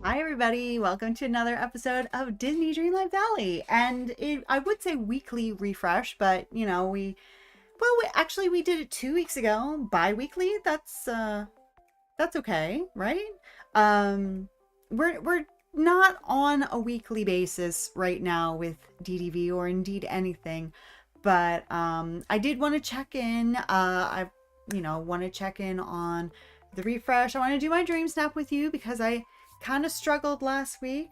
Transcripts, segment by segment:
Hi, everybody. Welcome to another episode of Disney Dreamlight Valley. And I would say weekly refresh, but we did it 2 weeks ago, bi-weekly. That's okay, right? Um, we're not on a weekly basis right now with DDV or indeed anything, but I did want to check in. Want to check in on the refresh. I want to do my dream snap with you because I kind of struggled last week.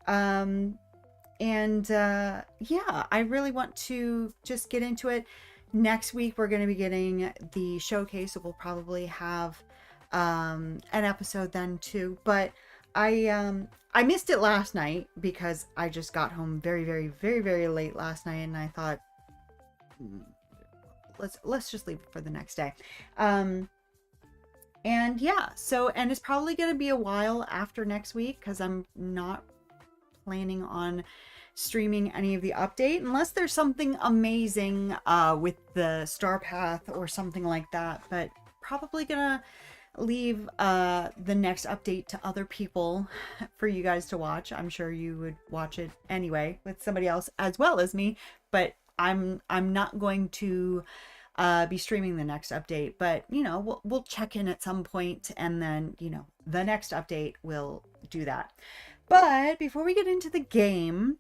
Um, yeah, I really want to just get into it. Next week, we're going to be getting the showcase, so we'll probably have an episode then too. But I missed it last night because I just got home very, very, very, very late last night, and I thought, "Hmm, let's just leave it for the next day. Um, and yeah, and it's probably going to be a while after next week because I'm not planning on streaming any of the update unless there's something amazing with the star path or something like that, but probably gonna leave the next update to other people for you guys to watch. I'm sure you would watch it anyway with somebody else as well as me, but I'm not going to be streaming the next update, but we'll check in at some point, and then the next update will do that. But before we get into the game,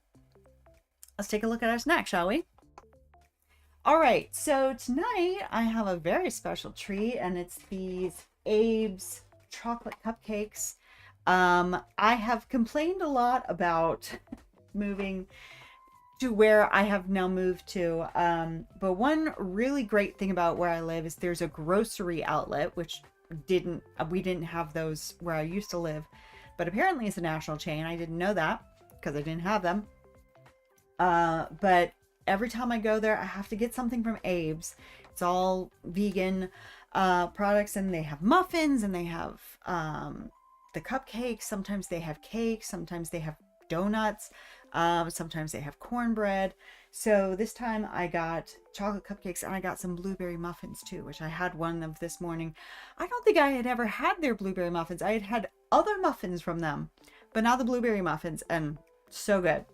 let's take a look at our snack, shall we? All right, so tonight I have a very special treat, and it's these Abe's chocolate cupcakes. I have complained a lot about moving to where I have now moved to. But one really great thing about where I live is there's a grocery outlet, which we didn't have those where I used to live, but apparently it's a national chain. I didn't know that because I didn't have them. But every time I go there, I have to get something from Abe's. It's all vegan products, and they have muffins, and they have the cupcakes. Sometimes they have cakes. Sometimes they have donuts. Sometimes they have cornbread. So this time I got chocolate cupcakes, and I got some blueberry muffins too, which I had one of this morning. I don't think I had ever had their blueberry muffins. I had had other muffins from them, but not the blueberry muffins, and so good.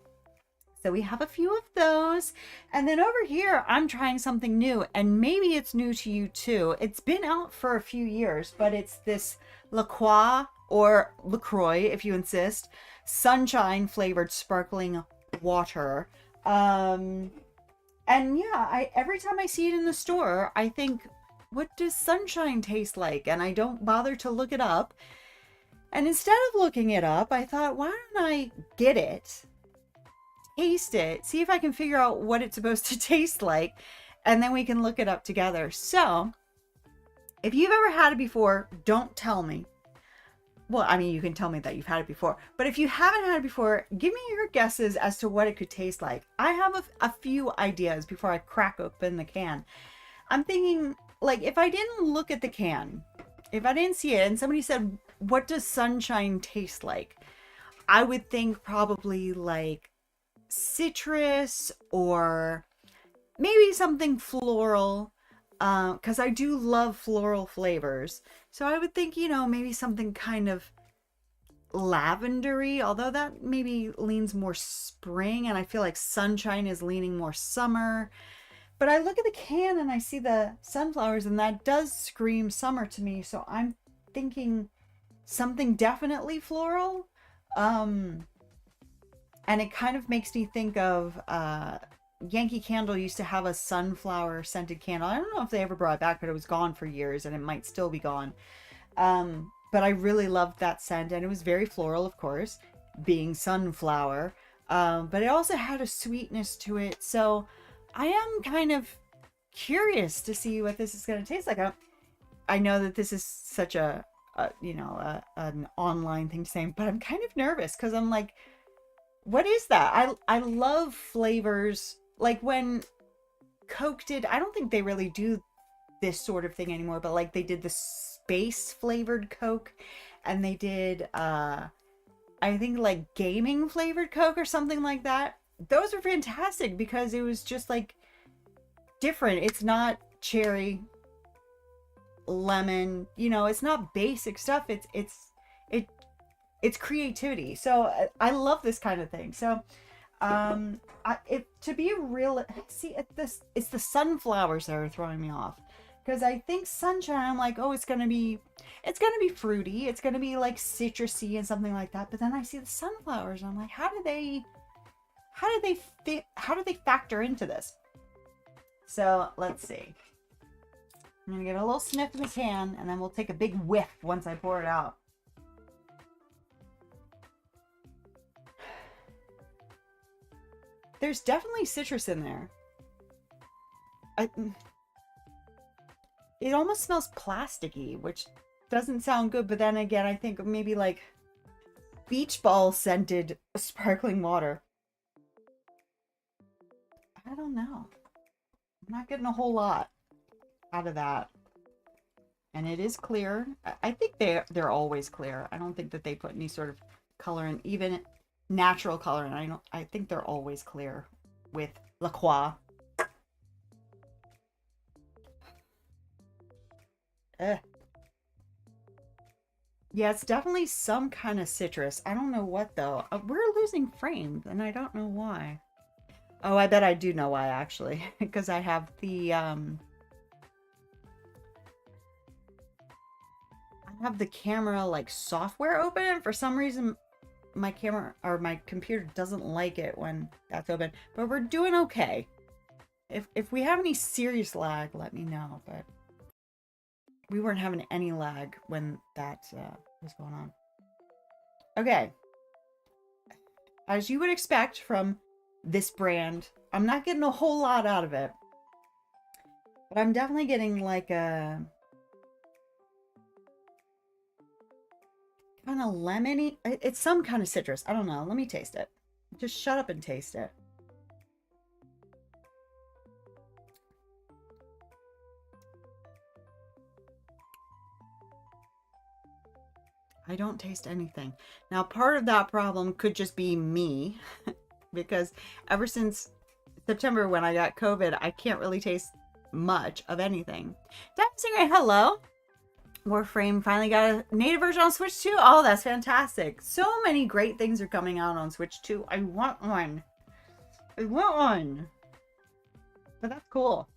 So we have a few of those. And then over here, I'm trying something new, and maybe it's new to you too. It's been out for a few years, but it's this La Croix, or LaCroix if you insist, sunshine flavored sparkling water. And yeah, every time I see it in the store, I think, what does sunshine taste like? And I don't bother to look it up. And instead of looking it up, I thought, why don't I get it, taste it, see if I can figure out what it's supposed to taste like, and then we can look it up together. So, if you've ever had it before, don't tell me. Well, I mean, you can tell me that you've had it before, but if you haven't had it before, give me your guesses as to what it could taste like. I have a few ideas before I crack open the can. I'm thinking, like, if I didn't look at the can, if I didn't see it, and somebody said, what does sunshine taste like? I would think probably like citrus, or maybe something floral, because I do love floral flavors. So I would think, maybe something kind of lavendery, although that maybe leans more spring, and I feel like sunshine is leaning more summer. But I look at the can and I see the sunflowers, and that does scream summer to me. So I'm thinking something definitely floral. Um, and it kind of makes me think of Yankee Candle used to have a sunflower scented candle. I don't know if they ever brought it back, but it was gone for years, and it might still be gone. But I really loved that scent, and it was very floral, of course, being sunflower. But it also had a sweetness to it. So I am kind of curious to see what this is going to taste like. I know that this is such an online thing to say, but I'm kind of nervous because I'm like, what is that? I love flavors. Like when Coke did, I don't think they really do this sort of thing anymore, but like they did the space flavored Coke, and they did I think like gaming flavored Coke or something like that. Those are fantastic because it was just like different. It's not cherry, lemon, it's not basic stuff. It it's creativity. So I love this kind of thing. So to be real, see, it's the sunflowers that are throwing me off, because I think sunshine, I'm like, oh, it's gonna be fruity, it's gonna be like citrusy and something like that. But then I see the sunflowers and I'm like, how do they factor into this? So let's see. I'm gonna give it a little sniff in the can, and then we'll take a big whiff once I pour it out. There's definitely citrus in there. It almost smells plasticky, which doesn't sound good, but then again, I think maybe like beach ball scented sparkling water. I don't know. I'm not getting a whole lot out of that. And it is clear. I think they're always clear. I don't think that they put any sort of color in, even natural color, and I think they're always clear with La Croix. Yeah, it's definitely some kind of citrus. I don't know what though. We're losing frames, and I don't know why. Oh, I bet I do know why, actually, because I have the camera like software open. For some reason my camera or my computer doesn't like it when that's open, but we're doing okay. If we have any serious lag, let me know, but we weren't having any lag when that was going on. Okay, as you would expect from this brand, I'm not getting a whole lot out of it, but I'm definitely getting like a kind of lemony. It's some kind of citrus. I don't know. Let me taste it. Just shut up and taste it. I don't taste anything. Now, part of that problem could just be me, because ever since September when I got COVID, I can't really taste much of anything. Dancing Ray, hello. Warframe finally got a native version on Switch 2. Oh, that's fantastic. So many great things are coming out on Switch 2. I want one. I want one. But that's cool.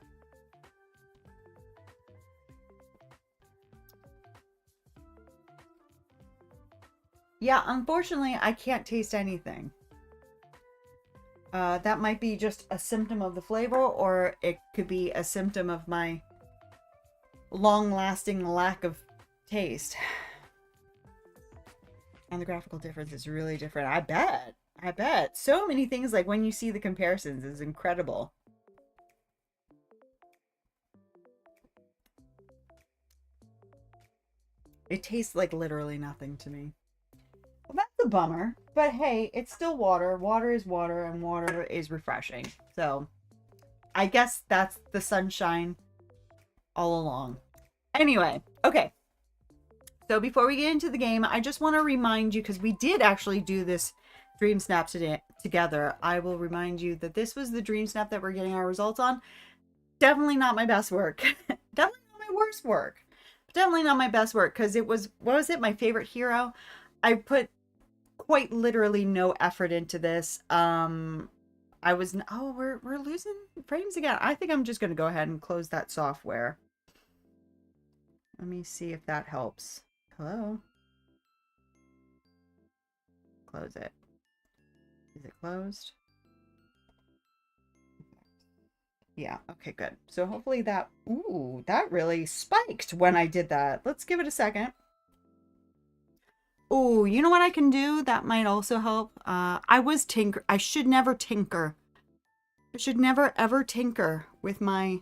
Yeah, unfortunately, I can't taste anything. That might be just a symptom of the flavor, or it could be a symptom of my long-lasting lack of taste. And the graphical difference is really different. I bet. So many things, like when you see the comparisons, is incredible. It tastes like literally nothing to me. Well, that's a bummer. But hey, it's still water. Water is water, and water is refreshing. So I guess that's the sunshine all along. Anyway, okay. So before we get into the game, I just want to remind you, because we did actually do this Dream Snap together. I will remind you that this was the Dream Snap that we're getting our results on. Definitely not my best work. Definitely not my worst work. Definitely not my best work, because it was, what was it? My favorite hero. I put quite literally no effort into this. Oh, we're losing frames again. I think I'm just going to go ahead and close that software. Let me see if that helps. Hello? Close it. Is it closed? Yeah, okay, good. So hopefully that, ooh, that really spiked when I did that. Let's give it a second. Ooh, you know what I can do? That might also help. I should never tinker. I should never ever tinker with my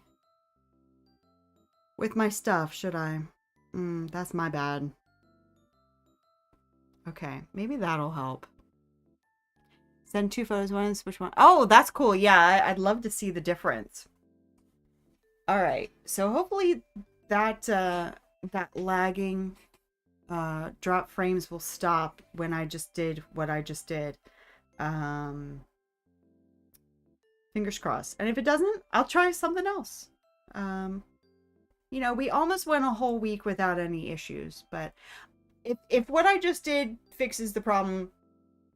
stuff, should I? That's my bad. Okay, maybe that'll help. Send 2 photos, one, switch one. Oh, that's cool. Yeah, I'd love to see the difference. All right, so hopefully that that lagging drop frames will stop when I just did what I just did. Fingers crossed. And if it doesn't, I'll try something else. You know, we almost went a whole week without any issues, but If what I just did fixes the problem,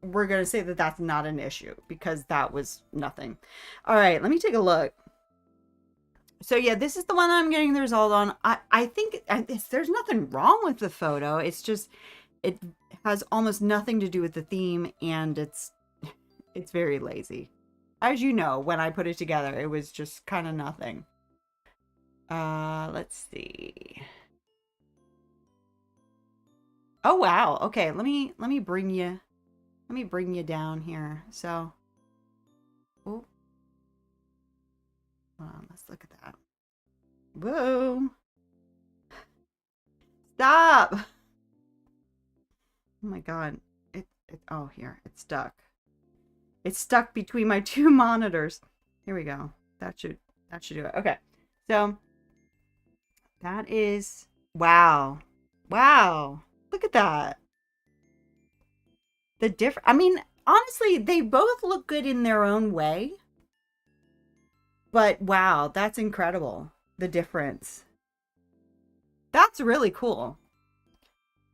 we're going to say that that's not an issue because that was nothing. All right, let me take a look. So yeah, this is the one I'm getting the result on. I think there's nothing wrong with the photo. It's just it has almost nothing to do with the theme, and it's very lazy. As you know, when I put it together, it was just kind of nothing. Let's see. Oh wow. Okay, let me bring you down here. So, oh, hold on, let's look at that. Whoa. Stop. Oh my god. Oh here, it's stuck. It's stuck between my two monitors. Here we go. That should do it. Okay. So that is wow. Wow. Look at that. The different I mean, honestly, they both look good in their own way. But wow, that's incredible. The difference. That's really cool.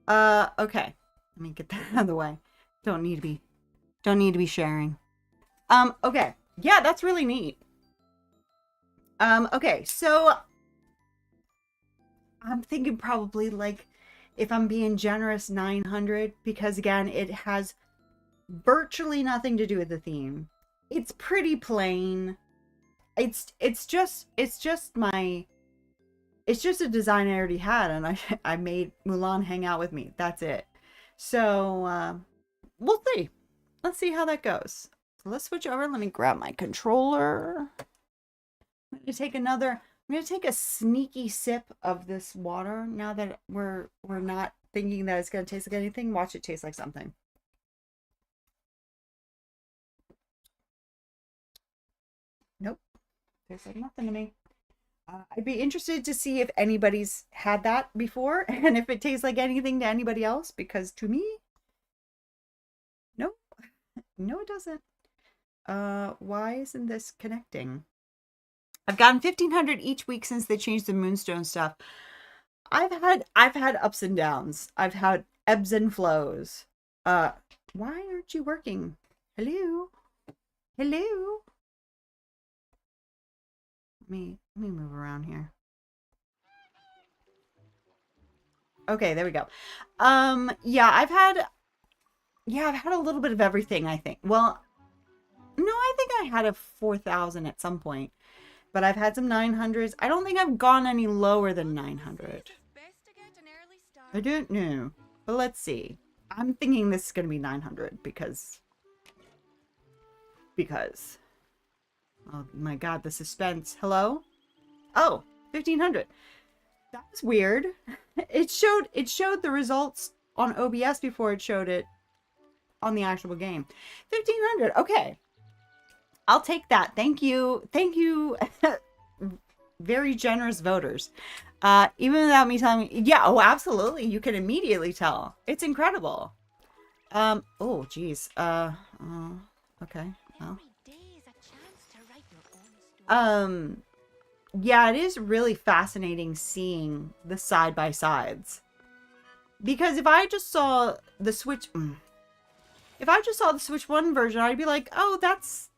Okay. Let me get that out of the way. Don't need to be sharing. Okay. Yeah, that's really neat. Okay, so I'm thinking probably like if I'm being generous 900 because again, it has virtually nothing to do with the theme. It's pretty plain. It's just a design I already had and I made Mulan hang out with me. That's it. So, we'll see. Let's see how that goes. So let's switch over. Let me grab my controller. I'm gonna take a sneaky sip of this water now that we're not thinking that it's gonna taste like anything. Watch it taste like something. Nope. Tastes like nothing to me. I'd be interested to see if anybody's had that before and if it tastes like anything to anybody else because to me, no, no, it doesn't. Why isn't this connecting? I've gotten 1,500 each week since they changed the Moonstone stuff. I've had ups and downs. I've had ebbs and flows. Uh, why aren't you working? Hello? Hello? Let me move around here. Okay, there we go. I've had a little bit of everything, I think. Well, no, I think I had a 4,000 at some point, but I've had some 900s. I don't think I've gone any lower than 900. I don't know, but let's see. I'm thinking this is going to be 900 because oh my god, the suspense. Hello? Oh, 1,500. That was weird. It showed the results on OBS before it showed it on the actual game. 1,500. Okay. I'll take that. Thank you. Thank you. Very generous voters. Even without me telling me, yeah, oh, absolutely. You can immediately tell. It's incredible. Oh, geez. Okay. Well. Yeah, it is really fascinating seeing the side by sides. Because if I just saw the Switch, if I just saw the Switch 1 version, I'd be like, oh, that's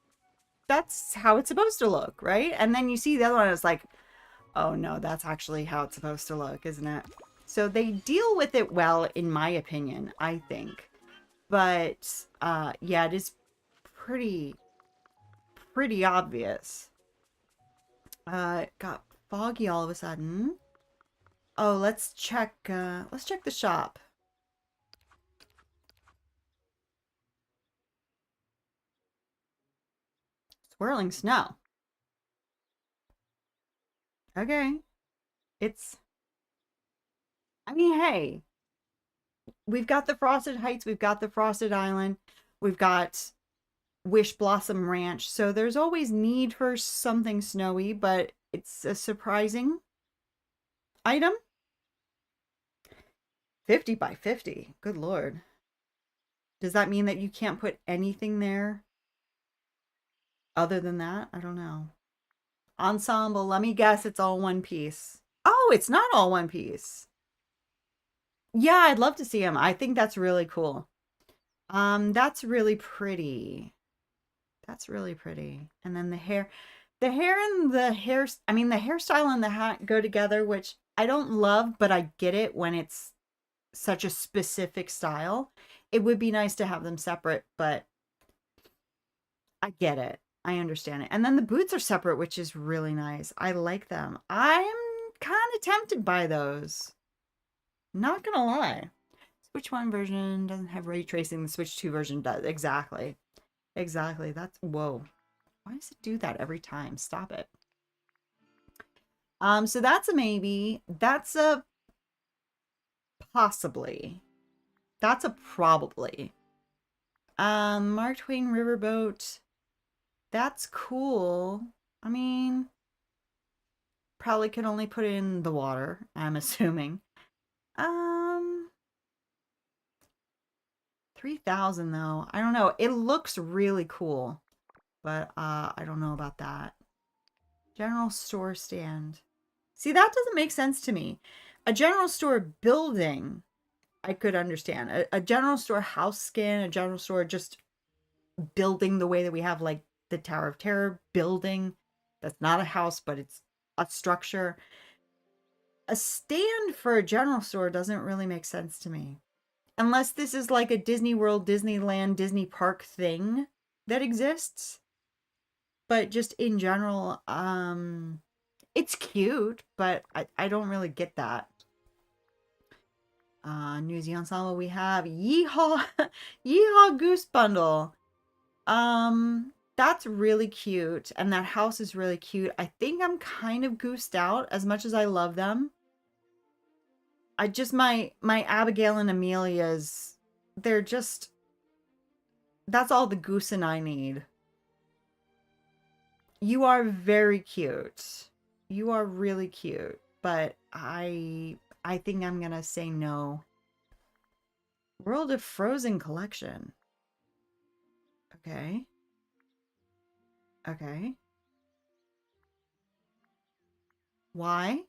how it's supposed to look, right? And then you see the other one, it's like, oh no, that's actually how it's supposed to look, isn't it? So they deal with it well, in my opinion, I think. But yeah, it is pretty obvious. It got foggy all of a sudden. Oh, let's check the shop. Swirling snow. Okay. I mean, hey, we've got the Frosted Heights, we've got the Frosted Island, we've got Wish Blossom Ranch, so there's always need for something snowy, but it's a surprising item. 50 by 50. Good lord. Does that mean that you can't put anything there other than that? I don't know. Ensemble, let me guess it's all one piece. Oh, it's not all one piece. Yeah, I'd love to see them. I think that's really cool. That's really pretty. That's really pretty. And then the hair and the hair, I mean, the hairstyle and the hat go together, which I don't love, but I get it when it's such a specific style. It would be nice to have them separate, but I get it. I understand it. And then the boots are separate, which is really nice. I like them. I'm kind of tempted by those. Not gonna lie. Switch 1 version doesn't have ray tracing. The Switch 2 version does. Exactly. Exactly. That's whoa. Why does it do that every time? Stop it. So that's a maybe. That's a possibly. That's a probably. Mark Twain Riverboat. That's cool. I mean, probably could only put it in the water, I'm assuming. Um, 3,000 though. I don't know. It looks really cool, but I don't know about that. General store stand. See, that doesn't make sense to me. A general store building, I could understand. A general store house skin, a general store just building the way that we have like the Tower of Terror building. That's not a house, but it's a structure. A stand for a general store doesn't really make sense to me. Unless this is like a Disney World, Disneyland, Disney Park thing that exists. But just in general, it's cute, but I don't really get that. Newsy Ensemble, we have Yeehaw, Yeehaw Goose Bundle. That's really cute, and that house is really cute. I think I'm kind of goosed out as much as I love them. I just my Abigail and Amelia's, they're just that's all the goose and I need. You are very cute. You are really cute, but I think I'm gonna say no. World of Frozen collection. Okay. Okay. Why?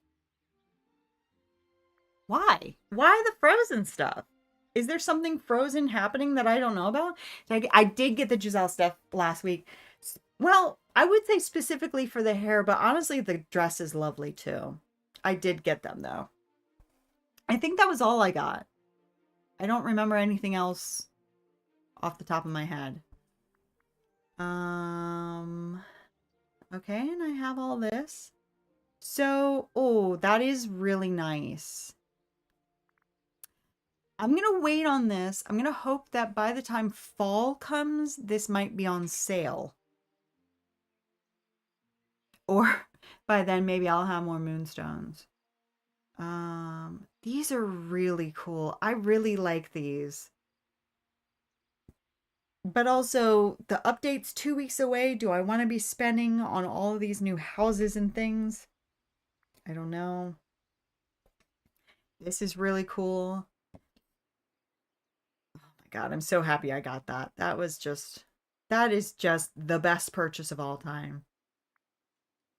Why? Why the Frozen stuff? Is there something Frozen happening that I don't know about? I did get the Giselle stuff last week. Well, I would say specifically for the hair, but honestly, the dress is lovely too. I did get them though. I think that was all I got. I don't remember anything else off the top of my head. Um, okay, and I have all this. So, oh, that is really nice. I'm gonna wait on this. I'm gonna hope that by the time fall comes, this might be on sale. Or by then, maybe I'll have more moonstones. These are really cool. I really like these. But also, the update's 2 weeks away. Do I want to be spending on all of these new houses and things? I don't know. This is really cool. Oh my God, I'm so happy I got that. That is just the best purchase of all time.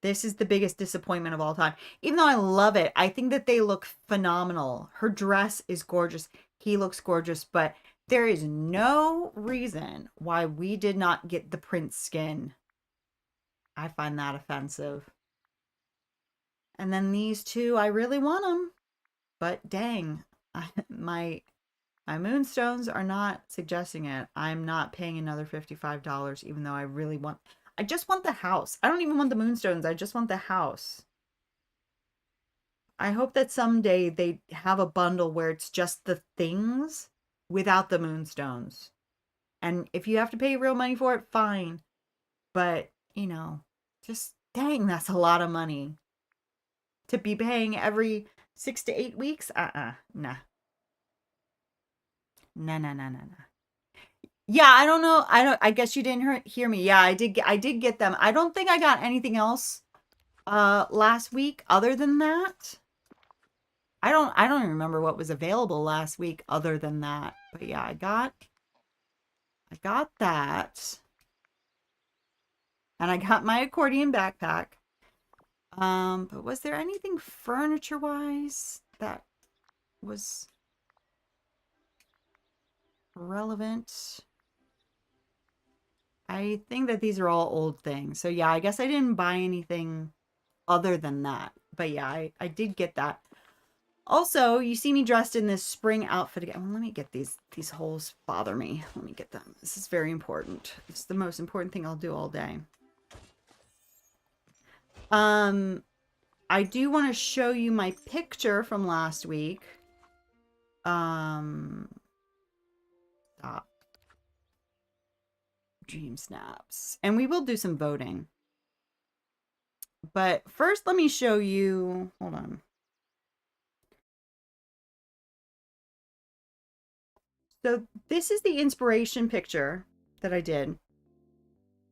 This is the biggest disappointment of all time. Even though I love it, I think that they look phenomenal. Her dress is gorgeous. He looks gorgeous, but there is no reason why we did not get the Prince skin. I find that offensive. And then these two, I really want them, but dang, my moonstones are not suggesting it. I'm not paying another $55, even though I really want. I just want the house. I don't even want the moonstones. I just want the house. I hope that someday they have a bundle where it's just the things without the moonstones. And if you have to pay real money for it, fine. But, just dang, that's a lot of money. To be paying every 6 to 8 weeks? Nah. Nah, nah, nah, nah, nah. Yeah, I don't know. I guess you didn't hear me. Yeah, I did get them. I don't think I got anything else last week other than that. I don't even remember what was available last week other than that. But yeah, I got that. And I got my accordion backpack. But was there anything furniture wise that was relevant. I think that these are all old things. So yeah, I guess I didn't buy anything other than that. But yeah, I did get that. Also, you see me dressed in this spring outfit again. Well, let me get these holes bother me. Let me get them. This is very important. It's the most important thing I'll do all day. I do want to show you my picture from last week. Stop. Dream snaps. And we will do some voting. But first, let me show you. Hold on. So this is the inspiration picture that I did.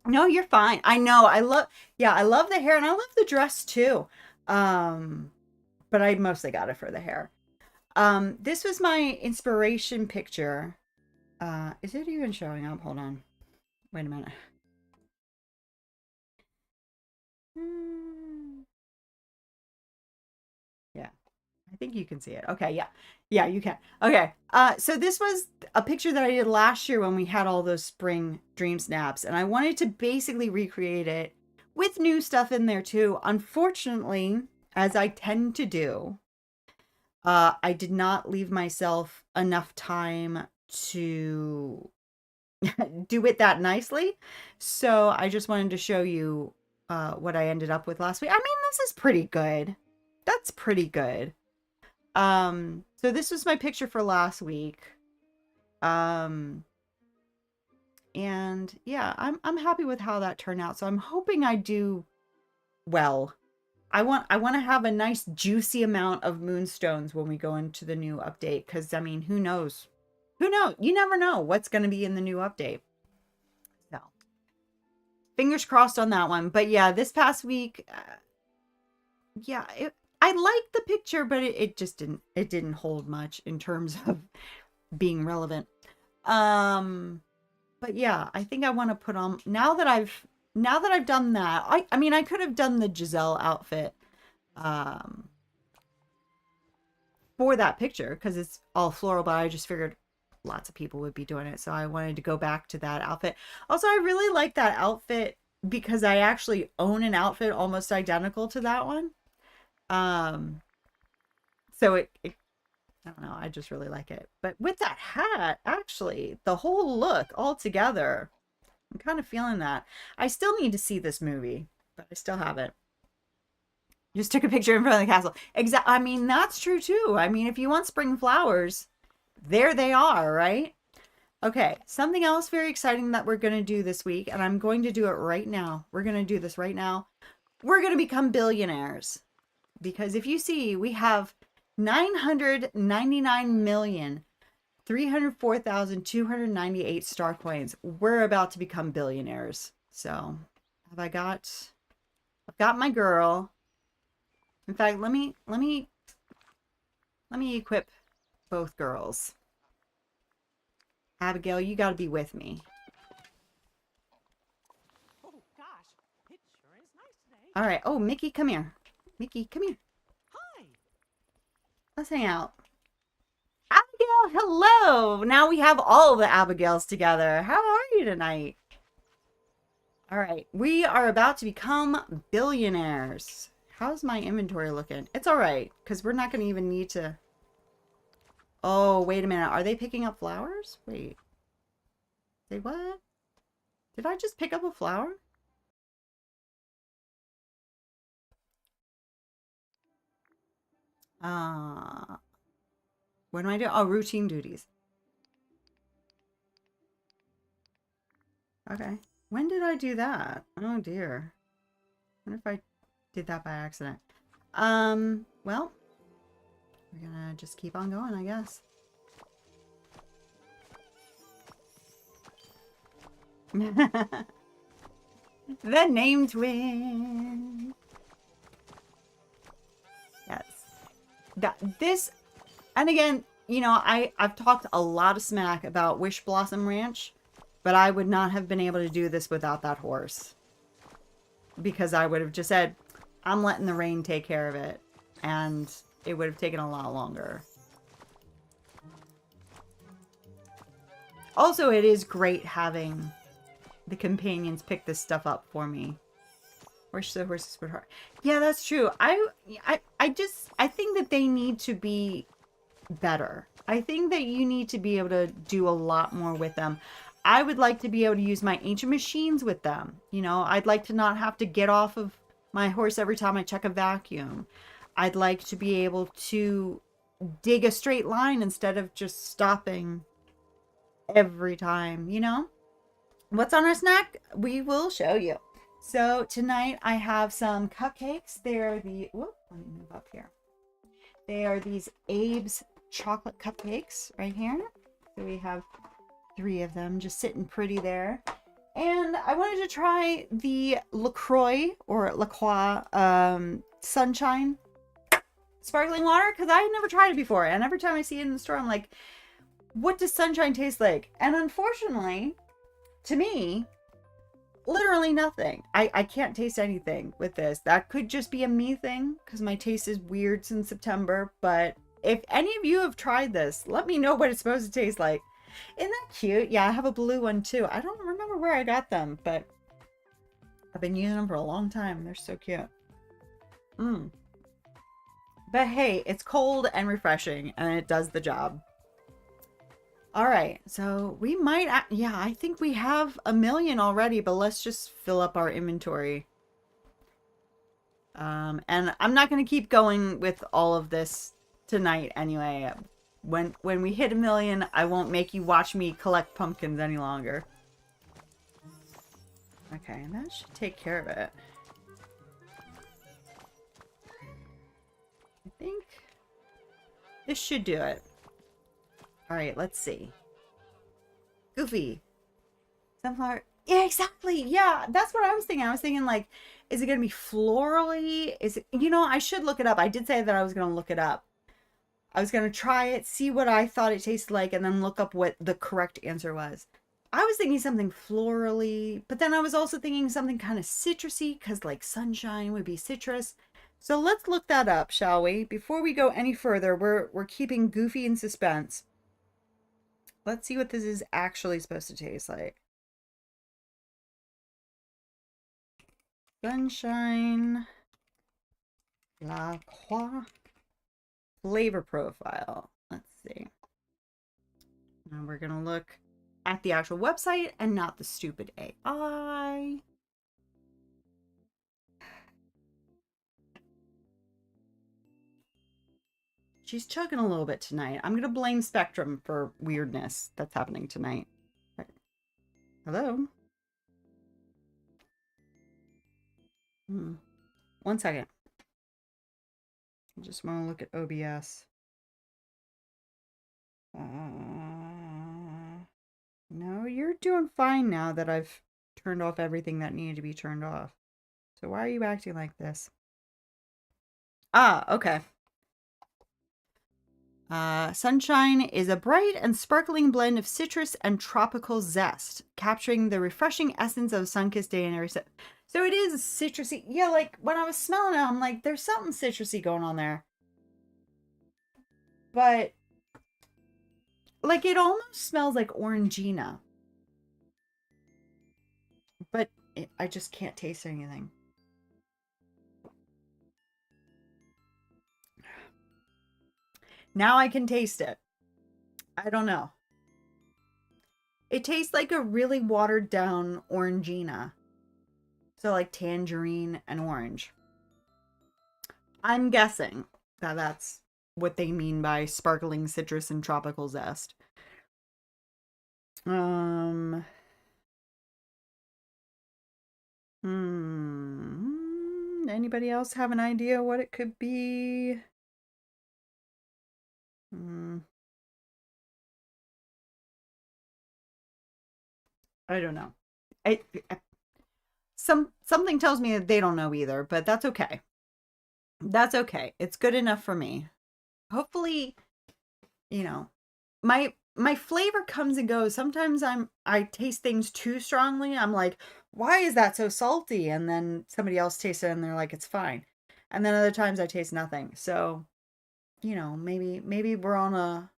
No, you're fine. I know. I love the hair and I love the dress too. But I mostly got it for the hair. This was my inspiration picture. Is it even showing up? Hold on. Wait a minute. Yeah. I think you can see it. Okay, yeah. Yeah, you can. Okay. So this was a picture that I did last year when we had all those spring dream snaps, and I wanted to basically recreate it with new stuff in there too. Unfortunately, as I tend to do, I did not leave myself enough time to do it that nicely. So I just wanted to show you what I ended up with last week. I mean, this is pretty good. That's pretty good. So this was my picture for last week. And yeah, I'm happy with how that turned out. So I'm hoping I do well. I want to have a nice juicy amount of moonstones when we go into the new update, because I mean, who knows? Who knows? You never know what's going to be in the new update. So fingers crossed on that one. But yeah, this past week, yeah, I liked the picture, but it just didn't hold much in terms of being relevant. But yeah, I think I want to put on now that I've done that. I mean, I could have done the Giselle outfit for that picture because it's all floral, but I just figured lots of people would be doing it, so I wanted to go back to that outfit. Also, I really like that outfit because I actually own an outfit almost identical to that one. So it I don't know, I just really like it. But with that hat, actually, the whole look all together, I'm kind of feeling that. I still need to see this movie, but I still haven't. Just took a picture in front of the castle. I mean, that's true too. I mean, if you want spring flowers, there they are, right? Okay, something else very exciting that we're going to do this week, and I'm going to do it right now. We're going to do this right now. We're going to become billionaires. Because if you see, we have 999,304,298 star coins. We're about to become billionaires. So, I've got my girl. In fact, let me equip both girls. Abigail, you got to be with me. Oh gosh, it sure is nice today. All right. Oh, Mickey, come here. Mickey, come here. Hi. Let's hang out. Abigail, hello. Now we have all the Abigails together. How are you tonight? All right. We are about to become billionaires. How's my inventory looking? It's all right, because we're not going to even need to... Oh, wait a minute. Are they picking up flowers? Wait. Say what? Did I just pick up a flower? What am I doing? Oh, routine duties. Okay. When did I do that? Oh dear. I wonder if I did that by accident. Well, we're gonna just keep on going, I guess. The name twin. Yes. This, and again, you know, I've talked a lot of smack about Wish Blossom Ranch, but I would not have been able to do this without that horse. Because I would have just said, I'm letting the rain take care of it. And it would have taken a lot longer. Also, it is great having the companions pick this stuff up for me. Where's the horses put her? Yeah, that's true. I think that they need to be better. I think that you need to be able to do a lot more with them. I would like to be able to use my ancient machines with them. You know, I'd like to not have to get off of my horse every time I check a vacuum. I'd like to be able to dig a straight line instead of just stopping every time, you know? What's on our snack? We will show you. So tonight I have some cupcakes. They're the, whoop, let me move up here. They are these Abe's chocolate cupcakes right here. So we have 3 of them just sitting pretty there. And I wanted to try the LaCroix or LaCroix Sunshine sparkling water because I had never tried it before. And every time I see it in the store, I'm like, what does sunshine taste like? And unfortunately, to me, literally nothing. I can't taste anything with this. That could just be a me thing because my taste is weird since September. But if any of you have tried this, let me know what it's supposed to taste like. Isn't that cute? Yeah, I have a blue one too. I don't remember where I got them, but I've been using them for a long time. They're so cute. But hey, it's cold and refreshing and it does the job. All right, so we might, yeah, I think we have 1,000,000 already, but let's just fill up our inventory. And I'm not going to keep going with all of this tonight anyway. When we hit 1,000,000, I won't make you watch me collect pumpkins any longer. Okay, and that should take care of it. I think this should do it. All right, let's see. Goofy. Sunflower. Yeah, exactly. Yeah, that's what I was thinking. I was thinking, like, is it going to be florally? Is it, you know, I should look it up. I did say that I was going to look it up. I was going to try it, see what I thought it tasted like, and then look up what the correct answer was. I was thinking something florally, but then I was also thinking something kind of citrusy, because, like, sunshine would be citrus. So let's look that up, shall we? Before we go any further, we're keeping Goofy in suspense. Let's see what this is actually supposed to taste like. Sunshine La Croix flavor profile. Let's see. Now we're going to look at the actual website and not the stupid AI. She's chugging a little bit tonight. I'm going to blame Spectrum for weirdness that's happening tonight. Right. Hello? 1 second. I just want to look at OBS. No, you're doing fine now that I've turned off everything that needed to be turned off. So why are you acting like this? Ah, okay. Sunshine is a bright and sparkling blend of citrus and tropical zest, capturing the refreshing essence of a sun-kissed day in every step. So it is citrusy. Yeah, like when I was smelling it, I'm like, there's something citrusy going on there. But like it almost smells like Orangina. But I just can't taste anything. Now I can taste it. I don't know. It tastes like a really watered down Orangina. So like tangerine and orange. I'm guessing that that's what they mean by sparkling citrus and tropical zest. Anybody else have an idea what it could be? I don't know. Something tells me that they don't know either, but that's okay. That's okay. It's good enough for me. Hopefully, you know, my flavor comes and goes. Sometimes I taste things too strongly. I'm like, why is that so salty? And then somebody else tastes it and they're like, it's fine. And then other times I taste nothing. So, you know, maybe we're on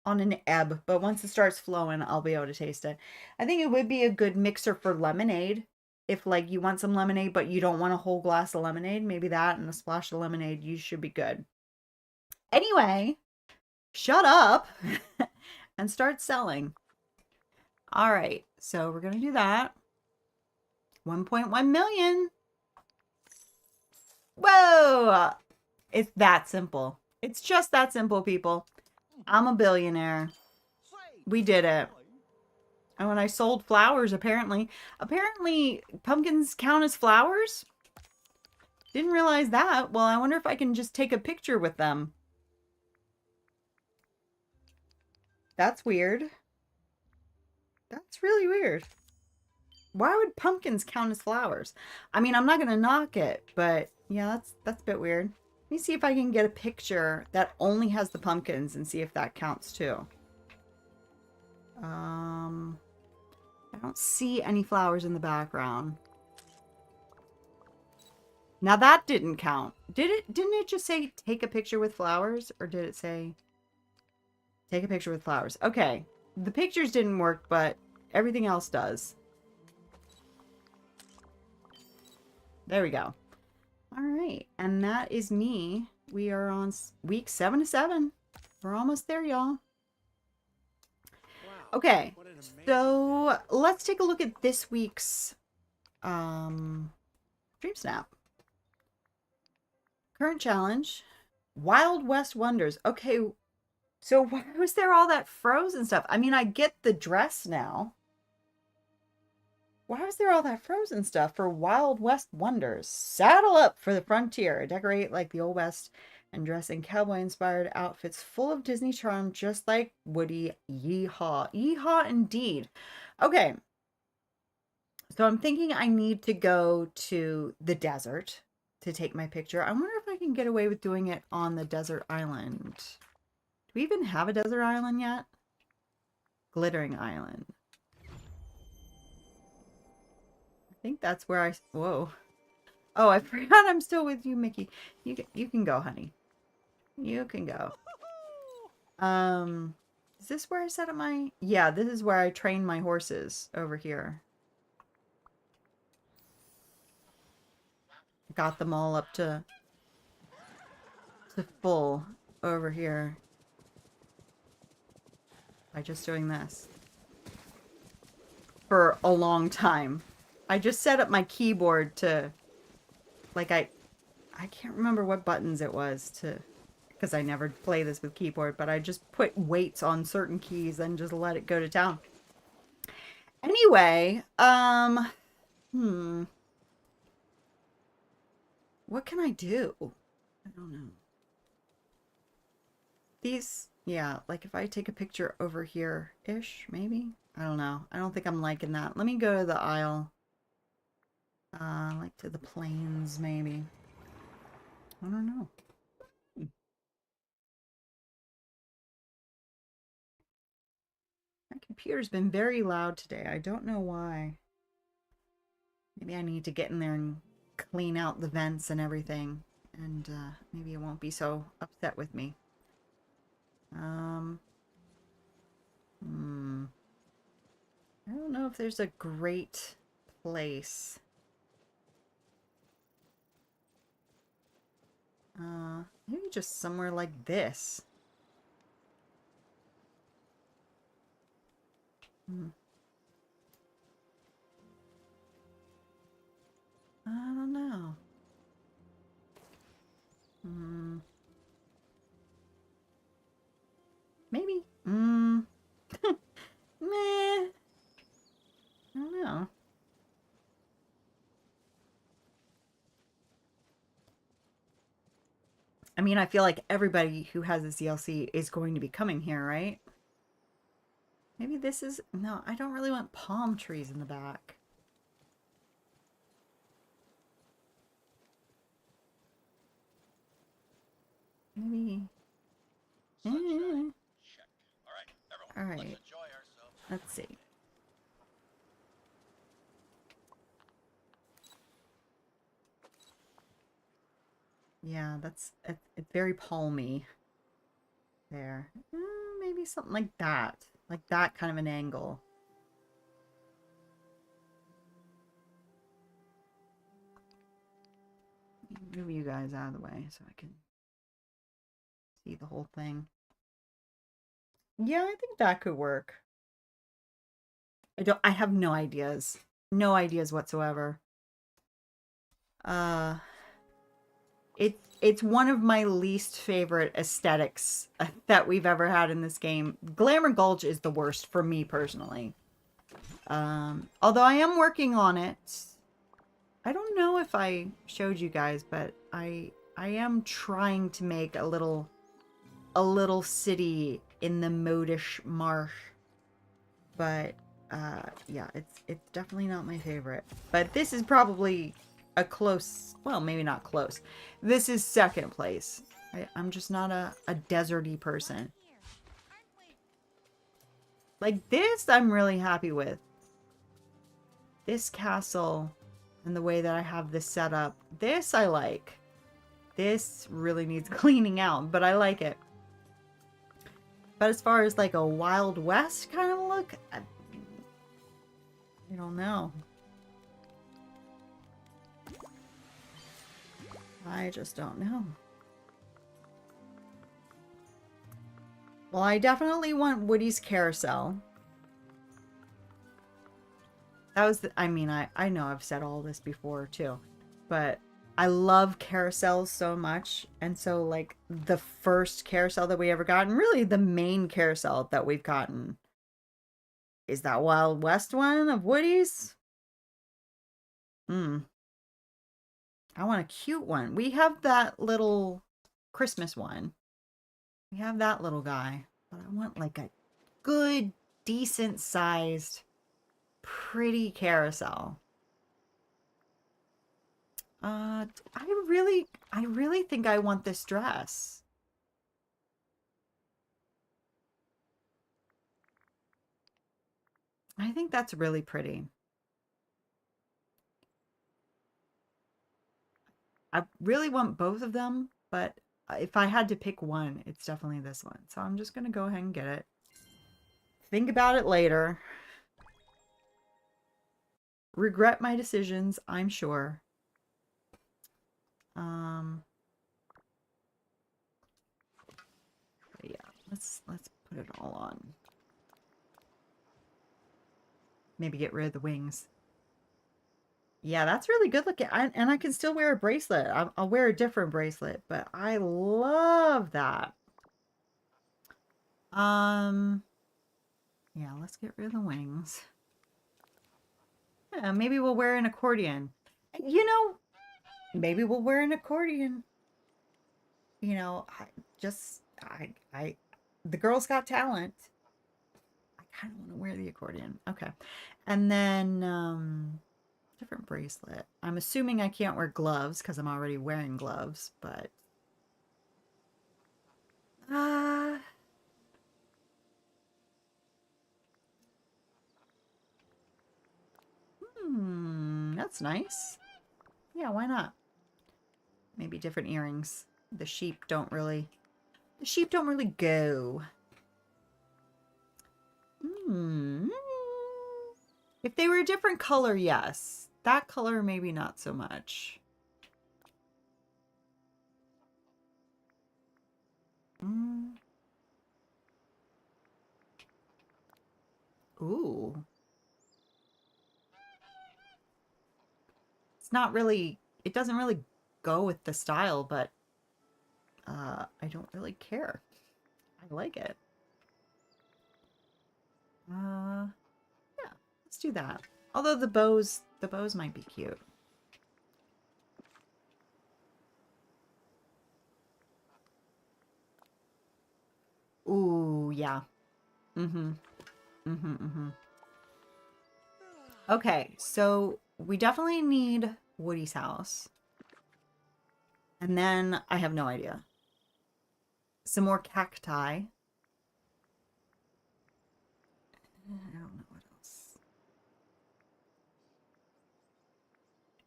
on an ebb, but once it starts flowing, I'll be able to taste it. I think it would be a good mixer for lemonade. If like you want some lemonade, but you don't want a whole glass of lemonade, maybe that and a splash of lemonade, you should be good. Anyway, shut up and start selling. All right, so we're gonna do that. 1.1 million. Whoa! It's that simple. It's just that simple, people. I'm a billionaire. We did it. And when I sold flowers, apparently pumpkins count as flowers? Didn't realize that. Well, I wonder if I can just take a picture with them. That's weird. That's really weird. Why would pumpkins count as flowers? I mean, I'm not going to knock it, but yeah, that's a bit weird. Let me see if I can get a picture that only has the pumpkins and see if that counts too. I don't see any flowers in the background. Now that didn't count. Didn't it just say take a picture with flowers? Or did it say take a picture with flowers? Okay. The pictures didn't work, but everything else does. There we go. All right. And that is me. We are on week 77. We're almost there, y'all. Okay. So let's take a look at this week's Dream Snap. Current challenge, Wild West Wonders. Okay, so why was there all that frozen stuff? I mean, I get the dress now. Why was there all that frozen stuff for Wild West Wonders? Saddle up for the frontier. Decorate like the Old West and dress in cowboy-inspired outfits full of Disney charm, just like Woody. Yeehaw. Yeehaw indeed. Okay. So I'm thinking I need to go to the desert to take my picture. I wonder if I can get away with doing it on the desert island. Do we even have a desert island yet? Glittering Island. I think that's where I... Whoa. Oh, I forgot I'm still with you, Mickey. You can go, honey. You can go. Is this where I set up my... Yeah, this is where I train my horses over here. Got them all up to full over here by just doing this for a long time. I just set up my keyboard to, like, I can't remember what buttons it was to, because I never play this with keyboard, but I just put weights on certain keys and just let it go to town. Anyway, what can I do? I don't know. These, yeah, like if I take a picture over here-ish, maybe? I don't know. I don't think I'm liking that. Let me go to the aisle. Like to the plains, maybe. I don't know. My computer's been very loud today. I don't know why. Maybe I need to get in there and clean out the vents and everything. And maybe it won't be so upset with me. I don't know if there's a great place. Maybe just somewhere like this. I don't know. Maybe. Meh. I don't know. I mean, I feel like everybody who has a CLC is going to be coming here, right? Maybe this is... No, I don't really want palm trees in the back. Maybe... All right. Let's see. Yeah, that's it's very palmy. There. maybe something like that. Like that kind of an angle. Move you guys out of the way so I can see the whole thing. Yeah, I think that could work. I have no ideas. No ideas whatsoever. Uh it's one of my least favorite aesthetics that we've ever had in this game. Glamour Gulch is the worst for me personally. Although I am working on it. I don't know if I showed you guys, but I am trying to make a little city in the Modish Marsh. But yeah, it's definitely not my favorite. But this is probably a close, well, maybe not close. This is second place. I'm just not a deserty person. Like this, I'm really happy with. This castle and the way that I have this set up. This I like. This really needs cleaning out, but I like it. But as far as like a Wild West kind of look, I don't know. I just don't know. Well, I definitely want Woody's Carousel. That was the, I mean, I know I've said all this before too, but I love carousels so much. And so like the first carousel that we ever got, and really the main carousel that we've gotten, is that Wild West one of Woody's. I want a cute one. We have that little Christmas one. We have that little guy, but I want like a good, decent sized, pretty carousel. I really think I want this dress. I think that's really pretty. I really want both of them, but if I had to pick one, it's definitely this one. So I'm just going to go ahead and get it. Think about it later. Regret my decisions, I'm sure. But yeah, let's put it all on. Maybe get rid of the wings. Yeah, that's really good looking. And I can still wear a bracelet. I'll wear a different bracelet, but I love that. Yeah, let's get rid of the wings. Yeah, maybe we'll wear an accordion. You know, maybe we'll wear an accordion. You know, the girl's got talent. I kind of want to wear the accordion. Okay. And then, different bracelet. I'm assuming I can't wear gloves because I'm already wearing gloves, but that's nice. Yeah, why not? Maybe different earrings. The sheep don't really go. If they were a different color, yes. That color, maybe not so much. Ooh. It's not really, it doesn't really go with the style, but I don't really care. I like it. Yeah, let's do that. Although the bows might be cute. Ooh, yeah. Okay, so we definitely need Woody's house. And then I have no idea. Some more cacti. I don't know what else.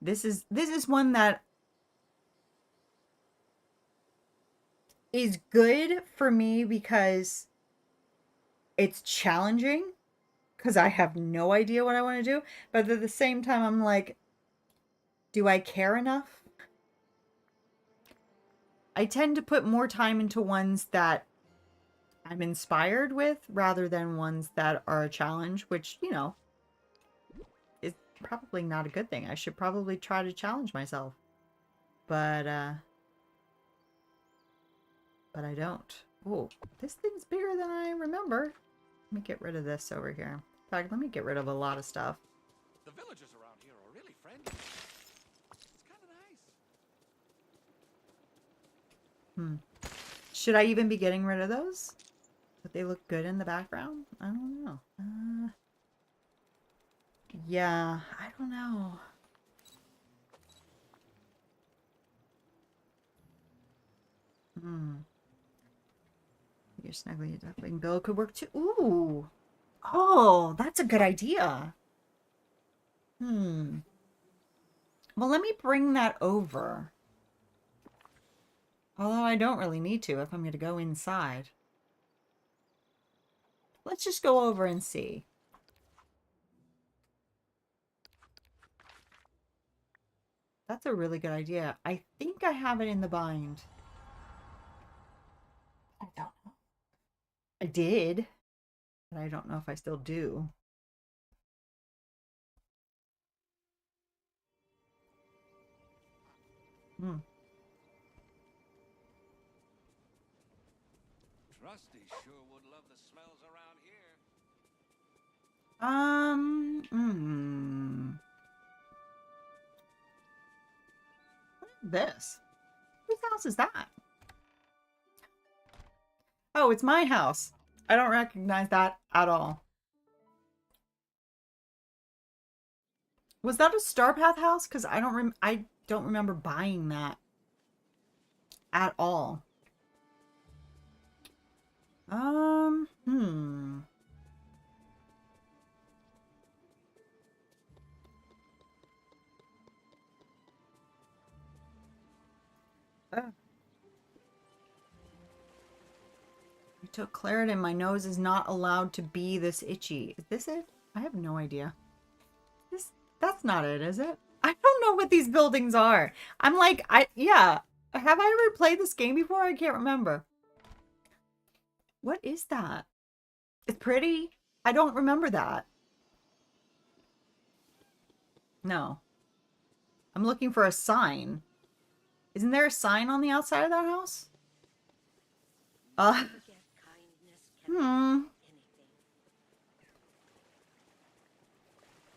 This is one that is good for me because it's challenging because I have no idea what I want to do. But at the same time, I'm like, do I care enough? I tend to put more time into ones that I'm inspired with rather than ones that are a challenge, which, you know, is probably not a good thing. I should probably try to challenge myself. But I don't. Oh, this thing's bigger than I remember. Let me get rid of this over here. In fact, let me get rid of a lot of stuff. The villagers around here are really friendly. It's kind of nice. Should I even be getting rid of those? Would they look good in the background? I don't know. Yeah, I don't know. Your snuggly duckling bill could work too. Ooh. Oh, that's a good idea. Well, let me bring that over. Although I don't really need to if I'm going to go inside. Let's just go over and see. That's a really good idea. I think I have it in the bind. I don't know. I did, but I don't know if I still do. Trusty sure would love the smells around here. What is this? Whose house is that? Oh, it's my house. I don't recognize that at all. Was that a Starpath house? Because I don't remember buying that at all. Hmm. I took Claritin. My nose is not allowed to be this itchy. Is this it? I have no idea. That's not it, is it? I don't know what these buildings are. I'm like, yeah. Have I ever played this game before? I can't remember. What is that? It's pretty. I don't remember that. No. I'm looking for a sign. Isn't there a sign on the outside of that house?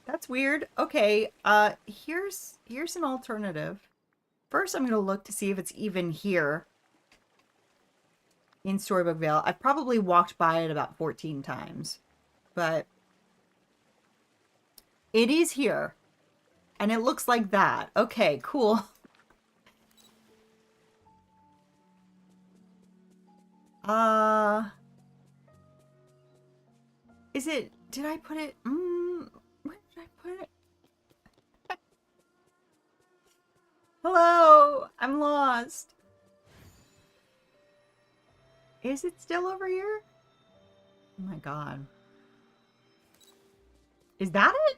That's weird. Okay, here's an alternative. First, I'm gonna look to see if it's even here in Storybook Vale. I've probably walked by it about 14 times, but it is here. And it looks like that. Okay, cool. Is it, did I put it, where did I put it? Hello, I'm lost. Is it still over here? Oh my god. Is that it?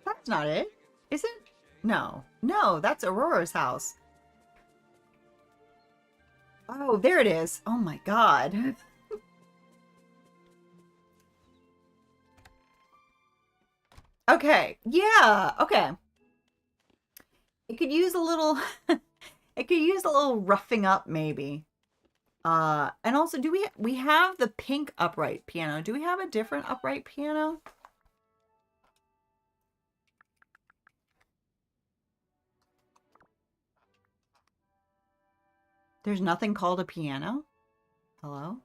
That's not it. Is it? No. No, that's Aurora's house. Oh, there it is. Oh my god. Okay. Yeah. Okay. It could use a little it could use a little roughing up maybe. And also do we have the pink upright piano. Do we have a different upright piano? There's nothing called a piano? Hello?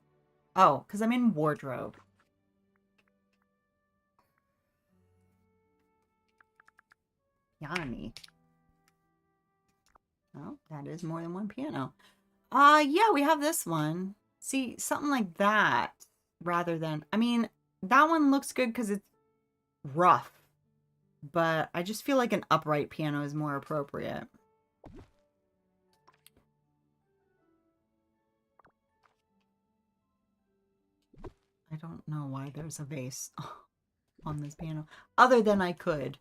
Oh, because I'm in wardrobe. Yanni. Oh, that is more than one piano. Yeah, we have this one. See, something like that rather than, I mean, that one looks good because it's rough, but I just feel like an upright piano is more appropriate. I don't know why there's a vase on this piano. Other than I could.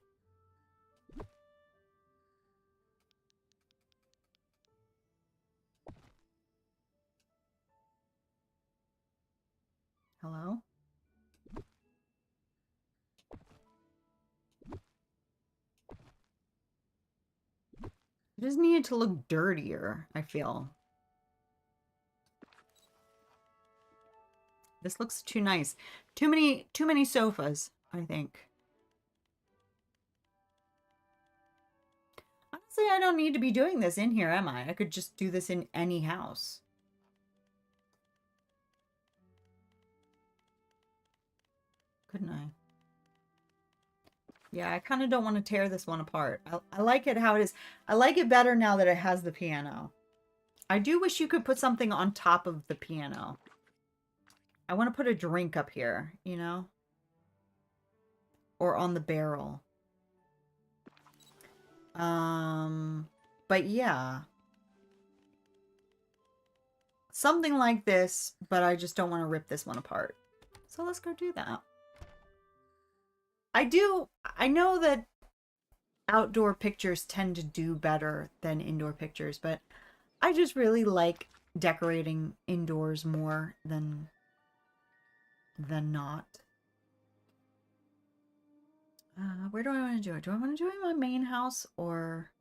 Hello? It just needed to look dirtier, I feel. This looks too nice. Too many sofas, I think. Honestly, I don't need to be doing this in here, am I? I could just do this in any house. Couldn't I? Yeah, I kind of don't want to tear this one apart. I like it how it is. I like it better now that it has the piano. I do wish you could put something on top of the piano. I want to put a drink up here, you know? Or on the barrel. But yeah. Something like this, but I just don't want to rip this one apart. So let's go do that. I know that outdoor pictures tend to do better than indoor pictures, but I just really like decorating indoors more than not. Where do I want to do it? Do I want to do it in my main house, or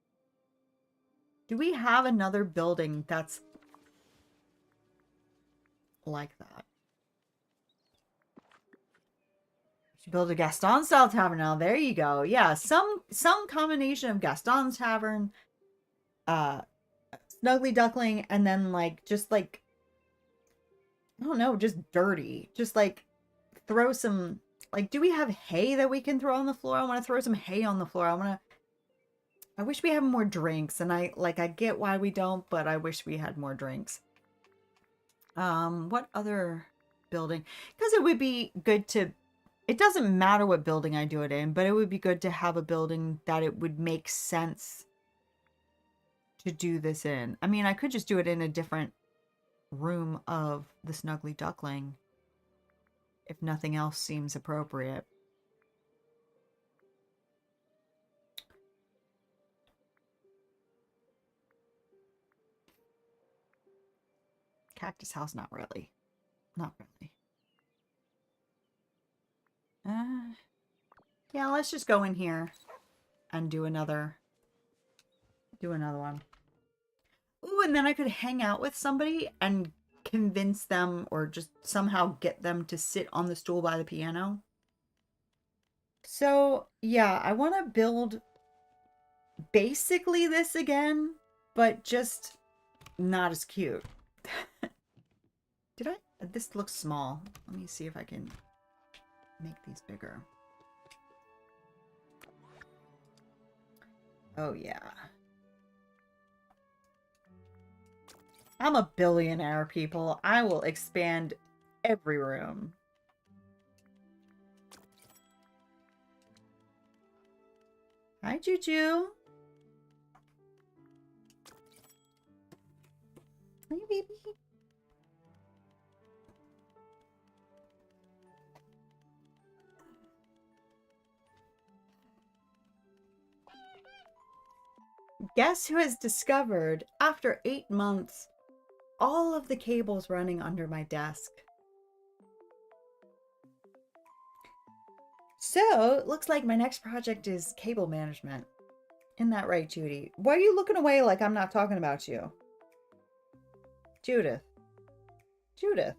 do we have another building that's like that? Should build a Gaston style tavern now. There you go. Yeah, some combination of Gaston's tavern, Snuggly Duckling, and then like just like I don't know, just dirty. Just like throw some like, do we have hay that we can throw on the floor? I want to throw some hay on the floor. I wish we had more drinks, and I get why we don't, but I wish we had more drinks. What other building? Because it would be good to, it doesn't matter what building I do it in, but it would be good to have a building that it would make sense to do this in. I mean, I could just do it in a different room of the Snuggly Duckling if nothing else seems appropriate. Cactus house, not really. Not really. Yeah, let's just go in here and do another one. Ooh, and then I could hang out with somebody and convince them or just somehow get them to sit on the stool by the piano. So, yeah, I want to build basically this again, but just not as cute. Did I? This looks small. Let me see if I can make these bigger. Oh, yeah. I'm a billionaire, people. I will expand every room. Hi, Juju. Hi, baby. Guess who has discovered, after 8 months, all of the cables running under my desk? So, it looks like my next project is cable management. Isn't that right, Judy? Why are you looking away like I'm not talking about you? Judith. Judith.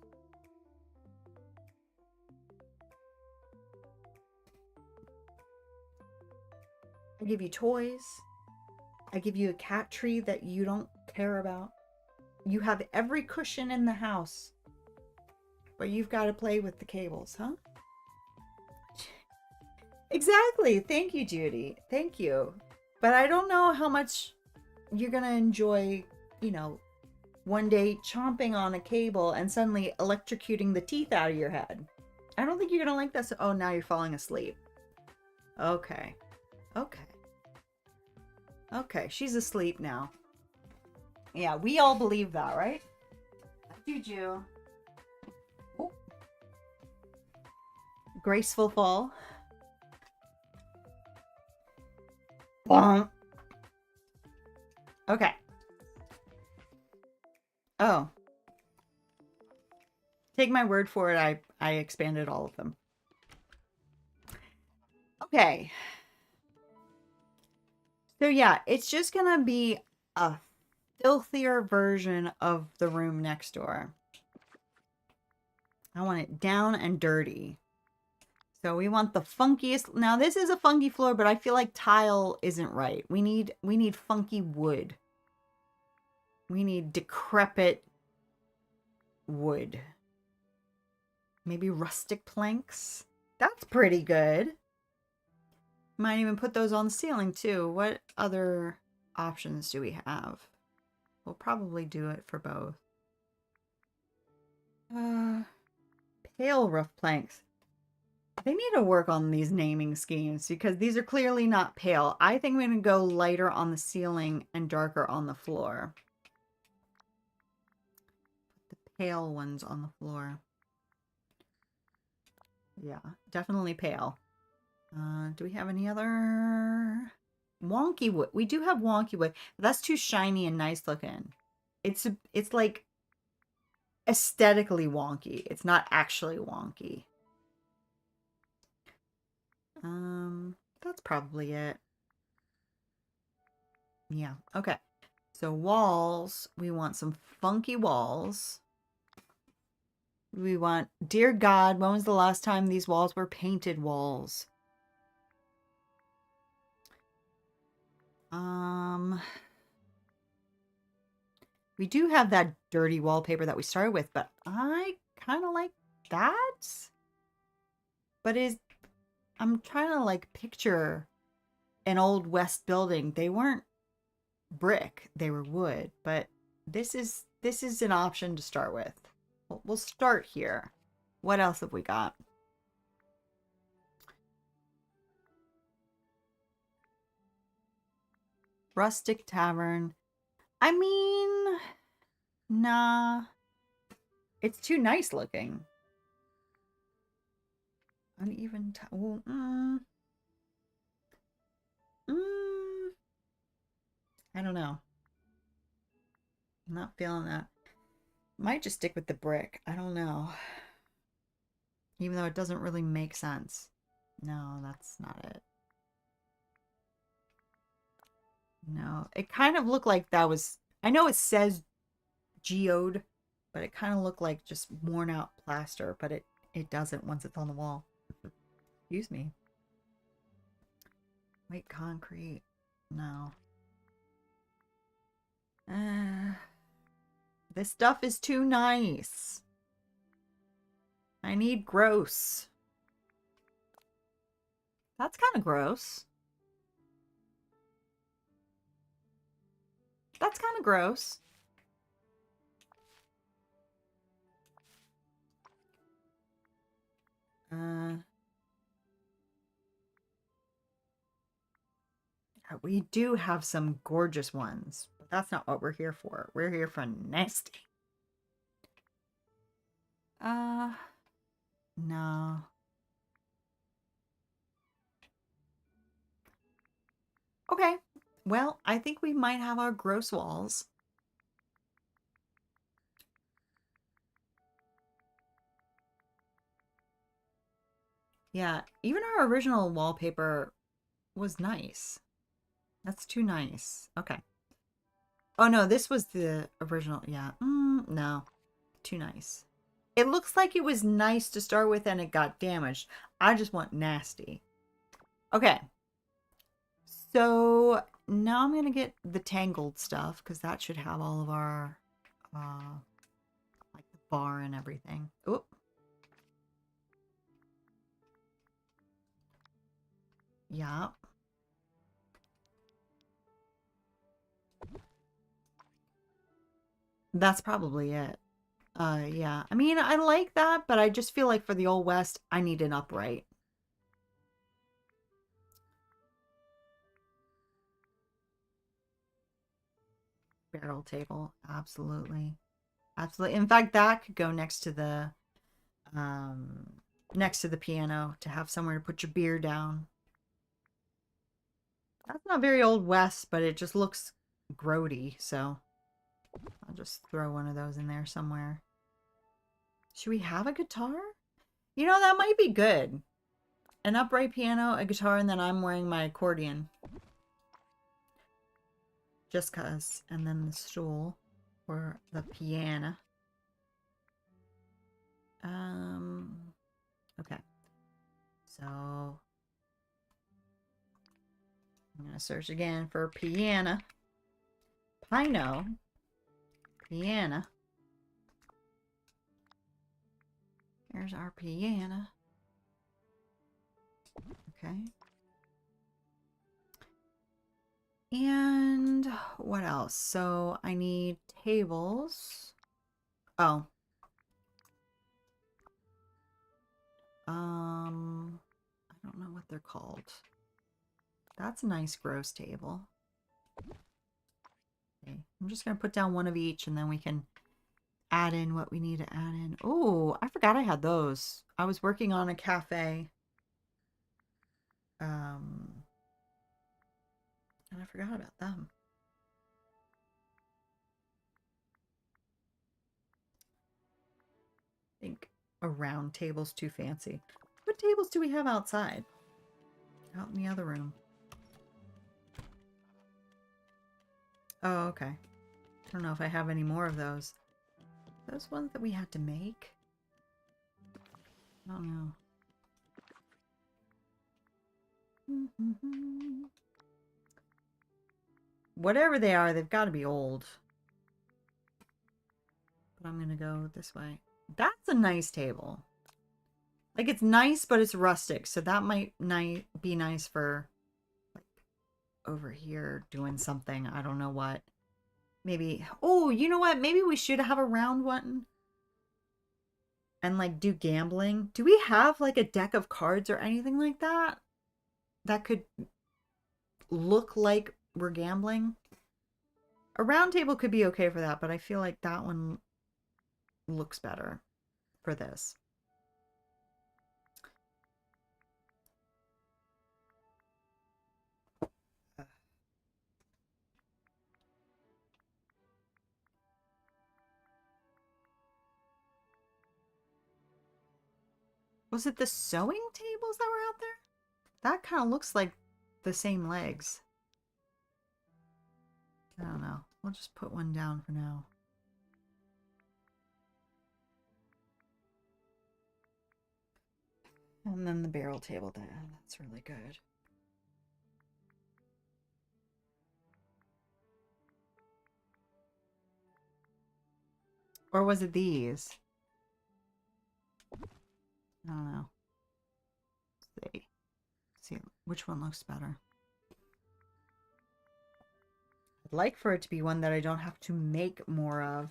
I give you toys. I give you a cat tree that you don't care about. You have every cushion in the house. But you've got to play with the cables, huh? Exactly. Thank you, Judy. Thank you. But I don't know how much you're going to enjoy, you know, one day chomping on a cable and suddenly electrocuting the teeth out of your head. I don't think you're going to like this. Oh, now you're falling asleep. Okay. Okay. Okay, she's asleep now. Yeah, we all believe that, right? Juju. Oh. graceful fall. Bonk. Okay. Oh. Take my word for it, I expanded all of them. Okay. So yeah, it's just gonna be a filthier version of the room next door. I want it down and dirty. So we want the funkiest. Now this is a funky floor, but I feel like tile isn't right. We need funky wood. We need decrepit wood. Maybe rustic planks. That's pretty good. Might even put those on the ceiling too. What other options do we have? We'll probably do it for both. Pale roof planks. They need to work on these naming schemes because these are clearly not pale. I think we're going to go lighter on the ceiling and darker on the floor. The pale ones on the floor. Yeah, definitely pale. Do we have any other wonky wood? We do have wonky wood, but that's too shiny and nice looking. It's like aesthetically wonky. It's not actually wonky. That's probably it. Yeah, okay. So walls, we want some funky walls. We want, dear God, when was the last time these walls were painted walls? We do have that dirty wallpaper that we started with, but I kind of like that. But I'm trying to like picture an old West building. They weren't brick, they were wood, but this is an option to start with. We'll start here. What else have we got? Rustic tavern. I mean, nah. It's too nice looking. Uneven I don't know. I'm not feeling that. Might just stick with the brick. I don't know. Even though it doesn't really make sense. No, that's not it. No, it kind of looked like that was, I know it says geode, but it kind of looked like just worn out plaster, but it doesn't once it's on the wall. Excuse me. White concrete. No. This stuff is too nice. I need gross. That's kind of gross. That's kind of gross. We do have some gorgeous ones, but that's not what we're here for. We're here for nasty. No. Okay. Well, I think we might have our gross walls. Yeah, even our original wallpaper was nice. That's too nice. Okay. Oh no, this was the original. Yeah. No. Too nice. It looks like it was nice to start with and it got damaged. I just want nasty. Okay. So now I'm going to get the tangled stuff because that should have all of our like the bar and everything. Oop. Yeah. That's probably it. Yeah. I mean, I like that, but I just feel like for the Old West, I need an upright. Barrel table. Absolutely. Absolutely. In fact, that could go next to the next to the piano to have somewhere to put your beer down. That's not very Old West, but it just looks grody, so I'll just throw one of those in there somewhere. Should we have a guitar? You know, that might be good. An upright piano, a guitar, and then I'm wearing my accordion. Just cuz. And then the stool for the piano. Okay. So I'm gonna search again for piano. Pino. Piano. Here's our piano. Okay. And what else? So I need tables. Oh. I don't know what they're called. That's a nice gross table. Okay. I'm just going to put down one of each and then we can add in what we need to add in. Oh, I forgot I had those. I was working on a cafe. And I forgot about them. I think a round table's too fancy. What tables do we have outside? Out in the other room. Oh, okay. I don't know if I have any more of those. Those ones that we had to make? I don't know. Whatever they are, they've got to be old. But I'm going to go this way. That's a nice table. Like, it's nice, but it's rustic. So that might be nice for, like, over here doing something. I don't know what. Maybe. Oh, you know what? Maybe we should have a round one. And, like, do gambling. Do we have, like, a deck of cards or anything like that? That could look like we're gambling? A round table could be okay for that, but I feel like that one looks better for this. Was it the sewing tables that were out there? That kind of looks like the same legs. I don't know. We'll just put one down for now. And then the barrel table there. That's really good. Or was it these? I don't know. Let's see which one looks better. I'd like for it to be one that I don't have to make more of.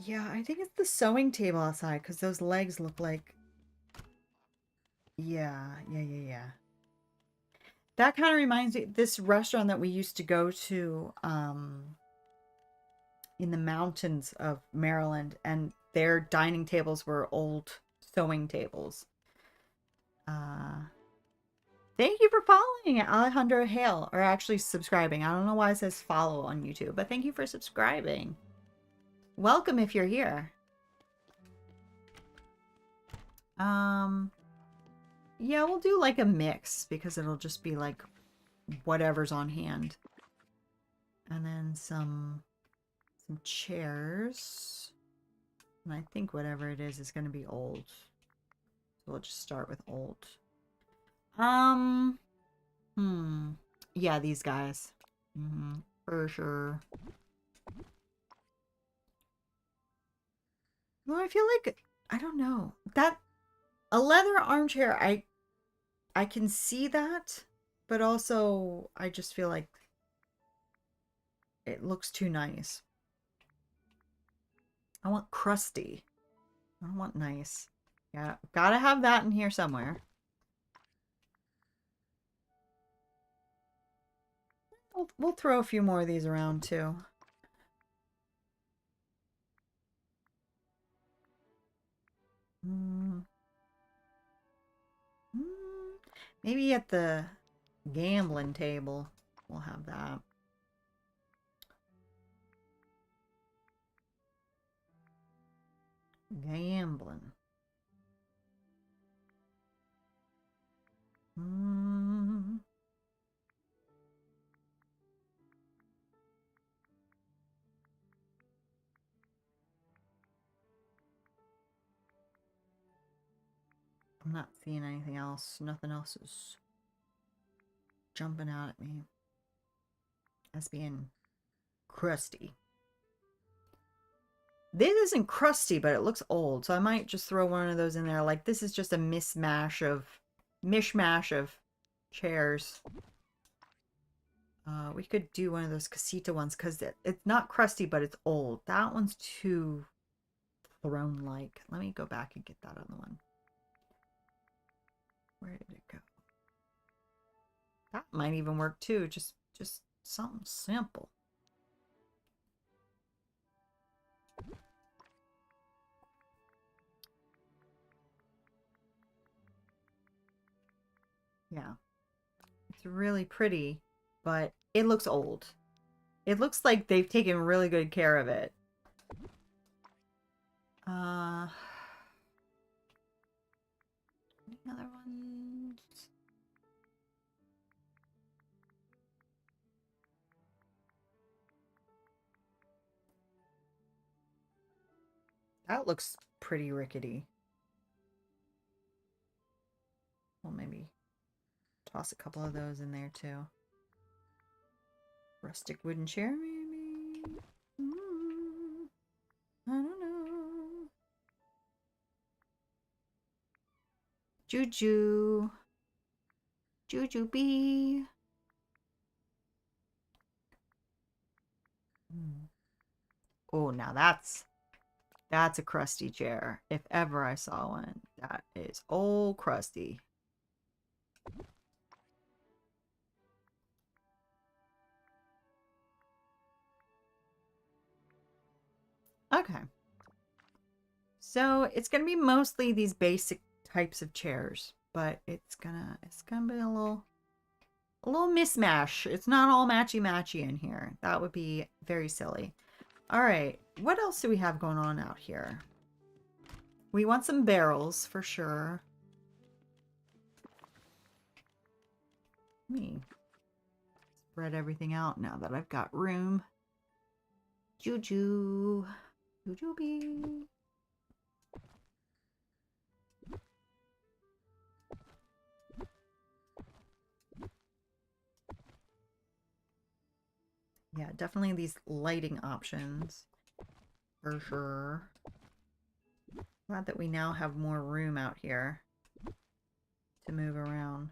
Yeah, I think it's the sewing table outside because those legs look like... Yeah. That kind of reminds me, this restaurant that we used to go to in the mountains of Maryland, and their dining tables were old sewing tables. Thank you for following Alejandro Hale, or actually subscribing. I don't know why it says follow on YouTube, but thank you for subscribing. Welcome if you're here. Yeah, we'll do like a mix because it'll just be like whatever's on hand. And then some chairs. And I think whatever it is going to be old. So we'll just start with old. Yeah, these guys. For sure. Well, I feel like, I don't know. That, a leather armchair, I can see that, but also I just feel like it looks too nice. I want crusty. I don't want nice. Yeah, gotta have that in here somewhere. We'll throw a few more of these around too. Maybe at the gambling table we'll have that. Gambling. Hmm. I'm not seeing anything else. Nothing else is jumping out at me as being crusty. This isn't crusty, but it looks old, so I might just throw one of those in there. Like, this is just a mishmash of chairs. We could do one of those casita ones because it's not crusty, but it's old. That one's too throne-like. Let me go back and get that other one. Where did it go? That might even work too. Just something simple. Yeah. It's really pretty, but it looks old. It looks like they've taken really good care of it. Any other ones? That looks pretty rickety. Well, maybe toss a couple of those in there too. Rustic wooden chair, maybe? I don't know. Juju. Juju bee. Oh, now that's a crusty chair. If ever I saw one. That is old crusty. Okay. So it's gonna be mostly these basic types of chairs, but it's gonna be a little mismatch. It's not all matchy in here. That would be very silly. All right, what else do we have going on out here? We want some barrels for sure. Let me spread everything out now that I've got room. Juju. Juju bee. Yeah, definitely these lighting options for sure. Glad that we now have more room out here to move around.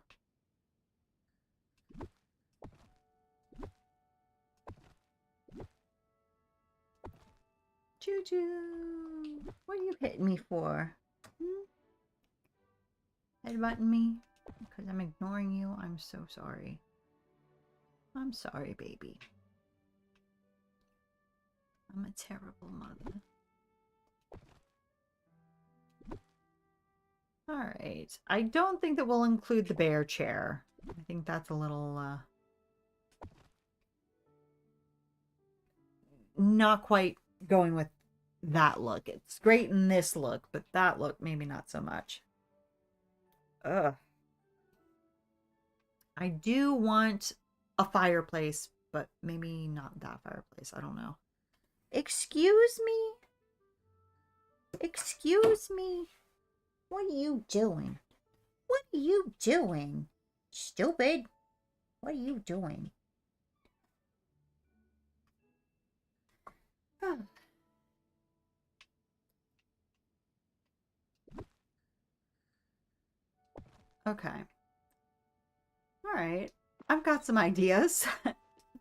Juju, what are you hitting me for? Headbutting me because I'm ignoring you? I'm so sorry. I'm sorry, baby. I'm a terrible mother. Alright. I don't think that we'll include the bear chair. I think that's a little, not quite going with that look. It's great in this look, but that look, maybe not so much. Ugh. I do want a fireplace, but maybe not that fireplace. I don't know. Excuse me? Excuse me? What are you doing? What are you doing? Stupid. What are you doing? Okay. All right. I've got some ideas.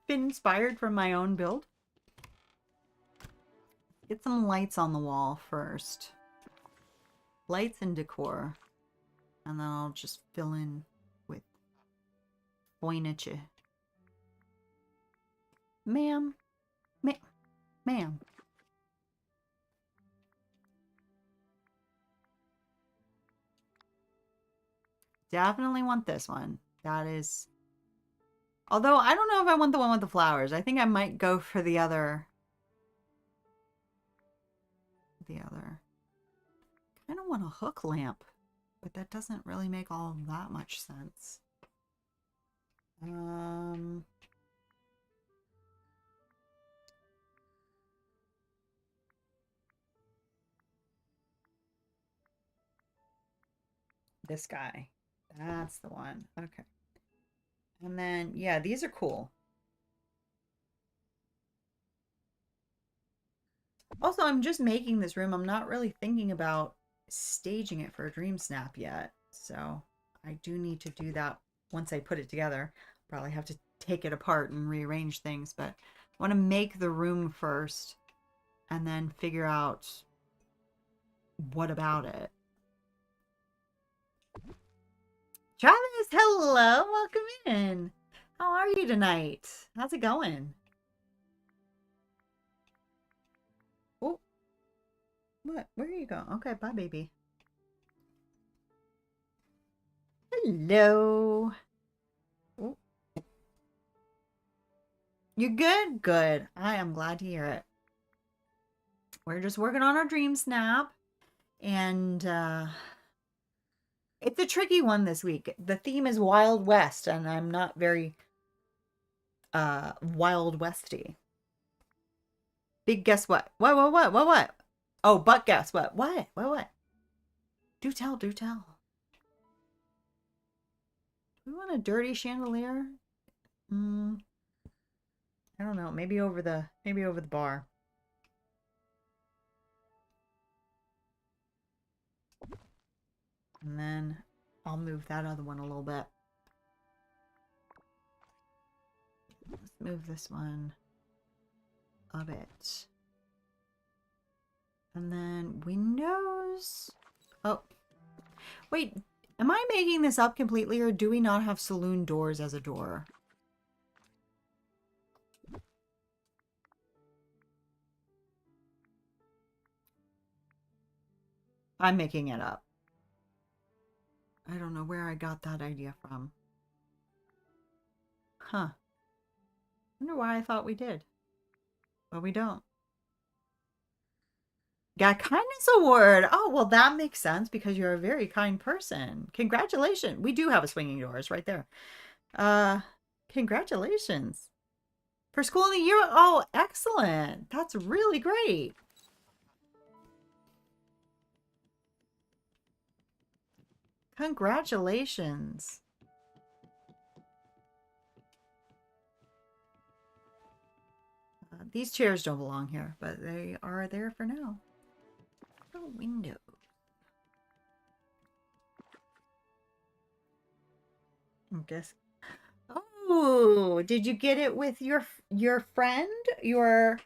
Been inspired from my own build. Get some lights on the wall first. Lights and decor. And then I'll just fill in with furniture. Ma'am. Ma'am. Definitely want this one. That is... Although, I don't know if I want the one with the flowers. I think I might go for the other. I kind of want a hook lamp, but that doesn't really make all that much sense. This guy. That's the one. Okay. And then, yeah, these are cool. Also, I'm just making this room. I'm not really thinking about staging it for a dream snap yet. So I do need to do that once I put it together. Probably have to take it apart and rearrange things, but I want to make the room first and then figure out what about it. Travis, hello, welcome in. How are you tonight? How's it going? Oh, what? Where are you going? Okay, bye, baby. Hello. Oh. You good? Good. I am glad to hear it. We're just working on our dream snap, and it's a tricky one this week. The theme is Wild West, and I'm not very Wild Westy. Big guess what? What? Oh, but guess what? What? Do tell, do tell. We want a dirty chandelier? I don't know. Maybe over the bar. And then I'll move that other one a little bit. Let's move this one a bit. And then windows. Oh, wait. Am I making this up completely, or do we not have saloon doors as a door? I'm making it up. I don't know where I got that idea from. Huh. Wonder why I thought we did. But we don't. Got kindness award. Oh, well, that makes sense because you're a very kind person. Congratulations. We do have a swinging doors right there. Congratulations. For school in the year. Oh, excellent. That's really great. Congratulations. These chairs don't belong here, but they are there for now. Oh, window. I guess. Oh, did you get it with your friend, your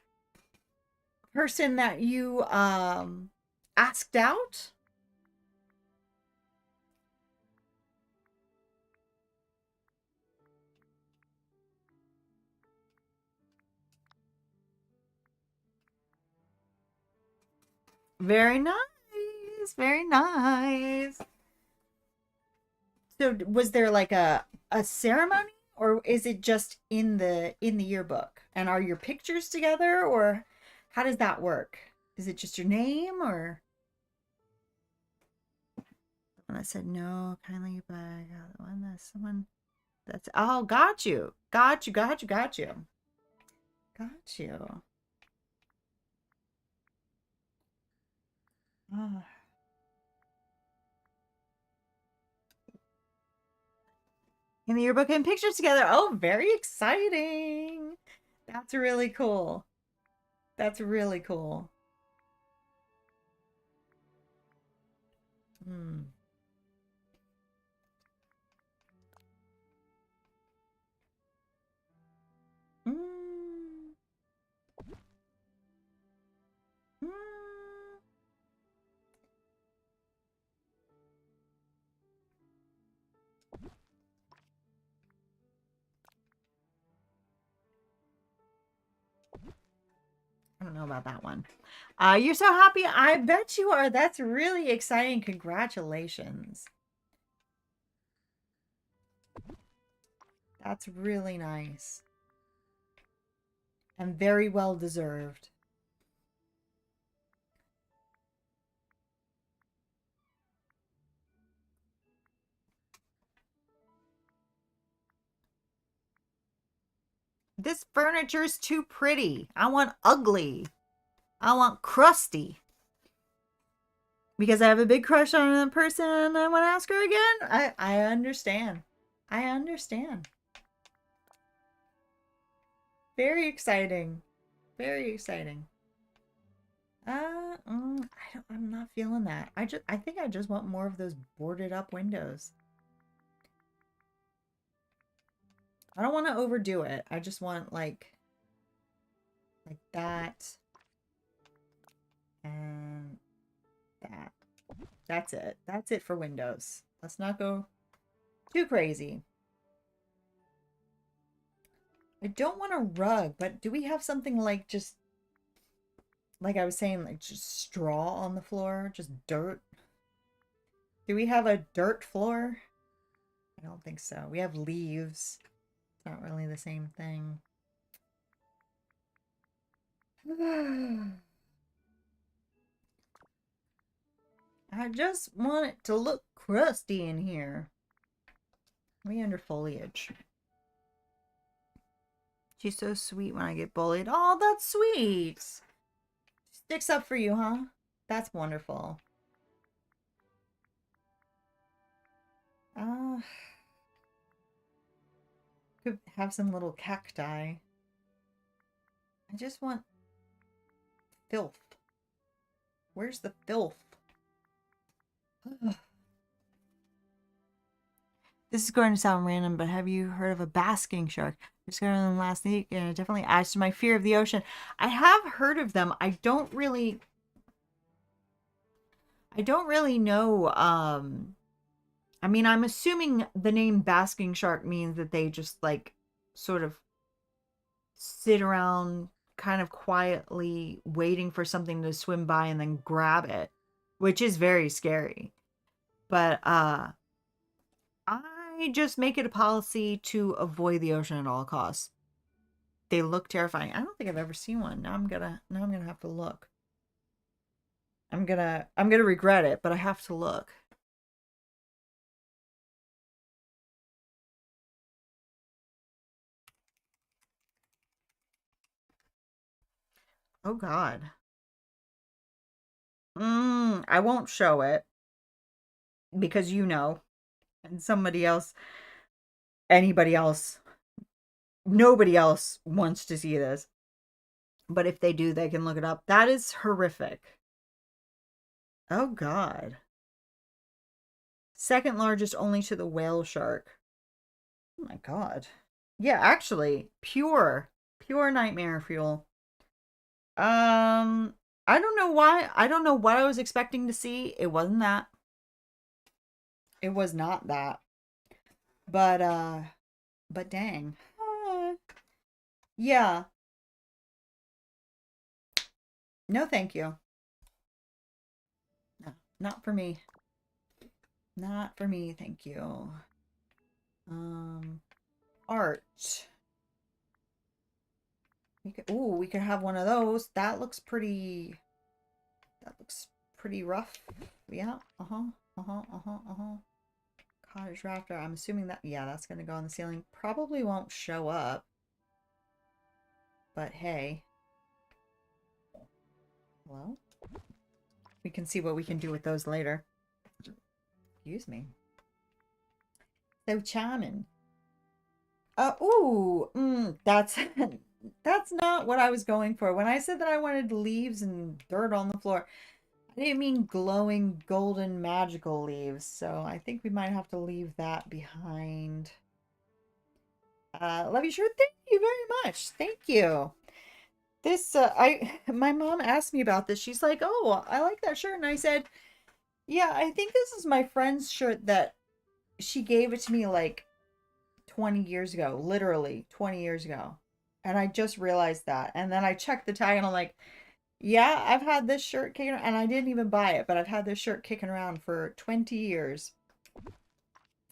person that you asked out? Very nice. Very nice. So was there like a ceremony, or is it just in the yearbook? And are your pictures together, or how does that work? Is it just your name, or? And I said no, kindly by the one that's someone that's oh, got you. Got you. Oh. In the yearbook and pictures together. Oh, very exciting. That's really cool. That's really cool. Hmm. Mm. Mm. I don't know about that one. You're so happy. I bet you are. That's really exciting. Congratulations. That's really nice. And very well deserved. This furniture's too pretty. I want ugly. I want crusty. Because I have a big crush on a person and I want to ask her again. I understand. I understand. Very exciting. Very exciting. I'm not feeling that. I think I just want more of those boarded up windows. I don't want to overdo it. I just want like that and that. That's it. That's it for windows. Let's not go too crazy. I don't want a rug, but do we have something like just, like I was saying, like just straw on the floor? Just dirt? Do we have a dirt floor? I don't think so. We have leaves. It's not really the same thing. I just want it to look crusty in here. We under foliage. She's so sweet when I get bullied. Oh, that's sweet. Sticks up for you, huh? That's wonderful. Could have some little cacti. I just want filth. Where's the filth? This is going to sound random, but have you heard of a basking shark? Just got them last week, and it definitely adds to my fear of the ocean. I have heard of them. I don't really know. I mean, I'm assuming the name basking shark means that they just like sort of sit around kind of quietly waiting for something to swim by and then grab it, which is very scary. But I just make it a policy to avoid the ocean at all costs. They look terrifying. I don't think I've ever seen one. Now I'm gonna have to look. I'm gonna regret it, but I have to look. Oh God. I won't show it because and somebody else, anybody else, nobody else wants to see this. But if they do, they can look it up. That is horrific. Oh God. Second largest only to the whale shark. Oh my God. Yeah, actually, pure nightmare fuel. I don't know why. I don't know what I was expecting to see. It wasn't that. It was not that. But dang. Yeah. No, thank you. No, not for me. Not for me, thank you. Art. We could have one of those. That looks pretty rough. Yeah. Cottage rafter. I'm assuming that, yeah, that's gonna go on the ceiling. Probably won't show up. But hey. Hello? We can see what we can do with those later. Excuse me. So charming. That's that's not what I was going for. When I said that I wanted leaves and dirt on the floor, I didn't mean glowing golden magical leaves. So I think we might have to leave that behind. Love you, sure. Thank you very much. Thank you. This my mom asked me about this. She's like, "Oh, I like that shirt," and I said, "Yeah, I think this is my friend's shirt that she gave it to me like 20 years ago, literally 20 years ago." And I just realized that. And then I checked the tag and I'm like, yeah, I've had this shirt kicking around, and I didn't even buy it, but I've had this shirt kicking around for 20 years.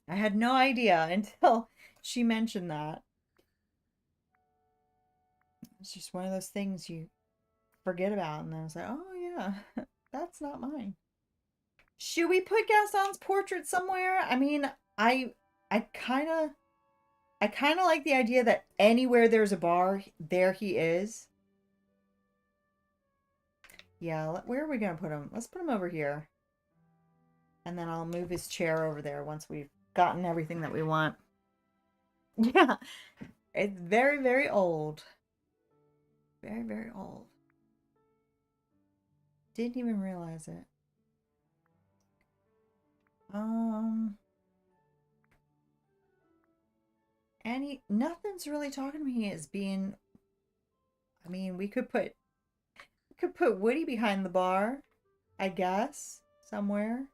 I had no idea until she mentioned that. It's just one of those things you forget about, and then it's like, oh yeah, that's not mine. Should we put Gaston's portrait somewhere? I mean, I I kind of I kind of like the idea that anywhere there's a bar, there he is. Yeah, where are we gonna put him? Let's put him over here. And then I'll move his chair over there once we've gotten everything that we want. Yeah, it's very, very old. Very, very old. Didn't even realize it. Nothing's really talking to me as being, I mean, we could put Woody behind the bar, I guess, somewhere.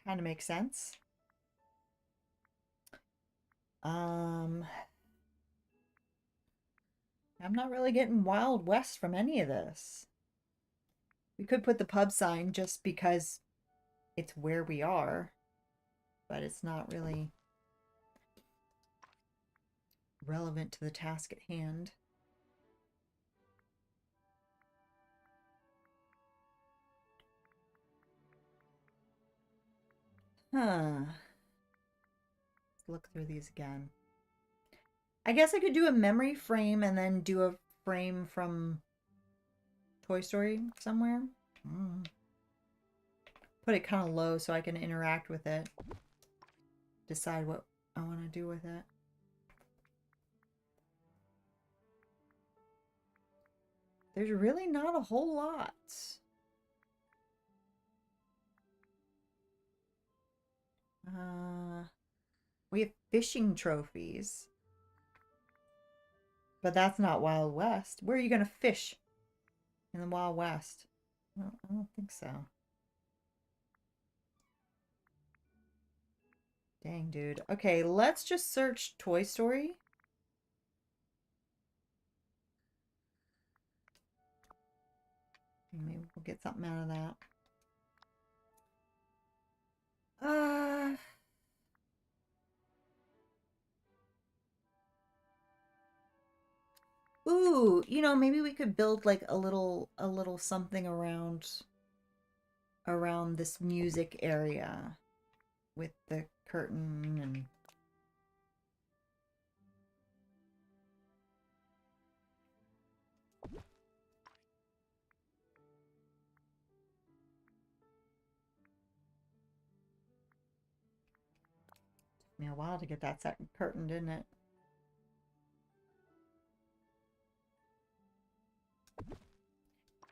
Kind of makes sense. I'm not really getting Wild West from any of this. We could put the pub sign just because it's where we are, but it's not really relevant to the task at hand. Huh. Let's look through these again. I guess I could do a memory frame and then do a frame from Toy Story somewhere. Put it kind of low so I can interact with it. Decide what I want to do with it. There's really not a whole lot. We have fishing trophies. But that's not Wild West. Where are you going to fish in the Wild West? Well, I don't think so. Dang, dude. Okay, let's just search Toy Story. Maybe we'll get something out of that. Ooh, maybe we could build like a little something around this music area with the curtain and took me a while to get that second curtain, didn't it?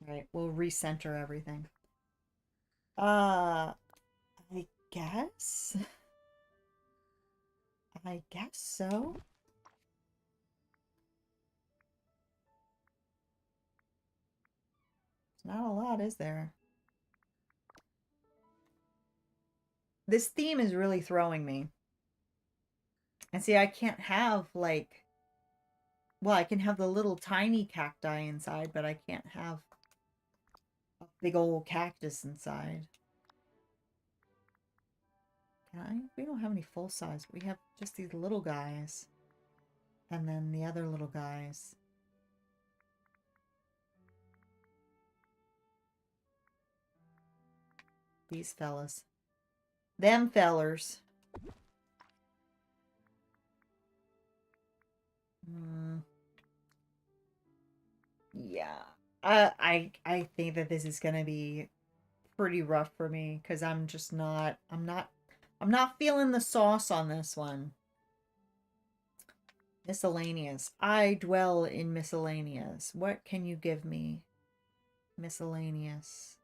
All right, we'll recenter everything. I guess. I guess so. There's not a lot, is there? This theme is really throwing me. And see, I can't have like, well, I can have the little tiny cacti inside, but I can't have a big old cactus inside. Can I? We don't have any full size. We have just these little guys. And then the other little guys. These fellas. Them fellers. Yeah. I think that this is gonna be pretty rough for me because I'm not feeling the sauce on this one. Miscellaneous. I dwell in miscellaneous. What can you give me? Miscellaneous.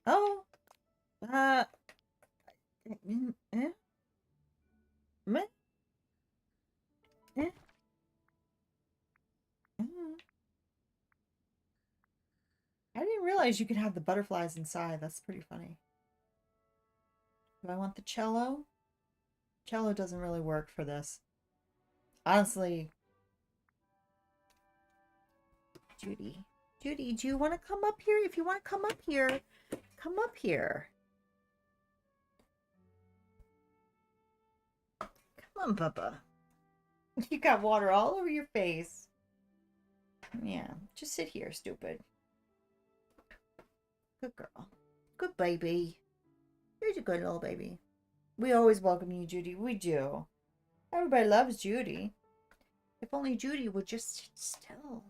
Oh. Eh? Meh? Eh? I didn't realize you could have the butterflies inside. That's pretty funny. Do I want the cello? Cello doesn't really work for this. Honestly, Judy. Judy, do you want to come up here? If you want to come up here, come up here. Come on, Bubba. You got water all over your face. Yeah, just sit here, stupid. Good girl. Good baby. You're a good little baby. We always welcome you, Judy. We do. Everybody loves Judy. If only Judy would just sit still.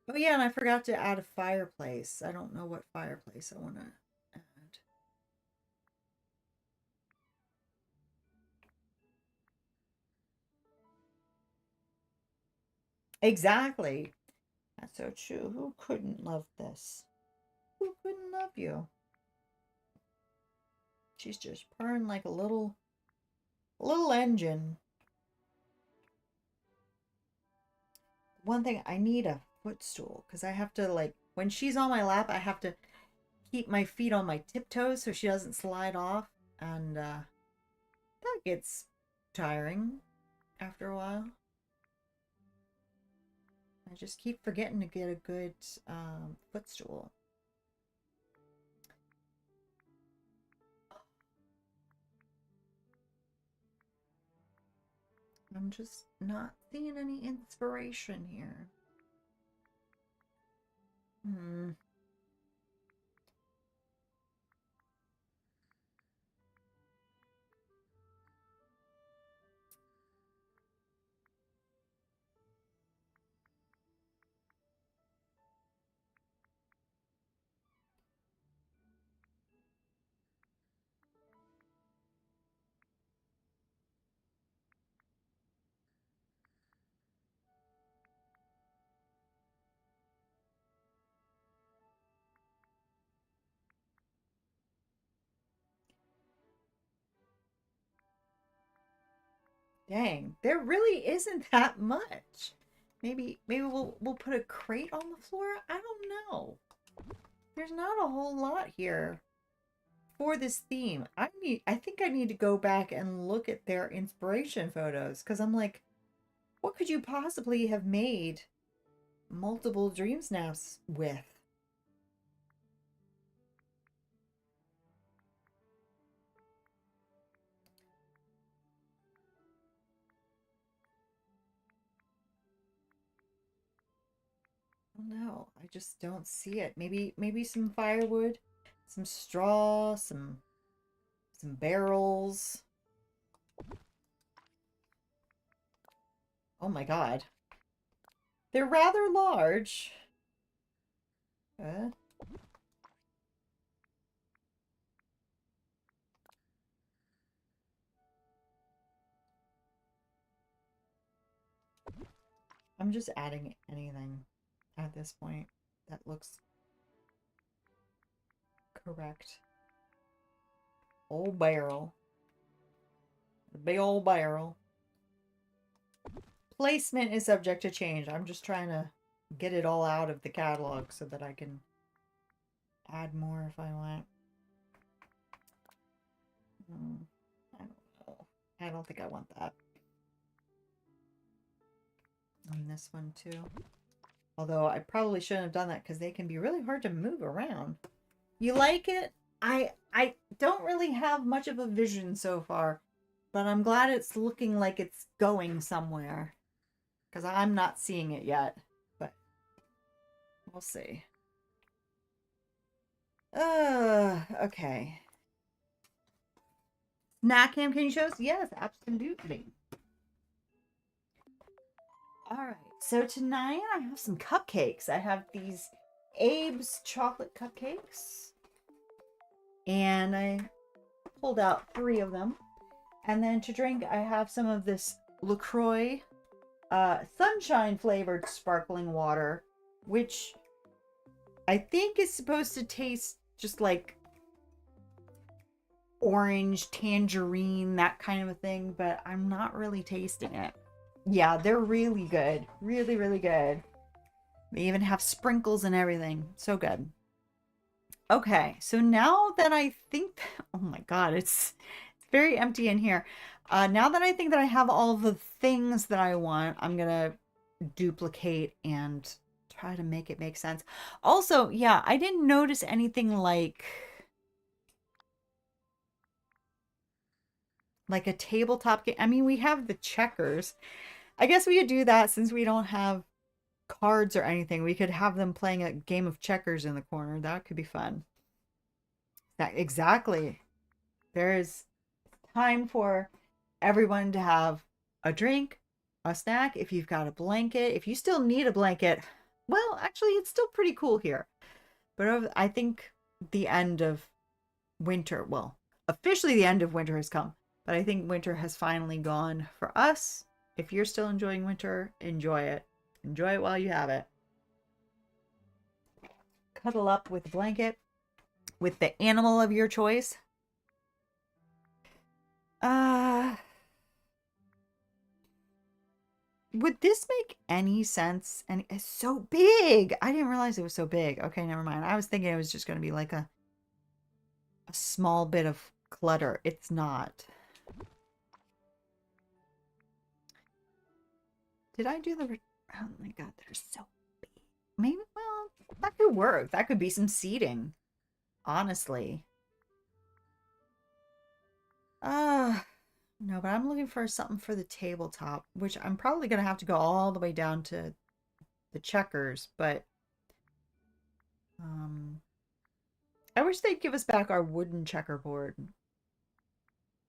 Oh yeah, and I forgot to add a fireplace. I don't know what fireplace I want to add. Exactly. That's so true. Who couldn't love this? Who couldn't love you? She's just purring like a little engine. One thing, I need a footstool because I have to, like, when she's on my lap, I have to keep my feet on my tiptoes so she doesn't slide off, and that gets tiring after a while. I just keep forgetting to get a good footstool. I'm just not seeing any inspiration here. Dang, there really isn't that much. Maybe we'll put a crate on the floor. I don't know. There's not a whole lot here for this theme. I think I need to go back and look at their inspiration photos because I'm like, what could you possibly have made multiple dream snaps with? No, I just don't see it. Maybe some firewood, some straw, some barrels. Oh my god. They're rather large. I'm just adding anything at this point that looks correct. Old barrel. The big old barrel. Placement is subject to change. I'm just trying to get it all out of the catalog so that I can add more if I want. I don't know. I don't think I want that. And this one too. Although I probably shouldn't have done that because they can be really hard to move around. You like it? I don't really have much of a vision so far, but I'm glad it's looking like it's going somewhere because I'm not seeing it yet, but we'll see. Okay. Snack cam, can you show us? Yes, absolutely. All right, so tonight I have some cupcakes. I have these Abe's chocolate cupcakes, and I pulled out 3 of them. And then to drink, I have some of this LaCroix sunshine flavored sparkling water, which I think is supposed to taste just like orange, tangerine, that kind of a thing, but I'm not really tasting it. Yeah, they're really good. Really, really good. They even have sprinkles and everything. So good. Okay, so now that I think, oh my God, it's very empty in here. Now that I think that I have all the things that I want, I'm gonna duplicate and try to make it make sense. Also, yeah, I didn't notice anything like a tabletop game. I mean, we have the checkers. I guess we could do that since we don't have cards or anything. We could have them playing a game of checkers in the corner. That could be fun. That exactly. There is time for everyone to have a drink, a snack. If you've got a blanket, if you still need a blanket, well, actually, it's still pretty cool here. But I think the end of winter, well, officially the end of winter has come, but I think winter has finally gone for us. If you're still enjoying winter, enjoy it. Enjoy it while you have it. Cuddle up with a blanket with the animal of your choice. Uh, would this make any sense? And it's so big. I didn't realize it was so big. Okay, never mind. I was thinking it was just going to be like a small bit of clutter. It's not. Did I do the... Oh my God, they're so big. Maybe, well, that could work. That could be some seating. Honestly. Uh, no, but I'm looking for something for the tabletop, which I'm probably going to have to go all the way down to the checkers, but um I wish they'd give us back our wooden checkerboard.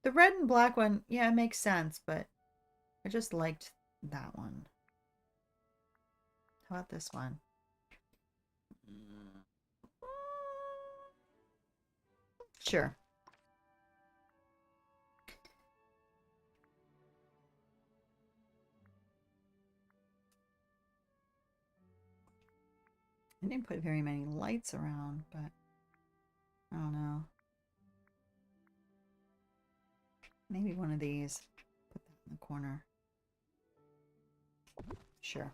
The red and black one, yeah, it makes sense, but I just liked that one. How about this one? Sure. I didn't put very many lights around, but I don't know. Maybe one of these. Put that in the corner. Sure.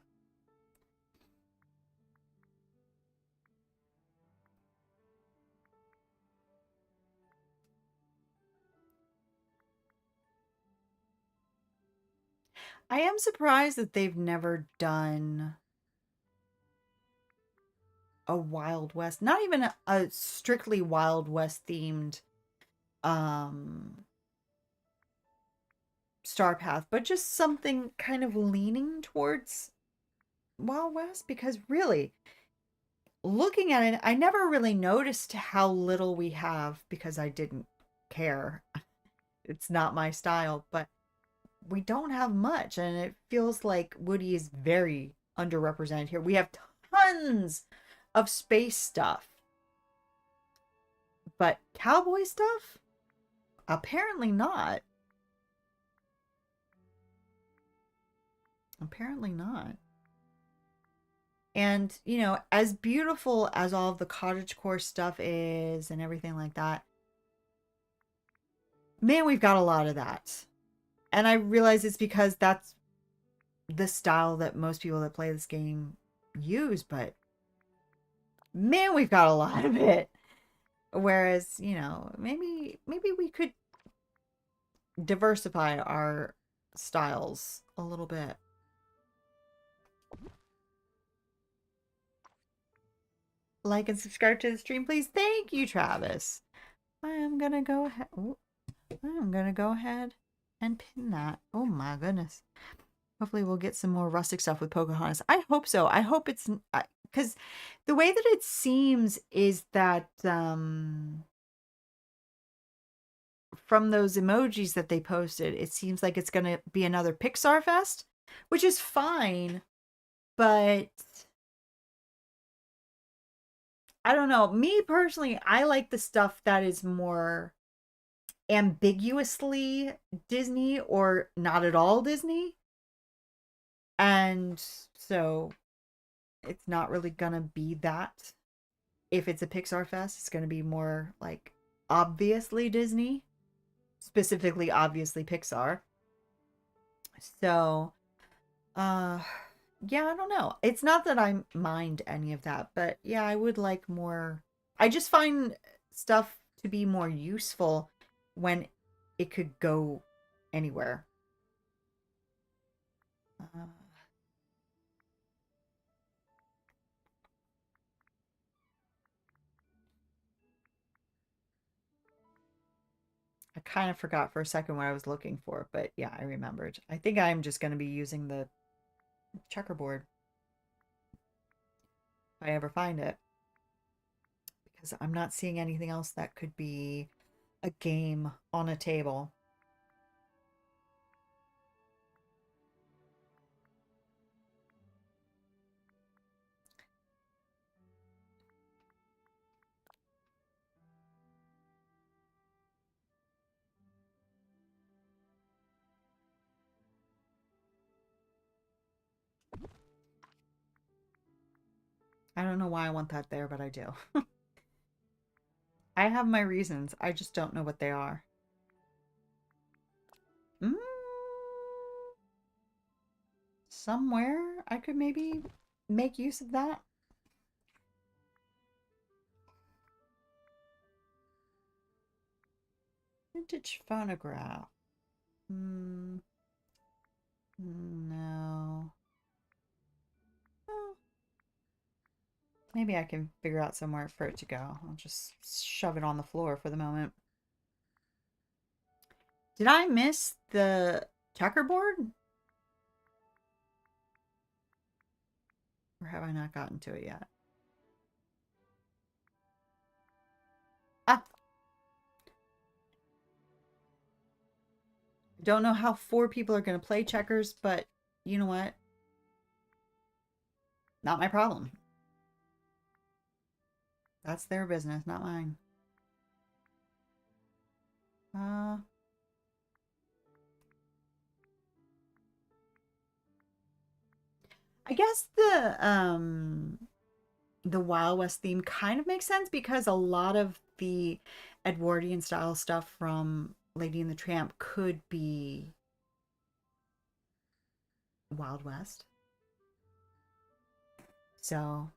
I am surprised that they've never done a Wild West, not even a strictly Wild West themed um Star Path, but just something kind of leaning towards Wild West because really looking at it, I never really noticed how little we have because I didn't care. It's not my style, but we don't have much and it feels like Woody is very underrepresented here. We have tons of space stuff, but cowboy stuff? Apparently not. Apparently not. And, you know, as beautiful as all of the cottagecore stuff is and everything like that, man, we've got a lot of that. And I realize it's because that's the style that most people that play this game use, but man, we've got a lot of it. Whereas, you know, maybe we could diversify our styles a little bit. Like and subscribe to the stream, please. Thank you, Travis. I am gonna go ahead. I'm gonna go ahead and pin that. Oh my goodness. Hopefully we'll get some more rustic stuff with Pocahontas. I hope so. I hope it's because the way that it seems is that from those emojis that they posted, it seems like it's gonna be another Pixar Fest, which is fine, but I don't know. Me personally, I like the stuff that is more ambiguously Disney or not at all Disney. And so it's not really gonna be that. If it's a Pixar Fest, it's gonna be more like obviously Disney, specifically obviously Pixar. So, uh yeah, I don't know. It's not that I mind any of that, but yeah, I would like more I just find stuff to be more useful when it could go anywhere. Uh, I kind of forgot for a second what I was looking for, but yeah, I remembered. I think I'm just going to be using the checkerboard if I ever find it, because I'm not seeing anything else that could be a game on a table. I don't know why I want that there, but I do. I have my reasons. I just don't know what they are. Mm, somewhere I could maybe make use of that. Vintage phonograph. Hmm. No. Well, maybe I can figure out somewhere for it to go. I'll just shove it on the floor for the moment. Did I miss the checkerboard? Or have I not gotten to it yet? Ah, I don't know how 4 people are going to play checkers, but you know what? Not my problem. That's their business, not mine. Uh, I guess the Wild West theme kind of makes sense because a lot of the Edwardian style stuff from Lady and the Tramp could be Wild West. So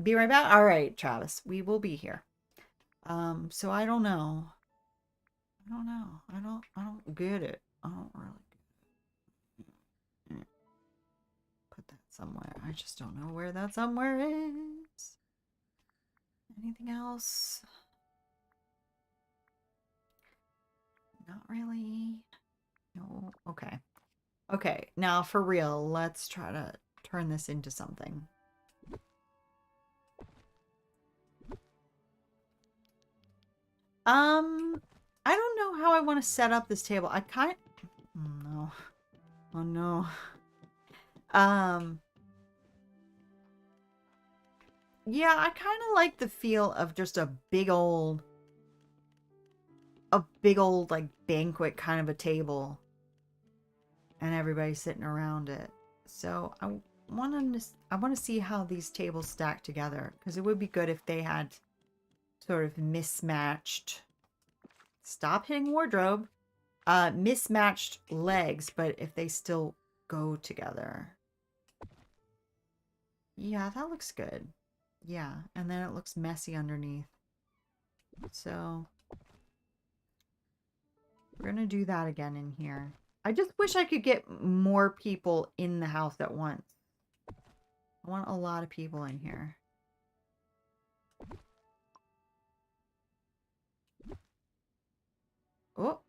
be right back. All right, Travis, we will be here. So I don't know. I don't know. I don't get it. I don't really get it. Put that somewhere. I just don't know where that somewhere is. Anything else? Not really. No. Okay. Okay. Now for real, let's try to turn this into something. I don't know how I want to set up this table. I kind oh no. Oh no. Um, yeah, I kind of like the feel of just a big old like banquet kind of a table and everybody sitting around it. So I want to see how these tables stack together because it would be good if they had sort of mismatched, stop hitting wardrobe, mismatched legs, but if they still go together. Yeah, that looks good. Yeah, and then it looks messy underneath. So we're gonna do that again in here. I just wish I could get more people in the house at once. I want a lot of people in here. Oh,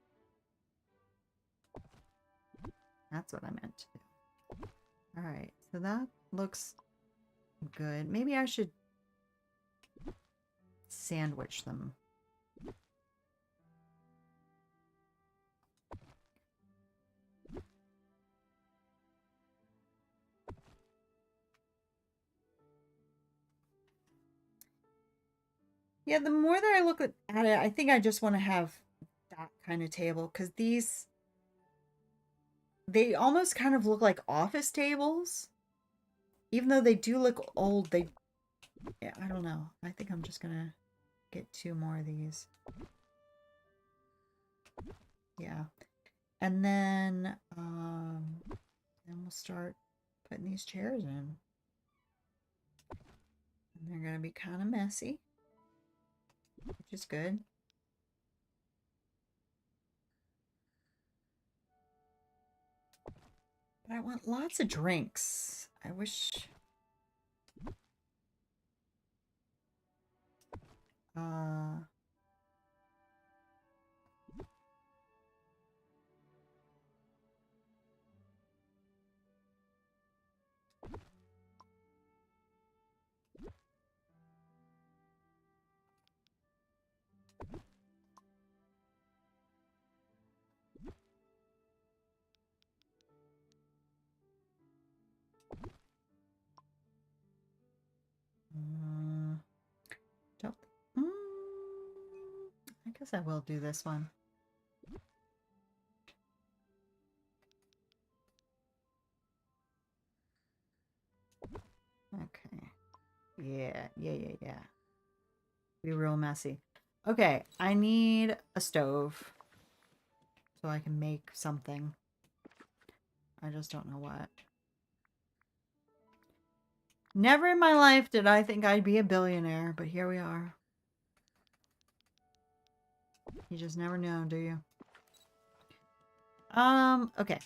that's what I meant to do. All right, so that looks good. Maybe I should sandwich them. Yeah, the more that I look at it, I think I just want to have that kind of table because they almost kind of look like office tables. Even though they do look old, yeah, I don't know. I think I'm just gonna get 2 more of these. Yeah. And then we'll start putting these chairs in. And they're gonna be kind of messy. which is good. But I want lots of drinks. I wish... Uh... don't... Mm, I guess I will do this one. Okay. Yeah. Be real messy. Okay, I need a stove so I can make something. I just don't know what. Never in my life did I think I'd be a billionaire, but here we are. You just never know, do you? Okay.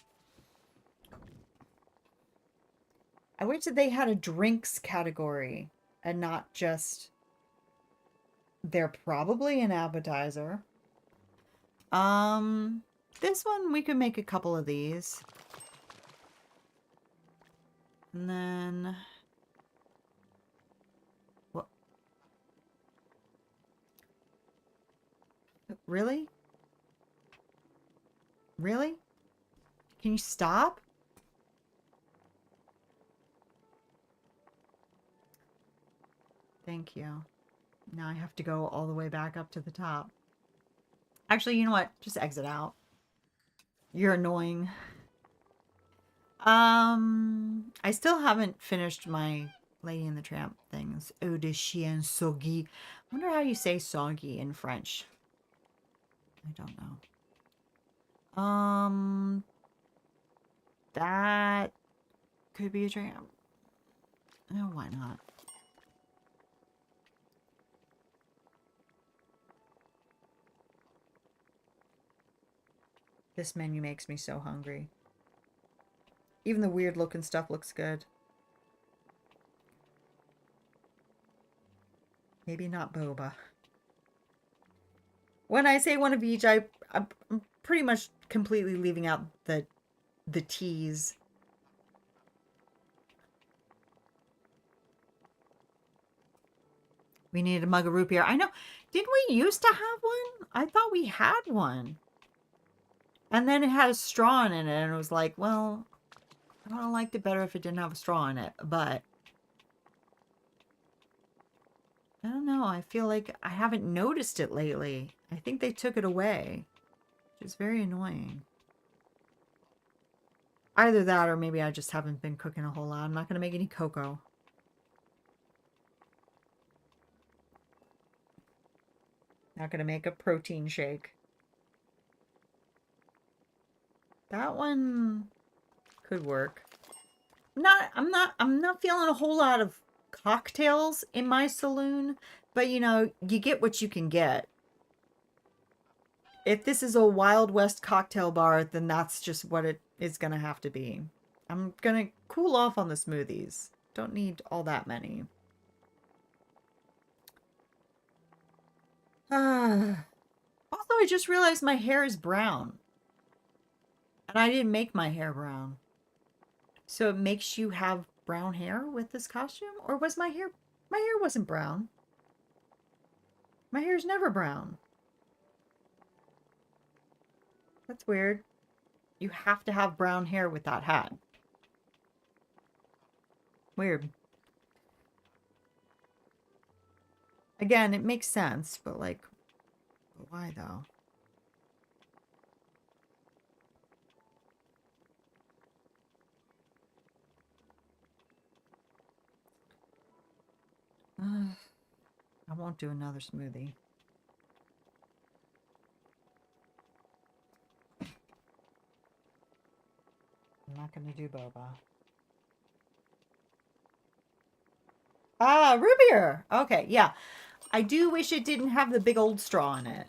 I wish that they had a drinks category and not just... They're probably an appetizer. This one, we could make a couple of these. And then... What? Really? Really? Can you stop? Thank you. Now I have to go all the way back up to the top. Actually, you know what? Just exit out. You're annoying. I still haven't finished my Lady and the Tramp things. Eau de chien soggy. I wonder how you say soggy in French. I don't know. That could be a tramp. Oh, why not? This menu makes me so hungry. Even the weird looking stuff looks good. Maybe not boba. When I say one of each, I'm pretty much completely leaving out the teas. We needed a mug of root beer. I know. Didn't we used to have one? I thought we had one. And then it had a straw in it, and it was like, well, I would have liked it better if it didn't have a straw in it, but I don't know. I feel like I haven't noticed it lately. I think they took it away, which is very annoying. Either that or maybe I just haven't been cooking a whole lot. I'm not going to make any cocoa. Not going to make a protein shake. That one could work. I'm not feeling a whole lot of cocktails in my saloon, but you know, you get what you can get. If this is a Wild West cocktail bar, then that's just what it is going to have to be. I'm going to cool off on the smoothies. Don't need all that many. Also, I just realized my hair is brown. And I didn't make my hair brown. So it makes you have brown hair with this costume? Or was my hair... My hair wasn't brown. My hair's never brown. That's weird. You have to have brown hair with that hat. Weird. Again, it makes sense, but like, why though? I won't do another smoothie. I'm not going to do boba. Ah, root beer. Okay, yeah. I do wish it didn't have the big old straw in it.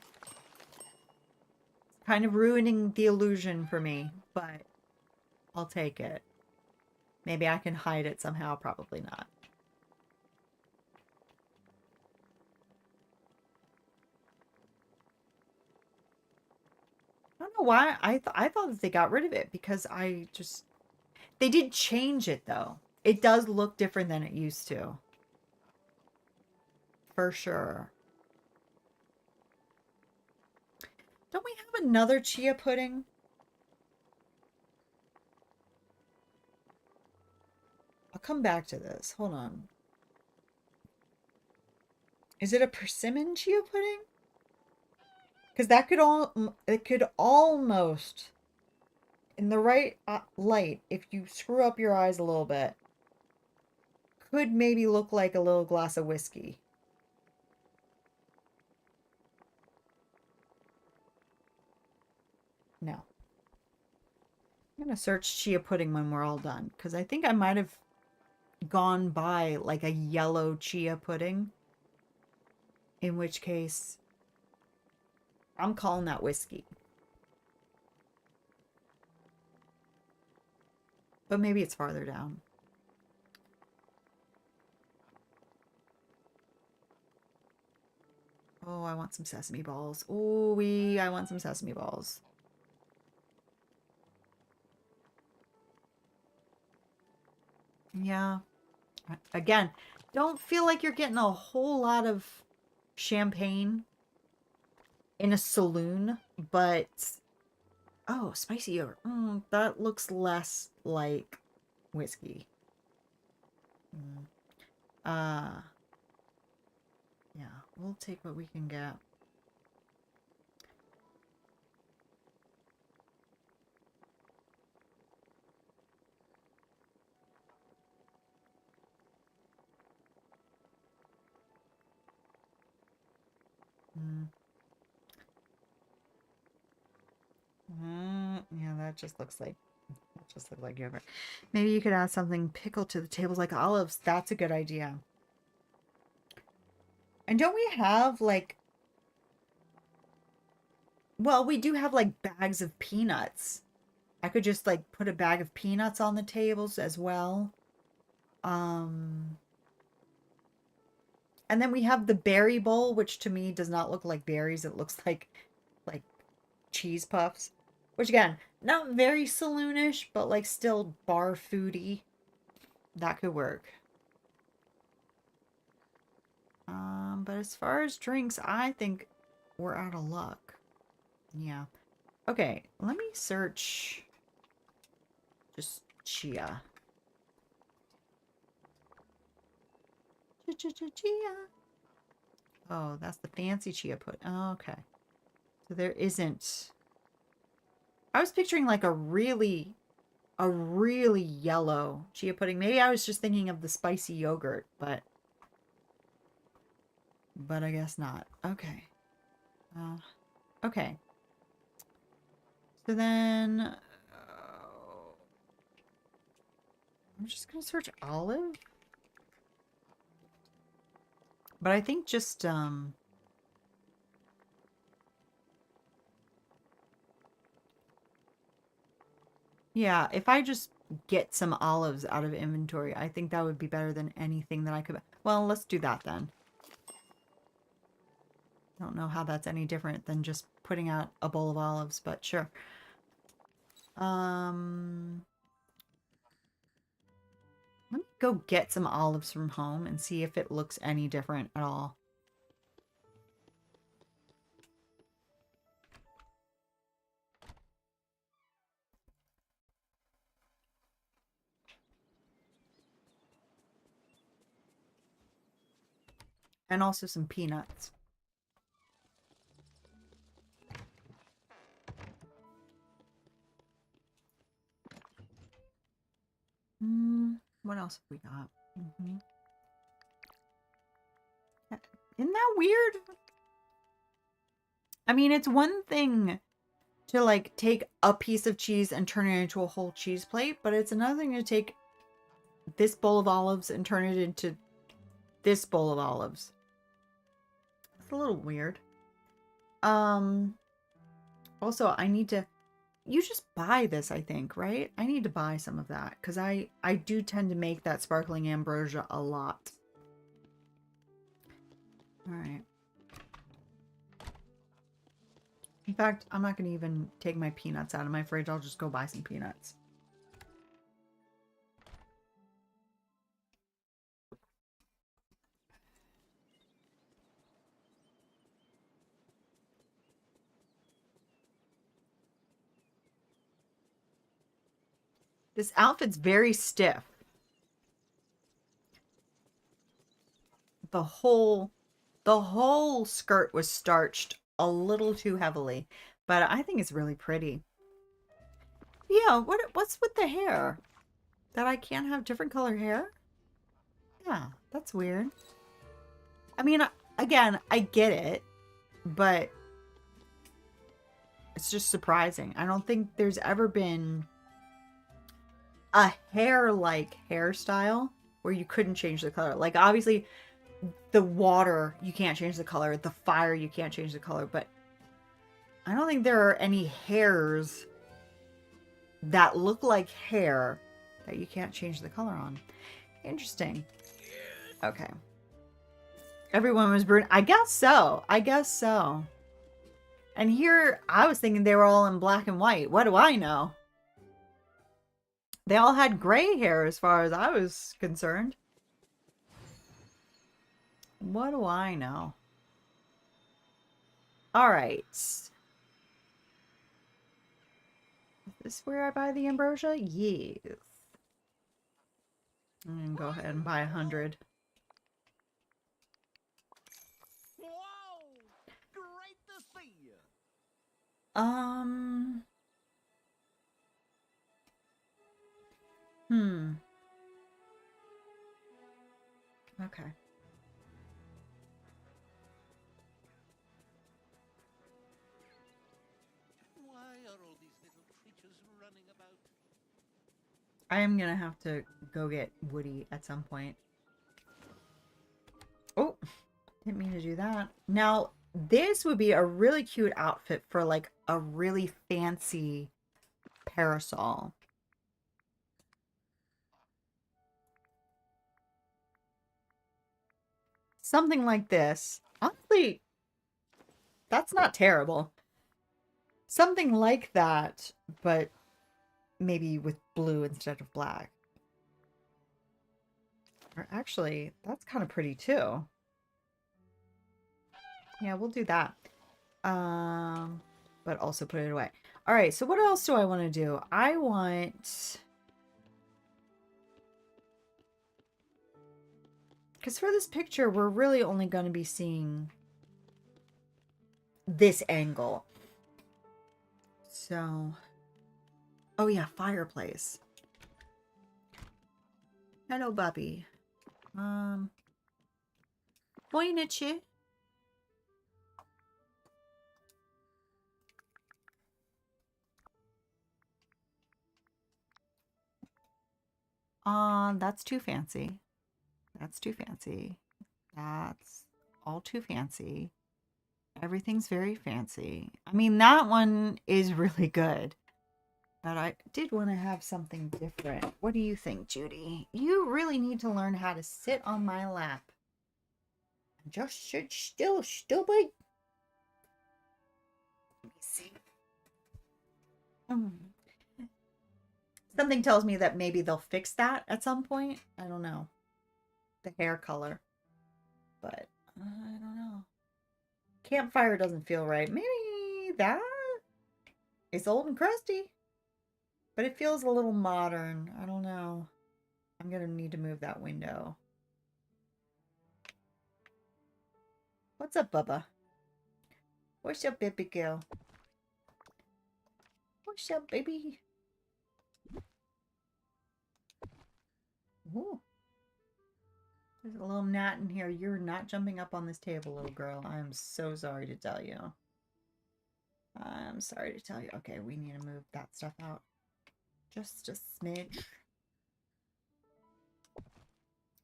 Kind of ruining the illusion for me, but I'll take it. Maybe I can hide it somehow. Probably not. I don't know why I thought that they got rid of it because they did change it though. It does look different than it used to. For sure. Don't we have another chia pudding? I'll come back to this. Hold on. Is it a persimmon chia pudding? Because that could it could almost, in the right light, if you screw up your eyes a little bit, could maybe look like a little glass of whiskey. No. I'm going to search chia pudding when we're all done, because I think I might have gone by like a yellow chia pudding, in which case I'm calling that whiskey. But maybe it's farther down. Oh, I want some sesame balls. Ooh, I want some sesame balls. Yeah. Again, don't feel like you're getting a whole lot of champagne in a saloon, but oh, spicy yogurt. That looks less like whiskey. Yeah, we'll take what we can get. Yeah, that just looks like yogurt. Maybe you could add something pickled to the tables like olives. That's a good idea. And don't we have like, well, we do have like bags of peanuts. I could just like put a bag of peanuts on the tables as well. And then we have the berry bowl, which to me does not look like berries. It looks like cheese puffs, which again, not very saloonish, but like still bar foody. That could work. But as far as drinks, I think we're out of luck. Yeah. Okay, let me search just chia. Chia. Oh, that's the fancy chia pudding. Oh, okay. So there isn't. I was picturing like a really yellow chia pudding. Maybe I was just thinking of the spicy yogurt, but I guess not. Okay. Okay. So then I'm just gonna search olive. But I think just yeah, if I just get some olives out of inventory, I think that would be better than anything that I could. Well, let's do that then. I don't know how that's any different than just putting out a bowl of olives, but sure. Let me go get some olives from home and see if it looks any different at all. And also some peanuts. What else have we got? Isn't that weird? I mean, it's one thing to like take a piece of cheese and turn it into a whole cheese plate, but it's another thing to take this bowl of olives and turn it into this bowl of olives. It's a little weird. Also, I need to... You just buy this, I think, right? I need to buy some of that because I do tend to make that sparkling ambrosia a lot. All right. In fact, I'm not going to even take my peanuts out of my fridge. I'll just go buy some peanuts. This outfit's very stiff. The whole skirt was starched a little too heavily, but I think it's really pretty. Yeah, what's with the hair? That I can't have different color hair? Yeah, that's weird. I mean, again, I get it, but it's just surprising. I don't think there's ever been a hair-like hairstyle where you couldn't change the color. Like, obviously, the water, you can't change the color. The fire, you can't change the color. But I don't think there are any hairs that look like hair that you can't change the color on. Interesting. Okay. Everyone was burned. I guess so. I guess so. And here, I was thinking they were all in black and white. What do I know? They all had gray hair as far as I was concerned. What do I know? All right. Is this where I buy the ambrosia? Yes. I'm gonna go ahead and buy 100. Wow! Great to see you. Okay. Why are all these little creatures running about? I am gonna have to go get Woody at some point. Oh, didn't mean to do that. Now, this would be a really cute outfit for like a really fancy parasol. Something like this. Honestly, that's not terrible. Something like that, but maybe with blue instead of black. Or actually, that's kind of pretty too. Yeah, we'll do that. But also put it away. All right, so what else do I want to do? I want... Because for this picture, we're really only going to be seeing this angle. So... Oh yeah, fireplace. Hello, Bubby. Boynichi. That's too fancy. That's too fancy. That's all too fancy. Everything's very fancy. I mean, that one is really good. But I did want to have something different. What do you think, Judy? You really need to learn how to sit on my lap. Just sit still, stupid. Let me see. Something tells me that maybe they'll fix that at some point. I don't know. The hair color. But I don't know. Campfire doesn't feel right. Maybe that? It's old and crusty. But it feels a little modern. I don't know. I'm going to need to move that window. What's up, Bubba? What's up, baby girl? What's up, baby? Ooh. There's a little gnat in here. You're not jumping up on this table, little girl. I'm so sorry to tell you. I'm sorry to tell you. Okay, we need to move that stuff out. Just a smidge.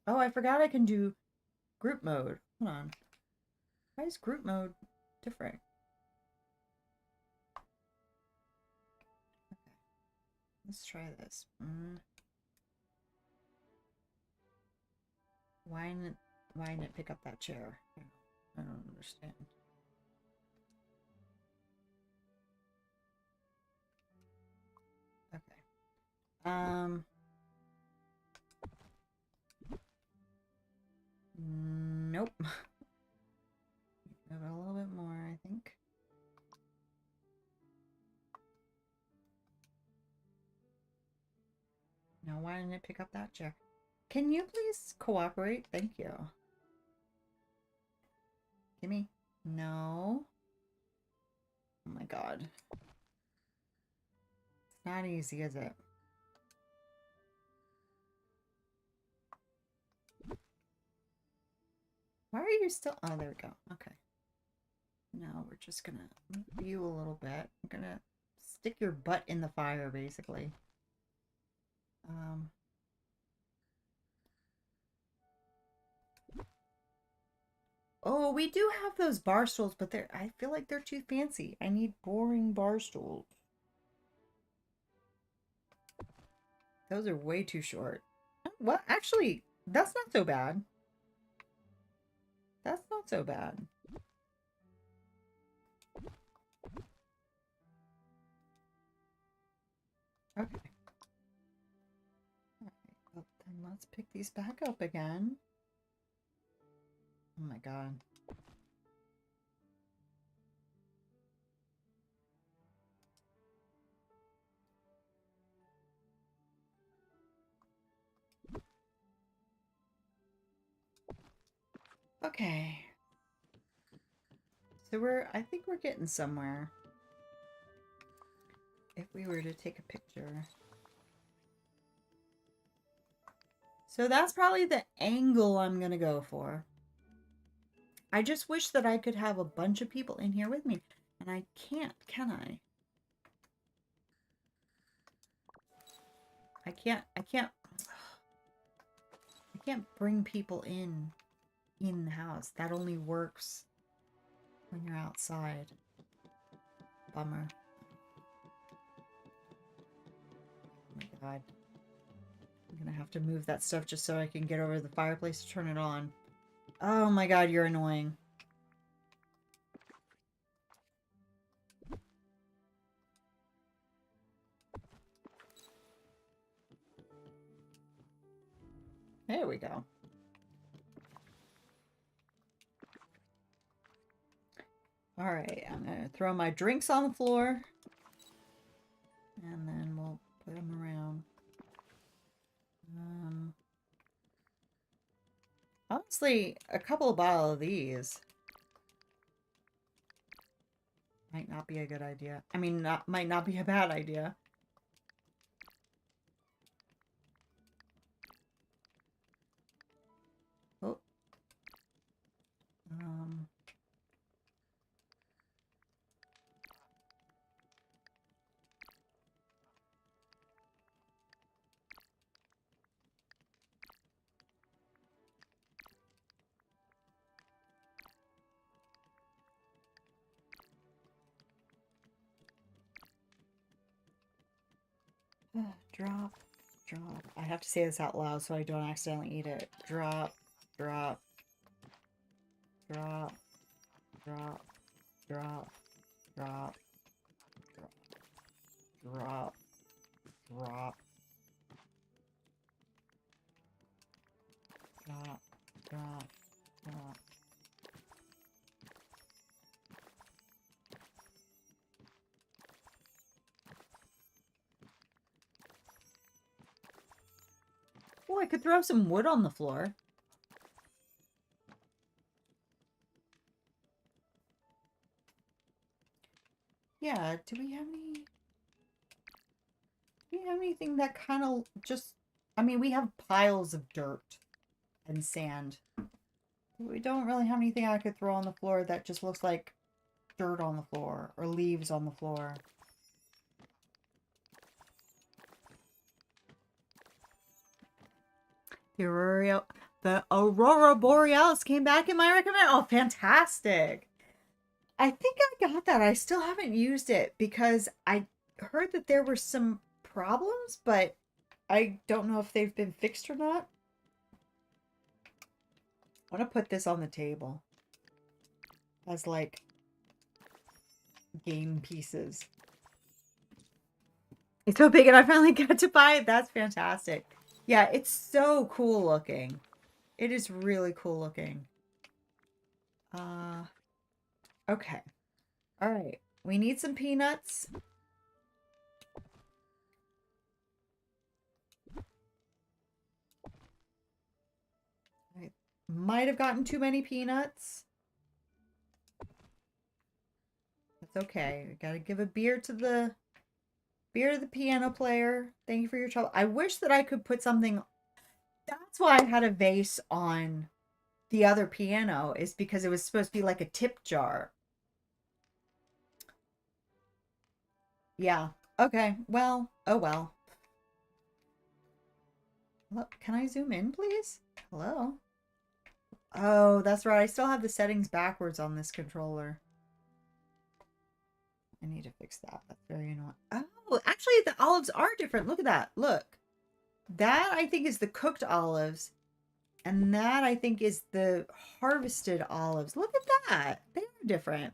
Oh, I forgot I can do group mode. Hold on. Why is group mode different? Okay. Let's try this. Why didn't it pick up that chair? I don't understand. Okay. Nope. Move it a little bit more, I think. Now, why didn't it pick up that chair? Can you please cooperate? Thank you. Gimme. No. Oh my god. It's not easy, is it? Why are you still... Oh, there we go. Okay. Now we're just gonna move you a little bit. I'm gonna stick your butt in the fire, basically. Oh, we do have those bar stools, but I feel like they're too fancy. I need boring bar stools. Those are way too short. Well, actually, that's not so bad. That's not so bad. Okay. Alright, well, then let's pick these back up again. Oh my god. Okay. So I think we're getting somewhere. If we were to take a picture. So that's probably the angle I'm gonna go for. I just wish that I could have a bunch of people in here with me. And I can't, can I? I can't bring people in the house. That only works when you're outside. Bummer. Oh my god. I'm gonna have to move that stuff just so I can get over to the fireplace to turn it on. Oh my god, you're annoying. There we go. Alright, I'm gonna throw my drinks on the floor. And then we'll put them around. Honestly, a couple of bottles of these might not be a good idea. I mean, might not be a bad idea. Oh. Drop, drop. I have to say this out loud so I don't accidentally eat it. Drop, drop, drop, drop, drop, drop, drop, drop, drop, drop, drop. Oh, I could throw some wood on the floor. Yeah, do we have anything that kind of just... I mean, we have piles of dirt and sand. We don't really have anything I could throw on the floor that just looks like dirt on the floor or leaves on the floor. The The Aurora Borealis came back in my recommend. Oh, fantastic. I think I got that. I still haven't used it because I heard that there were some problems, but I don't know if they've been fixed or not. I want to put this on the table as like game pieces. It's so big and I finally got to buy it. That's fantastic. Yeah, it's so cool looking. It is really cool looking. Okay. All right. We need some peanuts. I might have gotten too many peanuts. That's okay. We gotta give a beer to the piano player. Thank you for your trouble. I wish that I could put something. That's why I had a vase on the other piano, is because it was supposed to be like a tip jar. Yeah. Okay. Well, oh well. Look, can I zoom in, please? Hello? Oh, that's right. I still have the settings backwards on this controller. I need to fix that. That's very annoying. Oh, actually, the olives are different. Look at that. Look. That, I think, is the cooked olives. And that, I think, is the harvested olives. Look at that. They are different.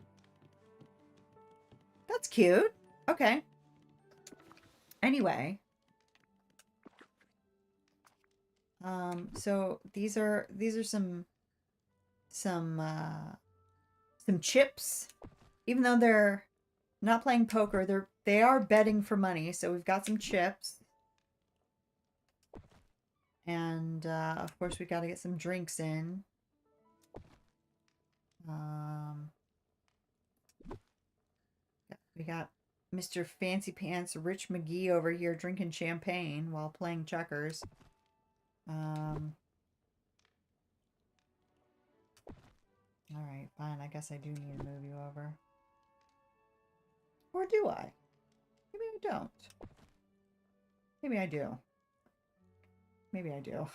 That's cute. Okay. Anyway. So these are some chips. Even though they're not playing poker, they are betting for money. So we've got some chips. And of course we got to get some drinks in. We got Mr. Fancy Pants Rich McGee over here drinking champagne while playing checkers. Alright, fine. I guess I do need to move you over. Or do I? Maybe I don't. Maybe I do. Maybe I do.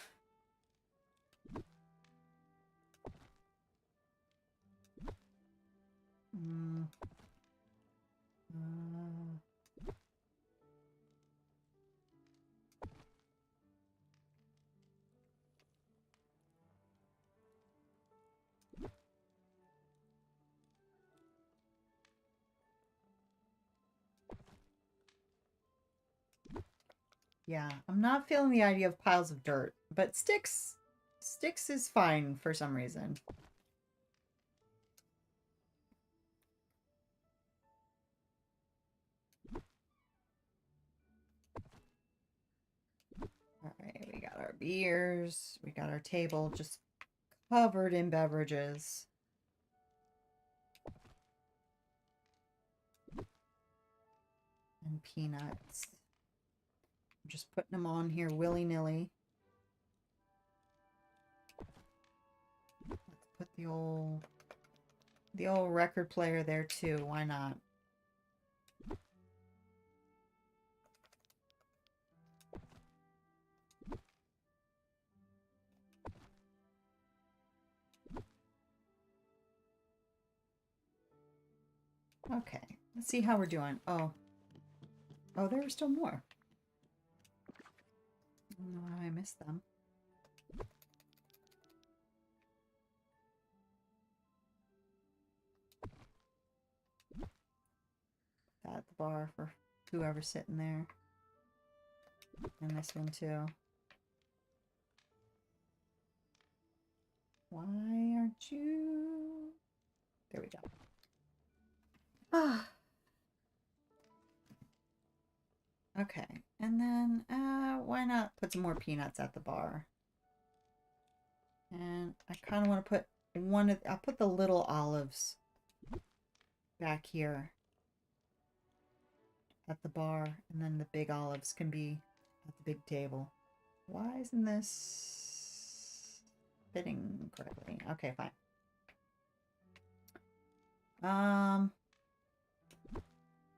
Yeah, I'm not feeling the idea of piles of dirt, but sticks is fine for some reason. All right, we got our beers, we got our table just covered in beverages. And peanuts. I'm just putting them on here willy-nilly. Let's put the old record player there too. Why not? Okay, let's see how we're doing. Oh, there were still more. I don't know how I missed them. At the bar for whoever's sitting there. And this one too. Why aren't you? There we go. Ah. Okay, and then why not put some more peanuts at the bar? And I kind of want to put I'll put the little olives back here at the bar, and then the big olives can be at the big table. Why isn't this fitting correctly? Okay, fine.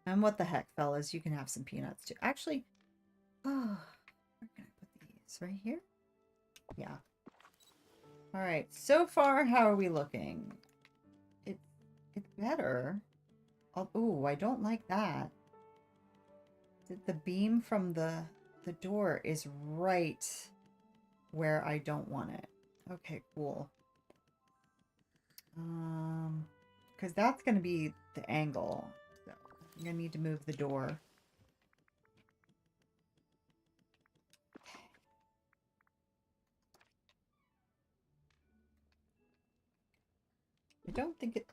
And what the heck, fellas? You can have some peanuts too. Actually, where can I put these? Right here? Yeah. All right. So far, how are we looking? It's better. Oh, ooh, I don't like that. The beam from the door is right where I don't want it. Okay, cool. Because that's going to be the angle. So I'm going to need to move the door. I don't think it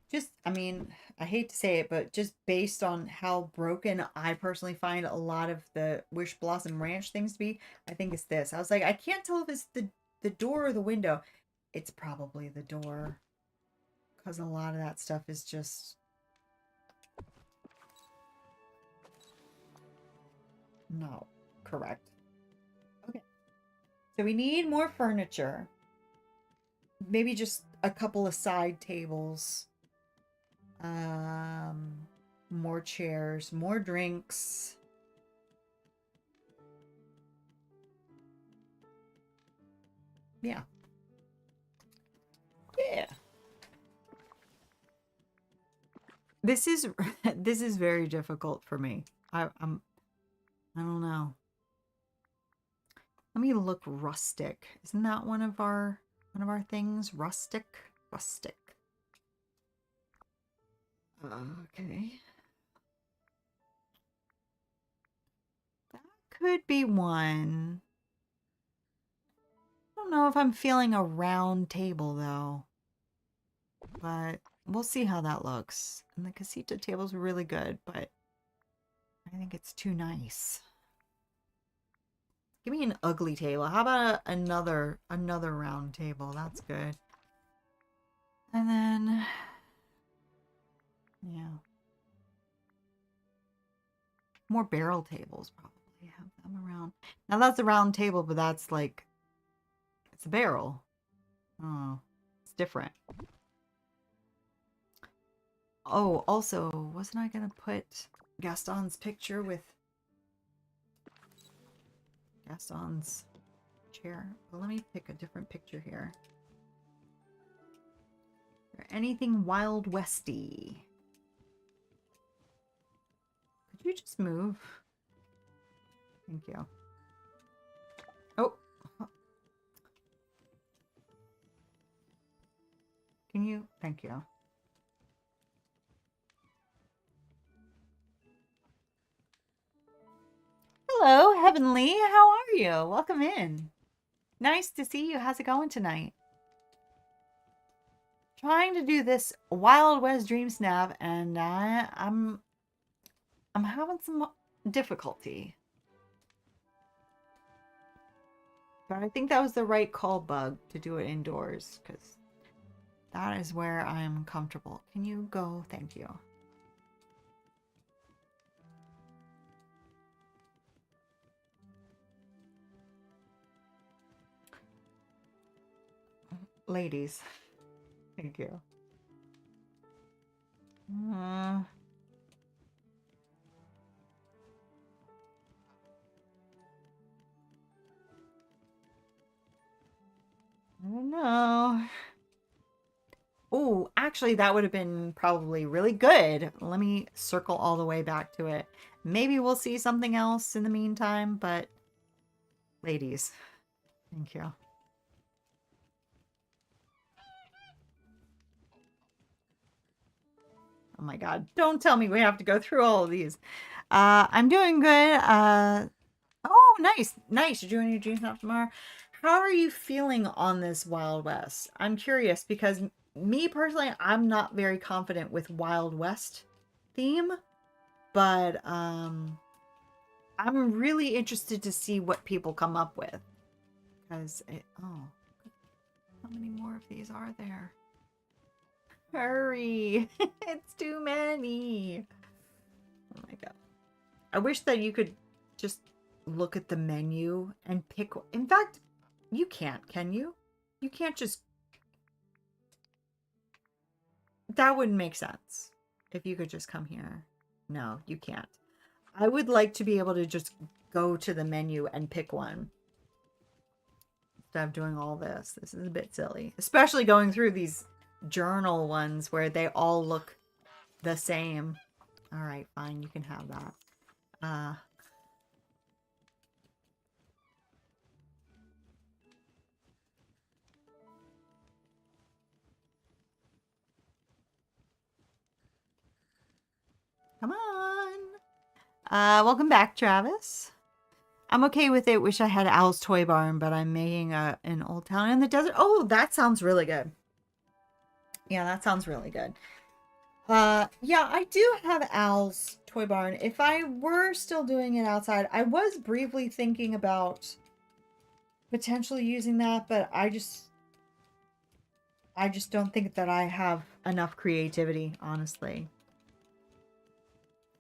just, I mean, I hate to say it, but just based on how broken I personally find a lot of the Wish Blossom Ranch things to be, I think it's this. I was like, I can't tell if it's the door or the window. It's probably the door. Because a lot of that stuff is just not correct. Okay. So we need more furniture. Maybe just a couple of side tables. More chairs, more drinks. Yeah. Yeah. This is this is very difficult for me. I don't know. Let me look rustic. Isn't that one of our things? Rustic? Rustic. Okay. That could be one. I don't know if I'm feeling a round table though. But we'll see how that looks. And the casita table's really good, but I think it's too nice. Give me an ugly table. How about another round table? That's good. And then, yeah. More barrel tables, probably. Have them around. Now that's a round table, but that's like, it's a barrel. Oh, it's different. Oh, also, wasn't I going to put Gaston's picture with Gaston's chair? Well, let me pick a different picture here. Or anything Wild Westy? Could you just move? Thank you. Oh. Can you? Thank you. Hello, Heavenly. How are you? Welcome in. Nice to see you. How's it going tonight? Trying to do this Wild West Dream Snap, and I'm having some difficulty. But I think that was the right call, Bug, to do it indoors, because that is where I'm comfortable. Can you go? Thank you. Ladies. Thank you. I don't know. Oh, actually, that would have been probably really good. Let me circle all the way back to it. Maybe we'll see something else in the meantime, but ladies, thank you. Oh my God, don't tell me we have to go through all of these. I'm doing good. Oh, nice. Nice. You're doing your dream snap tomorrow. How are you feeling on this Wild West? I'm curious because me personally, I'm not very confident with Wild West theme, but I'm really interested to see what people come up with. Because oh, how many more of these are there? Hurry! It's too many. Oh my God. I wish that you could just look at the menu and pick. In fact, you can't, can you? You can't just. That wouldn't make sense if you could just come here. No, you can't. I would like to be able to just go to the menu and pick one. instead of doing all this. This is a bit silly, especially going through these journal ones where they all look the same. All right, fine, you can have that. Come on. Welcome back, Travis. I'm okay with it. Wish I had Al's Toy Barn, but I'm making an old town in the desert. Oh, that sounds really good. Yeah, that sounds really good. Yeah, I do have Al's Toy Barn. If I were still doing it outside, I was briefly thinking about potentially using that, but I just don't think that I have enough creativity, honestly.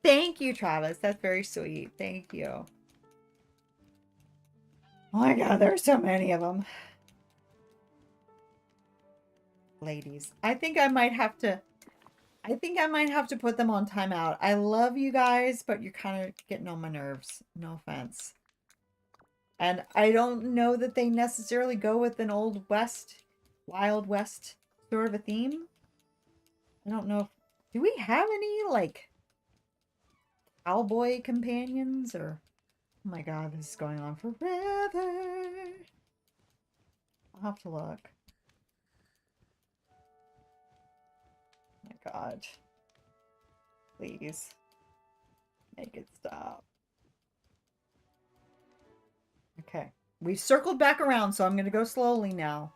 Thank you, Travis. That's very sweet. Thank you. Oh my god, there are so many of them. Ladies. I think I might have to put them on timeout. I love you guys, but you're kind of getting on my nerves. No offense. And I don't know that they necessarily go with an old west, Wild West sort of a theme. I don't know. Do we have any, like, cowboy companions? Or, oh my god, this is going on forever. I'll have to look. Oh my god. Please. Make it stop. Okay. We've circled back around, so I'm going to go slowly now.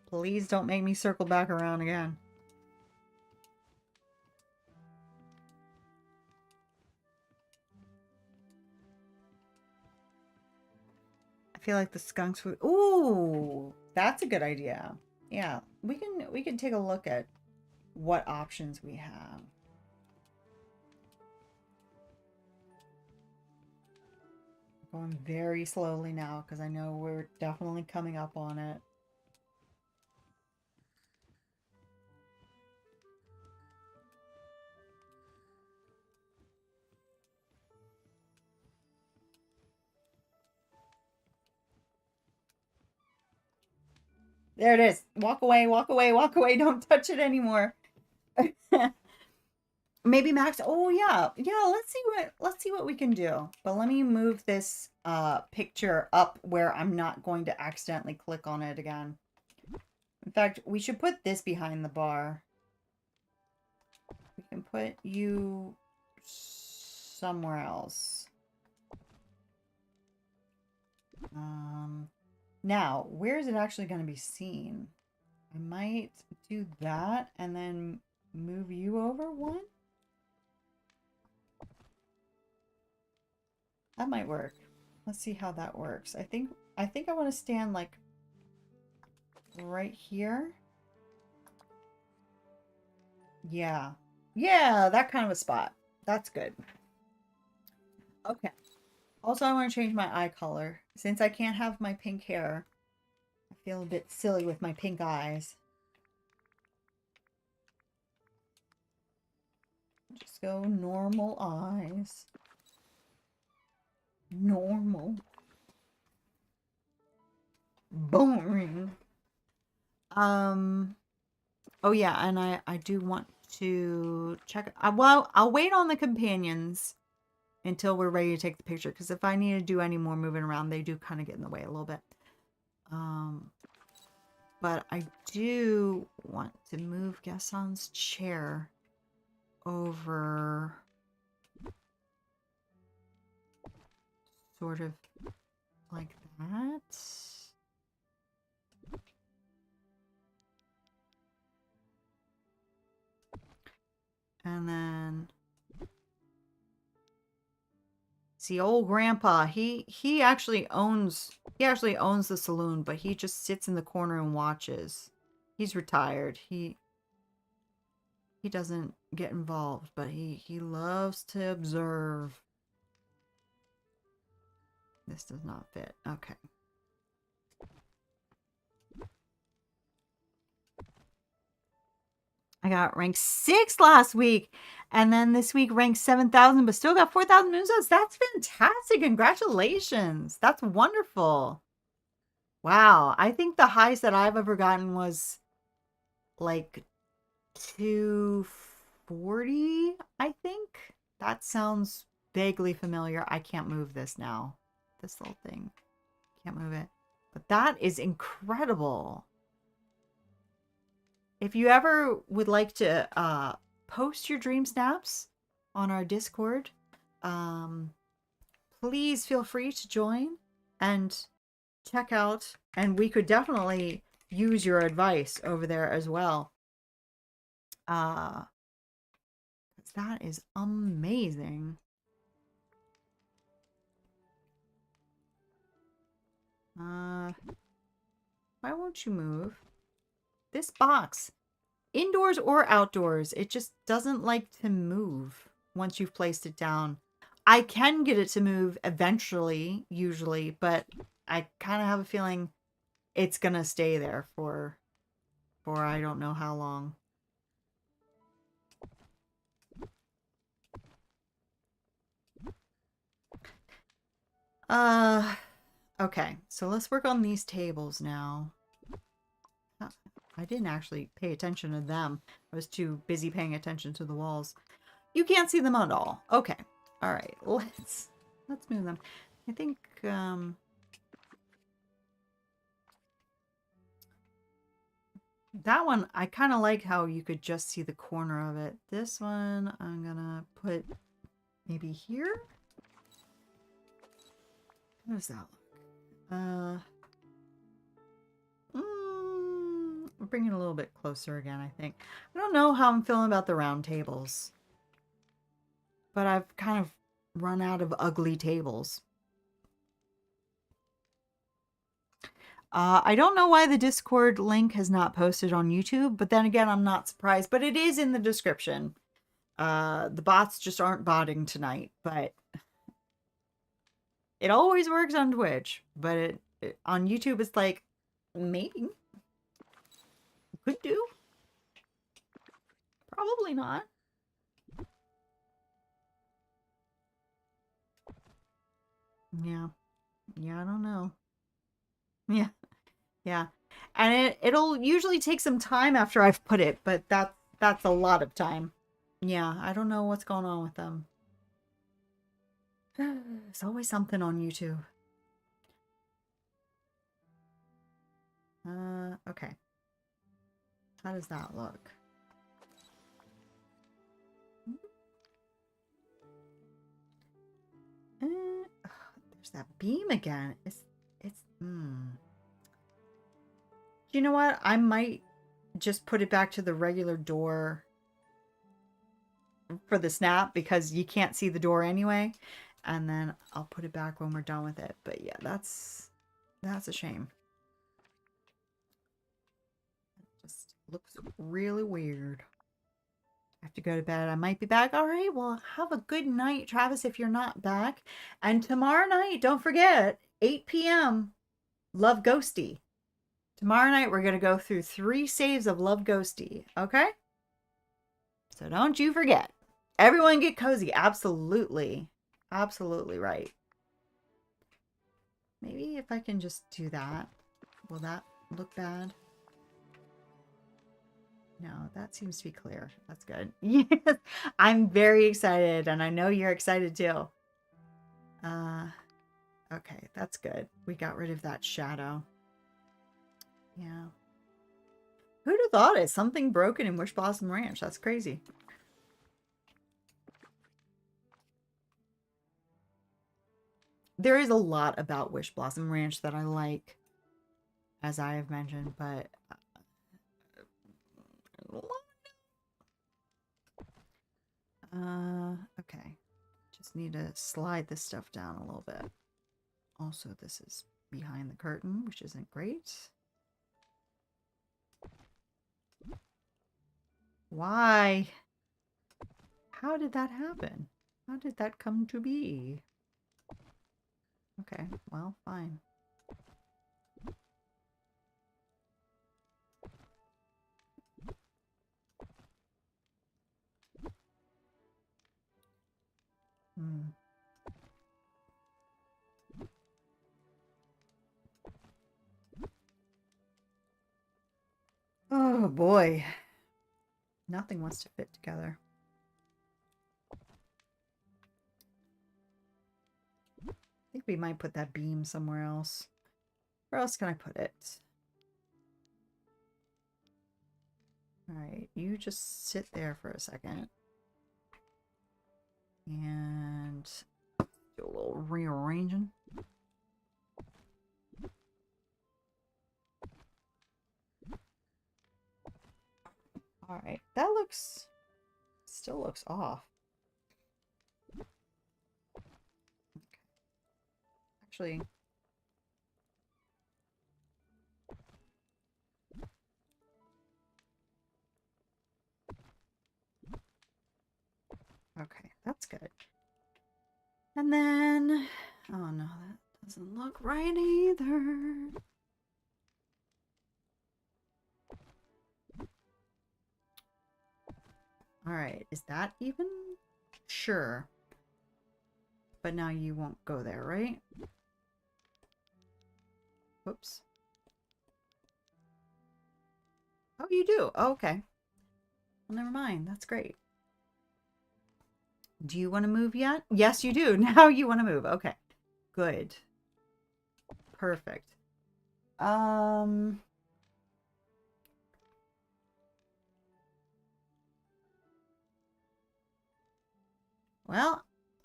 Please don't make me circle back around again. I feel like the skunks would... Ooh, that's a good idea. Yeah, we can take a look at what options we have. Going very slowly now because I know we're definitely coming up on it. There it is. Walk away, walk away, walk away. Don't touch it anymore. Maybe Max. Oh yeah. Yeah, let's see what we can do. But let me move this picture up where I'm not going to accidentally click on it again. In fact, we should put this behind the bar. We can put you somewhere else. Now, where is it actually going to be seen? I might do that and then move you over one. That might work. Let's see how that works. I think I want to stand like right here. Yeah. Yeah, that kind of a spot. That's good. Okay. Also, I want to change my eye color. Since I can't have my pink hair, I feel a bit silly with my pink eyes. Just go normal eyes. Normal. Boring. Oh yeah, and I do want to check. Well, I'll wait on the companions until we're ready to take the picture, because if I need to do any more moving around, they do kind of get in the way a little bit. But I do want to move Gaston's chair over sort of like that. And then see, old grandpa, he actually owns the saloon, but he just sits in the corner and watches. He's retired. He doesn't get involved, but he loves to observe. This does not fit. Okay. I got ranked 6 last week. And then this week ranked 7,000, but still got 4,000 moonstones. That's fantastic. Congratulations. That's wonderful. Wow. I think the highest that I've ever gotten was like 240, I think. That sounds vaguely familiar. I can't move this now. This little thing. Can't move it. But that is incredible. If you ever would like to post your dream snaps on our Discord, please feel free to join and check out. And we could definitely use your advice over there as well. That is amazing. Why won't you move? This box, indoors or outdoors, it just doesn't like to move once you've placed it down. I can get it to move eventually, usually, but I kind of have a feeling it's gonna stay there for I don't know how long. Okay, so let's work on these tables now. I didn't actually pay attention to them. I was too busy paying attention to the walls. You can't see them at all. Okay. All right. Let's move them. I think that one, I kind of like how you could just see the corner of it. This one, I'm gonna put maybe here. How does that look? Bring it a little bit closer again, I think. I don't know how I'm feeling about the round tables, but I've kind of run out of ugly tables. I don't know why the Discord link has not posted on YouTube, but then again, I'm not surprised, but it is in the description. The bots just aren't botting tonight, but it always works on Twitch, but on YouTube, it's like, maybe. Could do. Probably not. Yeah. Yeah, I don't know. Yeah. Yeah. And it'll usually take some time after I've put it, but that's a lot of time. Yeah, I don't know what's going on with them. There's always something on YouTube. Okay. How does that look? There's that beam again. You know what? I might just put it back to the regular door for the snap because you can't see the door anyway. And then I'll put it back when we're done with it. But yeah, that's a shame. It just looks really weird. I have to go to bed. I might be back. All right, well, have a good night, Travis, if you're not back. And tomorrow night, don't forget, 8 p.m., Love Ghosty. Tomorrow night, we're going to go through 3 saves of Love Ghosty, okay? So don't you forget. Everyone get cozy. Absolutely. Absolutely right. Maybe if I can just do that. Will that look bad? No, that seems to be clear. That's good. Yes, I'm very excited, and I know you're excited too. Okay, that's good. We got rid of that shadow. Yeah. Who'd have thought it? Something broken in Wish Blossom Ranch. That's crazy. There is a lot about Wish Blossom Ranch that I like, as I have mentioned, but okay. Just need to slide this stuff down a little bit. Also, this is behind the curtain, which isn't great. Why? How did that happen? How did that come to be? Okay, well, fine. Oh boy. Nothing wants to fit together. I think we might put that beam somewhere else. Where else can I put it? Alright, you just sit there for a second. And do a little rearranging. Alright, that looks... still looks off. Okay. Actually... okay, that's good. And then... oh no, that doesn't look right either. Alright, is that even? Sure. But now you won't go there, right? Whoops. Oh, you do? Oh, okay. Well, never mind. That's great. Do you want to move yet? Yes, you do. Now you want to move. Okay. Good. Perfect. Well,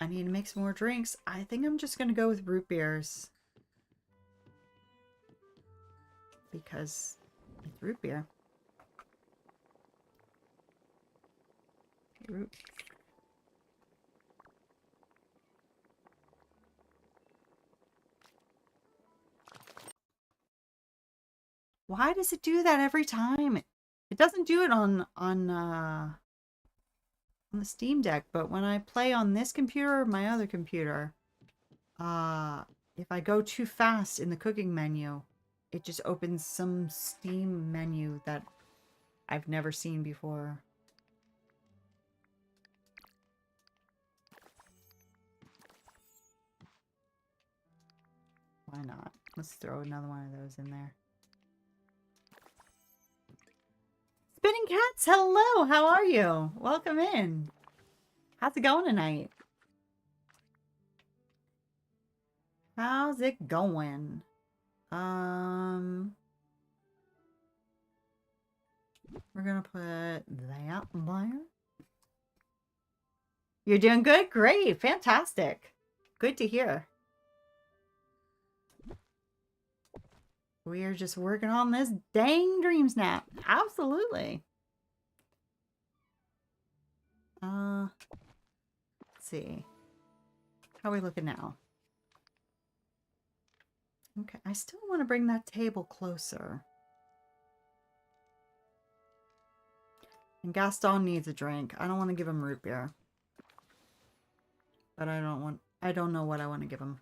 I need to make some more drinks. I think I'm just going to go with root beers. Because it's root beer. Root. Why does it do that every time? It doesn't do it on the Steam Deck, but when I play on this computer or my other computer, if I go too fast in the cooking menu, it just opens some Steam menu that I've never seen before. Why not? Let's throw another one of those in there. Spinning Cats, hello! How are you? Welcome in. How's it going tonight? How's it going? We're gonna put that there. You're doing good? Great. Fantastic. Good to hear. We are just working on this dang dream snap. Absolutely. Let's see. How are we looking now? Okay, I still want to bring that table closer. And Gaston needs a drink. I don't want to give him root beer. But I don't know what I want to give him.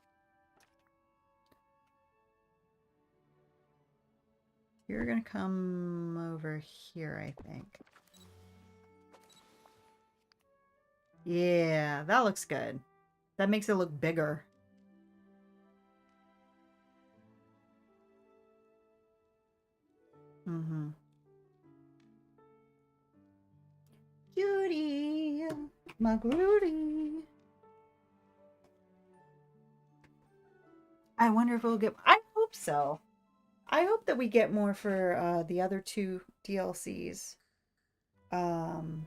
You're gonna come over here, I think. Yeah, that looks good. That makes it look bigger. Mm-hmm. Judy, my Groody. I wonder if we'll get... I hope so. I hope that we get more for the other two DLCs. Because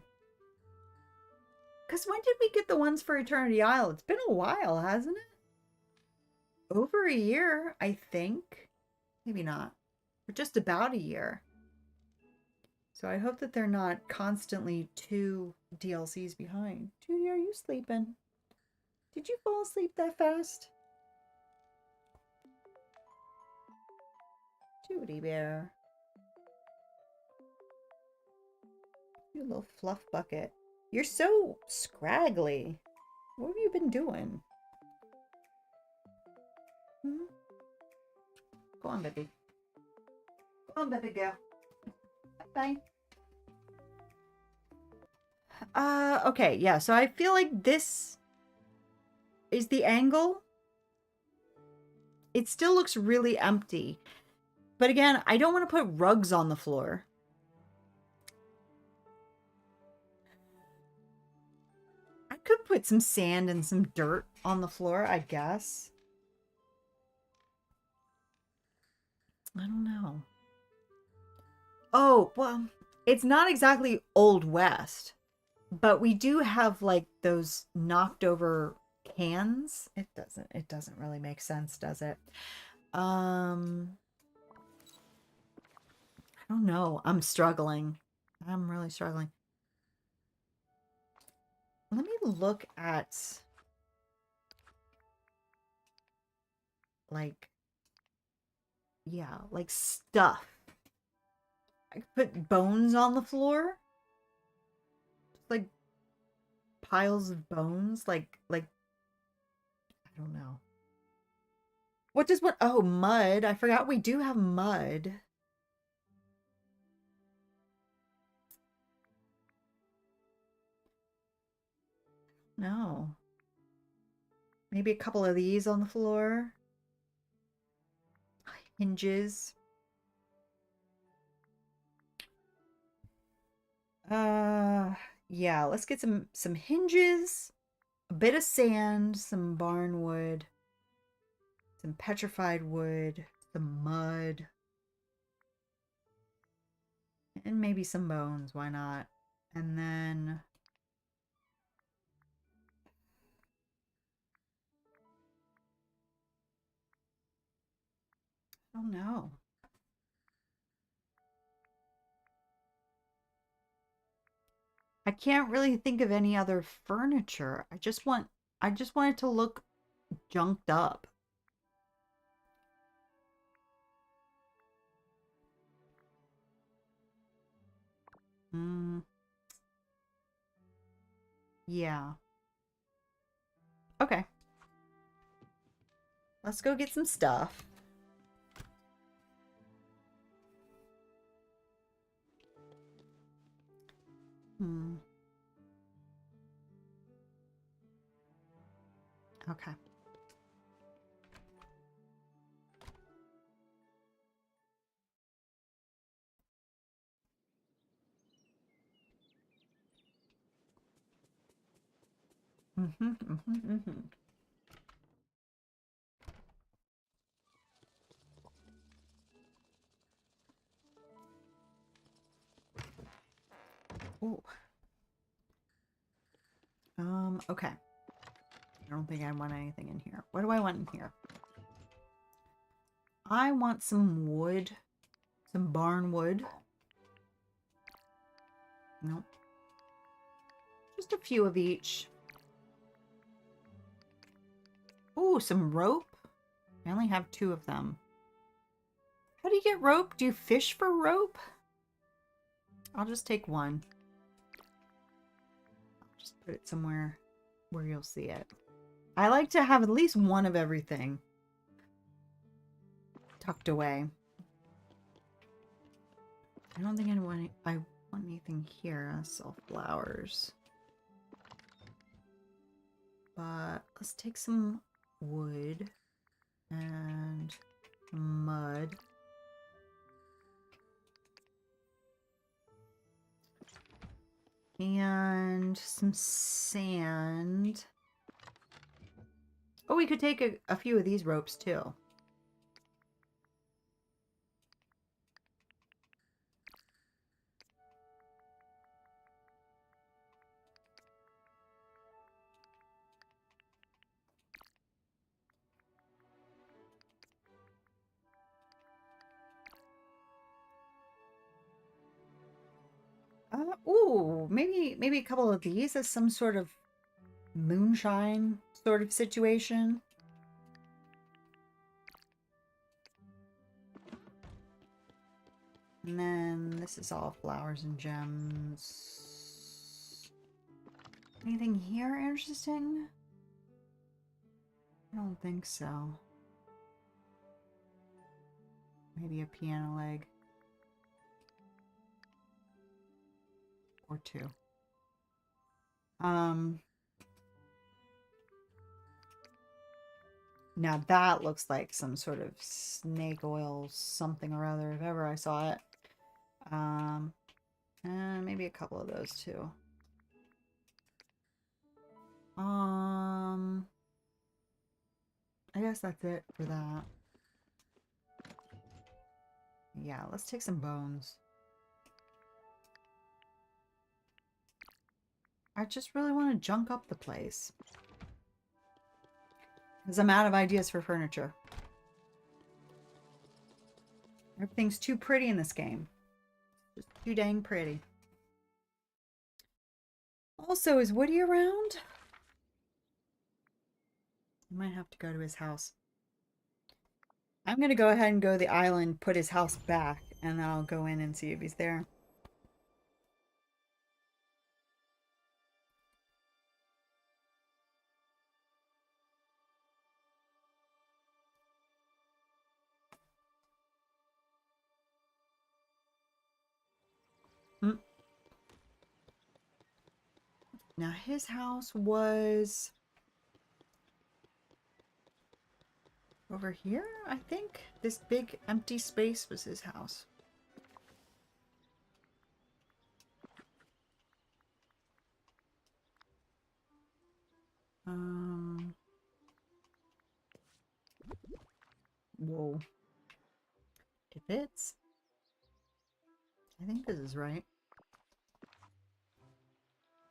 when did we get the ones for Eternity Isle? It's been a while, hasn't it? Over a year, I think. Maybe not. But just about a year. So I hope that they're not constantly 2 DLCs behind. Judy, are you sleeping? Did you fall asleep that fast? Judy bear. You little fluff bucket. You're so scraggly. What have you been doing? Hmm? Go on, baby. Go on, baby girl. Bye. Okay, yeah, so I feel like this is the angle. It still looks really empty. But again, I don't want to put rugs on the floor. could put some sand and some dirt on the floor, I guess. I don't know. Oh, well, it's not exactly Old West, but we do have like those knocked over cans. It doesn't really make sense, does it? I don't know. I'm struggling. I'm really struggling. Let me look at like, yeah, like stuff. I could put bones on the floor. Just like piles of bones. Like I don't know. What does what? Oh, mud. I forgot we do have mud. No. Maybe a couple of these on the floor. Hinges. Yeah, let's get some hinges, a bit of sand, some barn wood, some petrified wood, some mud, and maybe some bones, why not? And then I don't know. I can't really think of any other furniture. I just want it to look junked up. Mm, yeah. Okay. Let's go get some stuff. Hmm. Okay. Mm-hmm, mm-hmm, mm-hmm. Ooh. Okay. I don't think I want anything in here. What do I want in here? I want some wood. Some barn wood. Nope. Just a few of each. Ooh, some rope. I only have 2 of them. How do you get rope? Do you fish for rope? I'll just take 1. I'll just put it somewhere where you'll see it. I like to have at least 1 of everything tucked away. I don't think I want anything here. I sell flowers. But let's take some wood and mud. And some sand. Oh, we could take a few of these ropes too. Ooh, maybe a couple of these as some sort of moonshine sort of situation. And then this is all flowers and gems. Anything here interesting? I don't think so. Maybe a piano leg. Or 2. Now that looks like some sort of snake oil something or other, if ever I saw it. And maybe a couple of those too. I guess that's it for that. Yeah, let's take some bones. I just really want to junk up the place. Because I'm out of ideas for furniture. Everything's too pretty in this game. Just too dang pretty. Also, is Woody around? I might have to go to his house. I'm going to go ahead and go to the island, put his house back, and then I'll go in and see if he's there. Now, his house was over here, I think. This big empty space was his house. Whoa. It fits. I think this is right.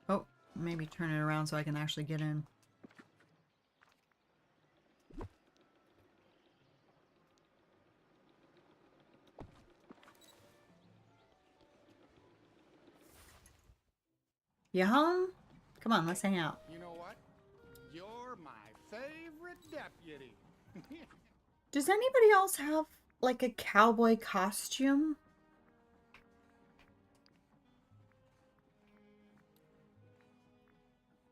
Oh, maybe turn it around so I can actually get in. You home? Come on, let's hang out. You know what? You're my favorite deputy. Does anybody else have, like, a cowboy costume?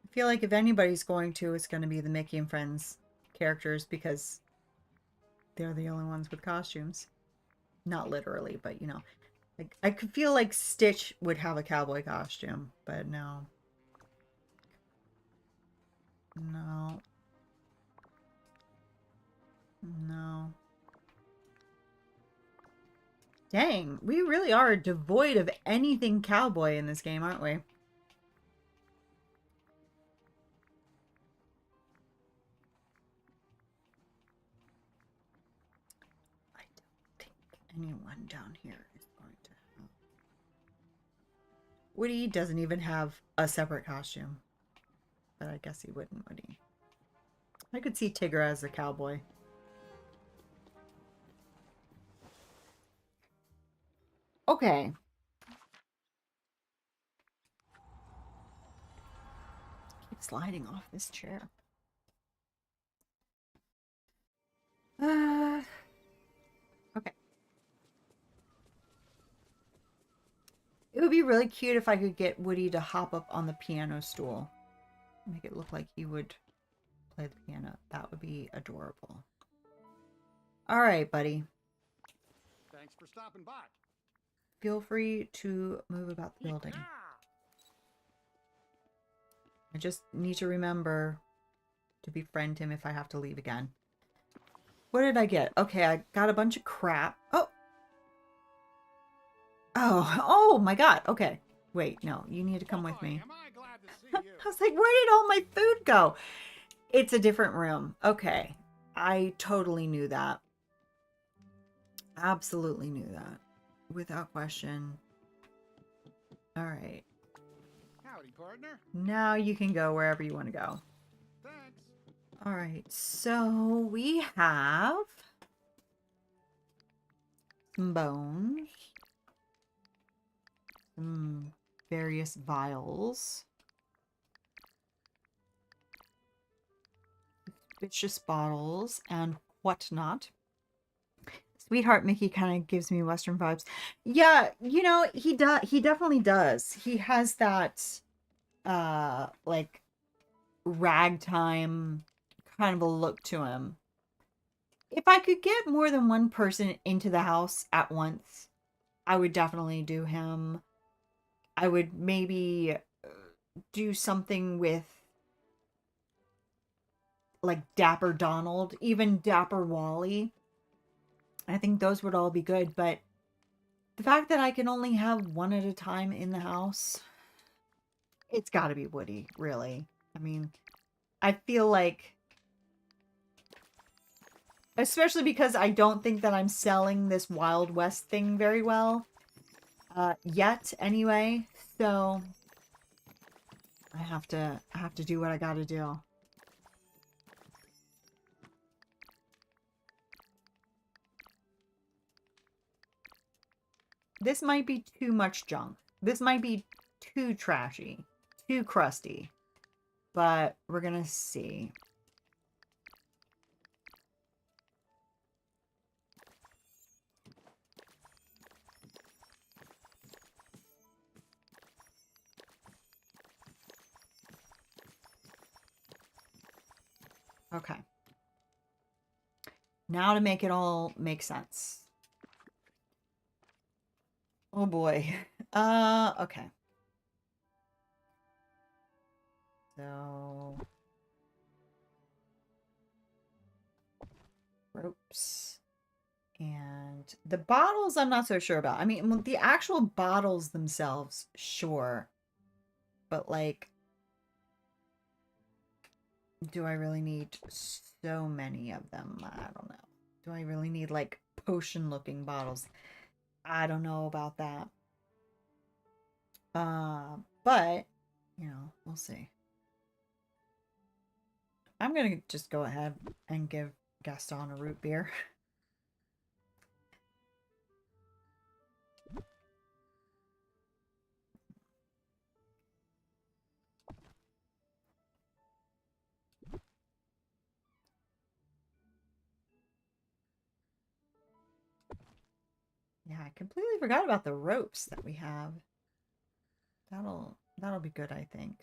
I feel like if anybody's going to, it's going to be the Mickey and Friends characters because they're the only ones with costumes. Not literally, but, you know. Like, I could feel like Stitch would have a cowboy costume, but no. No. No. Dang, we really are devoid of anything cowboy in this game, aren't we? I don't think anyone down here is going to have... Woody doesn't even have a separate costume. But I guess he wouldn't, would he? I could see Tigger as a cowboy. Okay. Keep sliding off this chair. Okay. It would be really cute if I could get Woody to hop up on the piano stool. Make it look like he would play the piano. That would be adorable. All right, buddy. Thanks for stopping by. Feel free to move about the building. I just need to remember to befriend him if I have to leave again. What did I get? Okay, I got a bunch of crap. Oh! Oh my god. Okay. Wait, no. You need to come with me. Am I glad to see you? I was like, where did all my food go? It's a different room. Okay. I totally knew that. Absolutely knew that. Without question. All right. Howdy, partner. Now you can go wherever you want to go. Thanks. All right. So we have some bones. Some various vials. Suspicious bottles and whatnot. Sweetheart Mickey kind of gives me Western vibes. Yeah, you know, he definitely does. He has that like ragtime kind of a look to him. If I could get more than one person into the house at once, I would definitely do him. I would maybe do something with like Dapper Donald, even Dapper Wally. I think those would all be good, but the fact that I can only have one at a time in the house, it's got to be Woody, really. I mean, I feel like, especially because I don't think that I'm selling this Wild West thing very well, yet anyway. So I have to do what I gotta do. This might be too much junk. This might be too trashy, too crusty, but we're gonna see. Okay. Now to make it all make sense. Oh boy. Okay. So ropes. And the bottles I'm not so sure about. I mean, the actual bottles themselves, sure. But like, do I really need so many of them? I don't know. Do I really need like potion looking bottles? I don't know about that. But you know, we'll see. I'm gonna just go ahead and give Gaston a root beer. Yeah, I completely forgot about the ropes that we have. That'll be good, I think.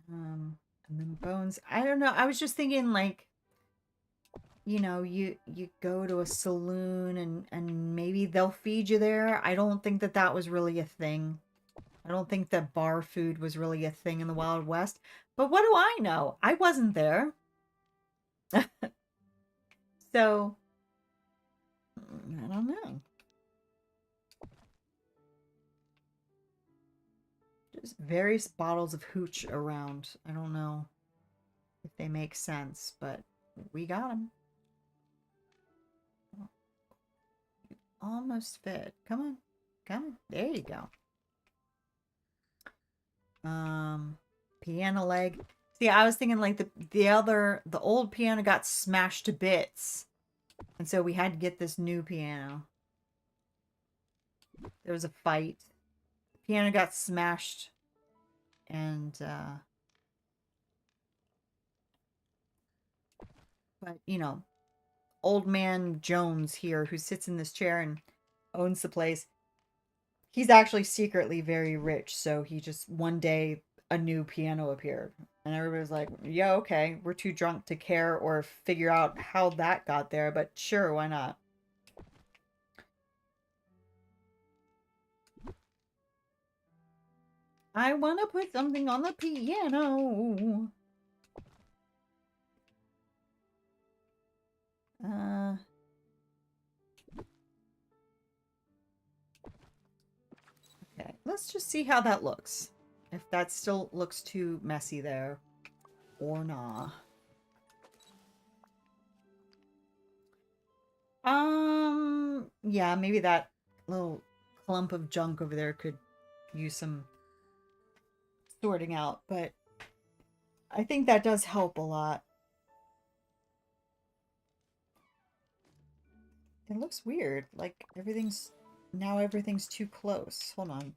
And then bones. I don't know. I was just thinking like, you know, you go to a saloon and maybe they'll feed you there. I don't think that that was really a thing. I don't think that bar food was really a thing in the Wild West. But what do I know? I wasn't there. So, I don't know. Just various bottles of hooch around. I don't know if they make sense, but we got them. Almost fit. Come on. Come on. There you go. Piano leg. See, I was thinking like the old piano got smashed to bits. And so we had to get this new piano. There was a fight. The piano got smashed. And but you know, old man Jones here who sits in this chair and owns the place. He's actually secretly very rich, so he just one day a new piano appeared. And everybody's like, yeah, okay, we're too drunk to care or figure out how that got there, but sure, why not? I want to put something on the piano. Okay, let's just see how that looks. If that still looks too messy there or nah. Yeah, maybe that little clump of junk over there could use some sorting out, but I think that does help a lot. It looks weird, like everything's too close. Hold on.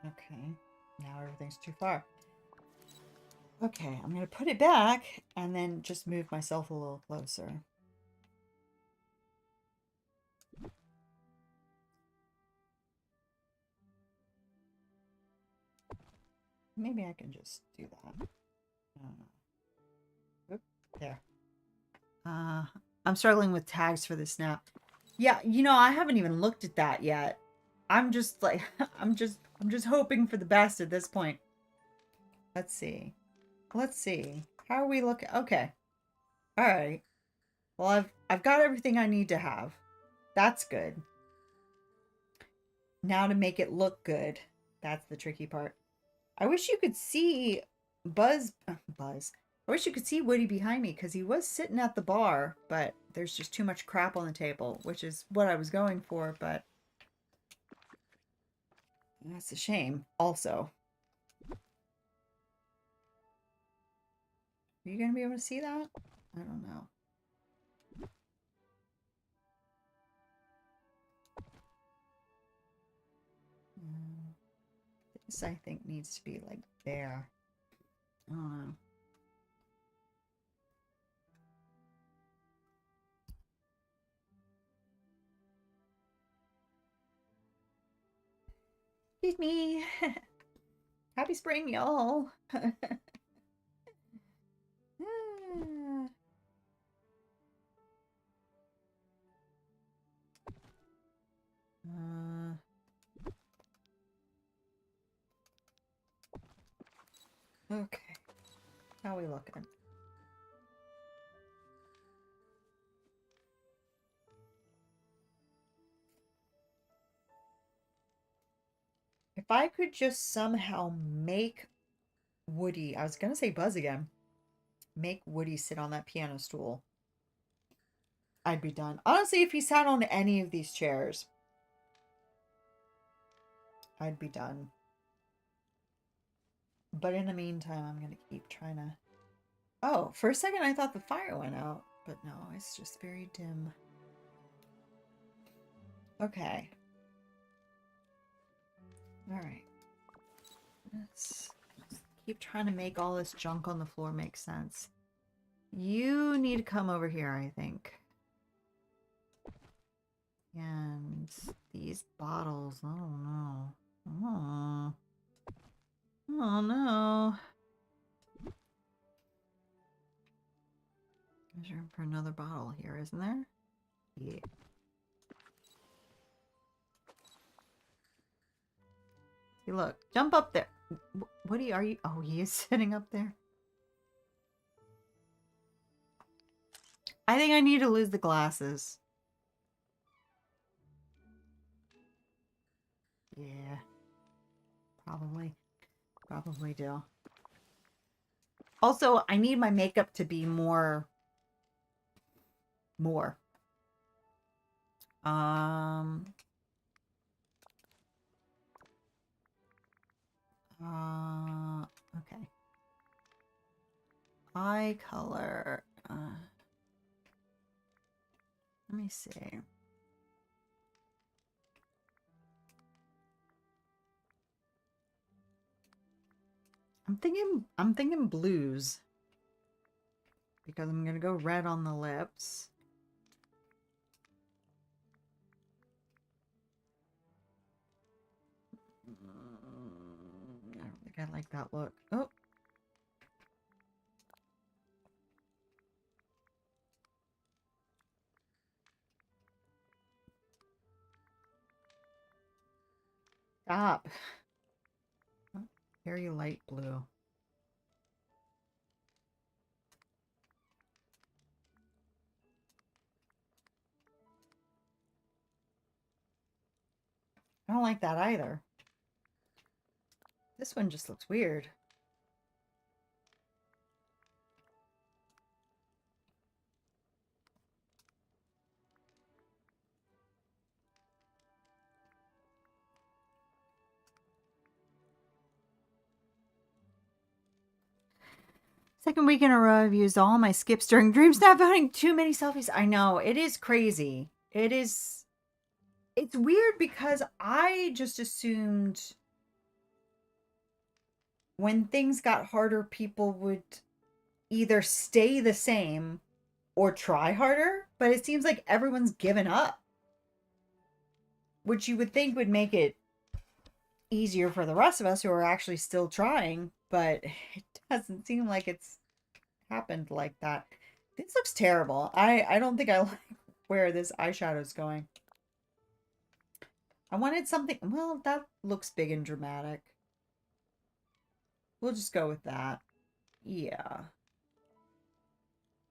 Okay, now everything's too far. Okay, I'm gonna put it back and then just move myself a little closer. Maybe I can just do that. Oop, there. I'm struggling with tags for this now. Yeah, you know, I haven't even looked at that yet. I'm just like, I'm just I'm just hoping for the best at this point. Let's see. Let's see. How are we looking? Okay. All right. Well, I've got everything I need to have. That's good. Now to make it look good. That's the tricky part. I wish you could see Buzz. I wish you could see Woody behind me because he was sitting at the bar, but there's just too much crap on the table, which is what I was going for, but that's a shame also. Are you going to be able to see that? I don't know. This, I think, needs to be like there. I don't know. Excuse me. Happy spring, y'all. Okay. How are we looking? If I could just somehow make Woody, I was gonna say Buzz again, make Woody sit on that piano stool, I'd be done. Honestly, if he sat on any of these chairs, I'd be done. But in the meantime, I'm gonna keep trying to... Oh, for a second I thought the fire went out, but no, it's just very dim. Okay. Alright. Let's keep trying to make all this junk on the floor make sense. You need to come over here, I think. And these bottles, oh no. Oh. Oh no. There's room for another bottle here, isn't there? Yeah. Hey, look, jump up there. What are you? Oh, he is sitting up there. I think I need to lose the glasses. Yeah. Probably do. Also, I need my makeup to be more. Okay. Eye color. Let me see. I'm thinking blues. Because I'm gonna go red on the lips. I don't think I like that look. Oh. Stop. Very light blue. I don't like that either. This one just looks weird. Second week in a row, I've used all my skips during Dream Snap voting. Too many selfies. I know. It is crazy. It is... It's weird because I just assumed when things got harder, people would either stay the same or try harder. But it seems like everyone's given up. Which you would think would make it easier for the rest of us who are actually still trying, but it doesn't seem like it's happened like that. This looks terrible. I don't think I like where this eyeshadow's going. I wanted something, well, that looks big and dramatic. We'll just go with that. Yeah.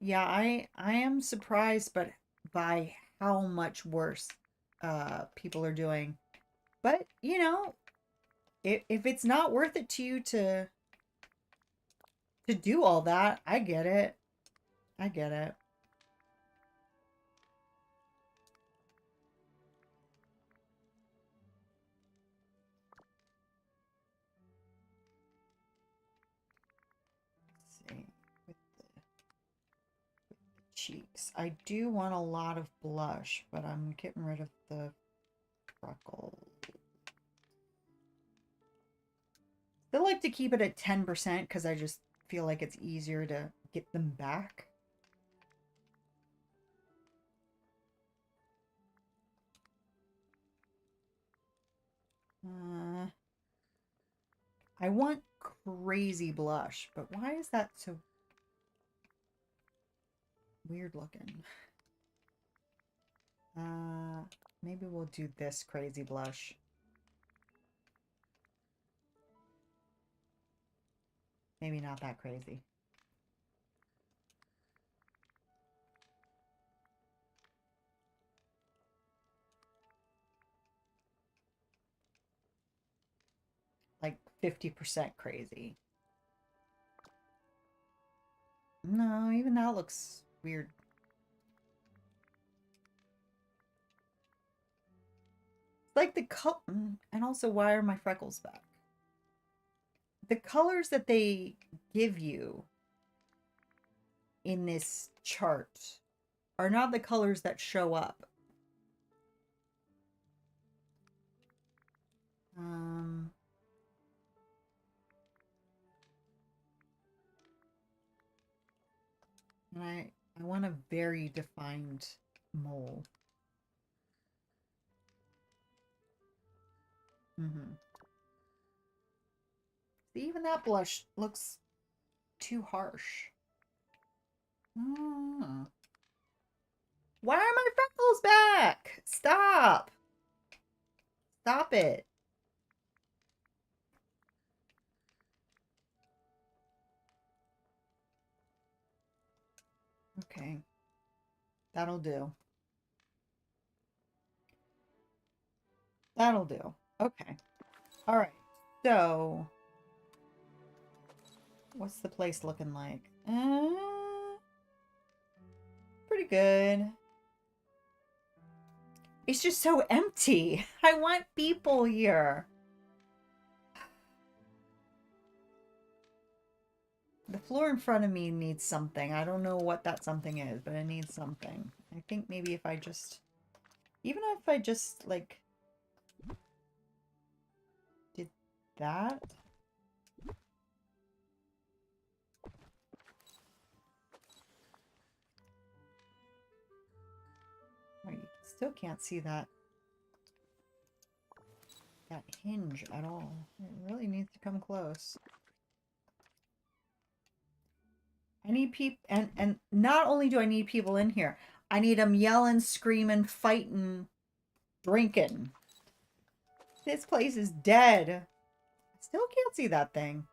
Yeah, I am surprised but by how much worse people are doing. But, you know, if it's not worth it to you to do all that, I get it. I get it. Let's see. With the cheeks. I do want a lot of blush, but I'm getting rid of the freckles. Still like to keep it at 10% because I just feel like it's easier to get them back. I want crazy blush, but why is that so weird looking? Maybe we'll do this crazy blush. Maybe not that crazy. Like 50% crazy. No, even that looks weird. It's like the color, and also why are my freckles back? The colors that they give you in this chart are not the colors that show up. And I want a very defined mole. See, even that blush looks too harsh. Why are my freckles back? Stop. Stop it. Okay. That'll do. That'll do. Okay. All right. So, what's the place looking like? Pretty good. It's just so empty. I want people here. The floor in front of me needs something. I don't know what that something is, but it needs something. I think maybe if I just... Even if I just, like... did that... Oh, you still can't see that hinge at all. It really needs to come close. I need people, and not only do I need people in here, I need them yelling, screaming, fighting, drinking. This place is dead. I still can't see that thing.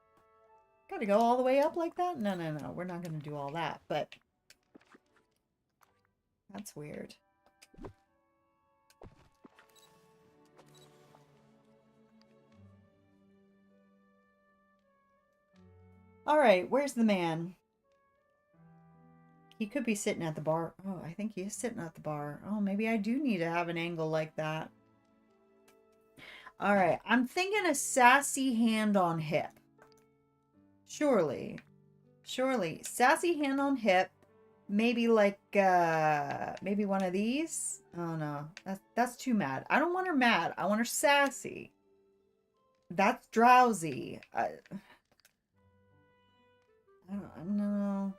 Gotta go all the way up like that? No, no, no. We're not gonna do all that, but that's weird. All right, where's the man? He could be sitting at the bar. Oh, I think he is sitting at the bar. Oh, maybe I do need to have an angle like that. All right, I'm thinking a sassy hand on hip. Surely. Surely. Sassy hand on hip. Maybe like, maybe one of these? Oh, no. That's too mad. I don't want her mad. I want her sassy. That's drowsy. I don't know.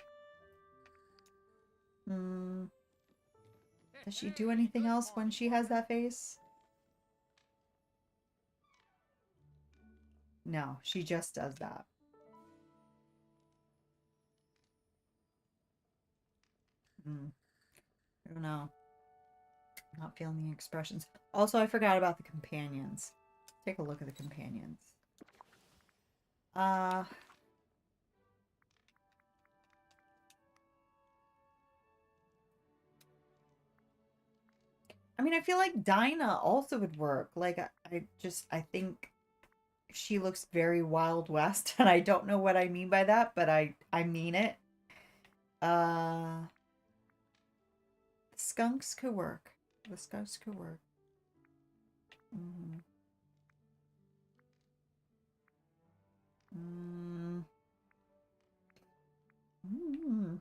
Does she do anything else when she has that face? No, she just does that. I don't know. Not feeling the expressions. Also, I forgot about the companions. Take a look at the companions. I mean, I feel like Dinah also would work. Like, I think she looks very Wild West, and I don't know what I mean by that, but I mean it. Uh, Skunks could work. The skunks could work. Mm. Mm. Mm.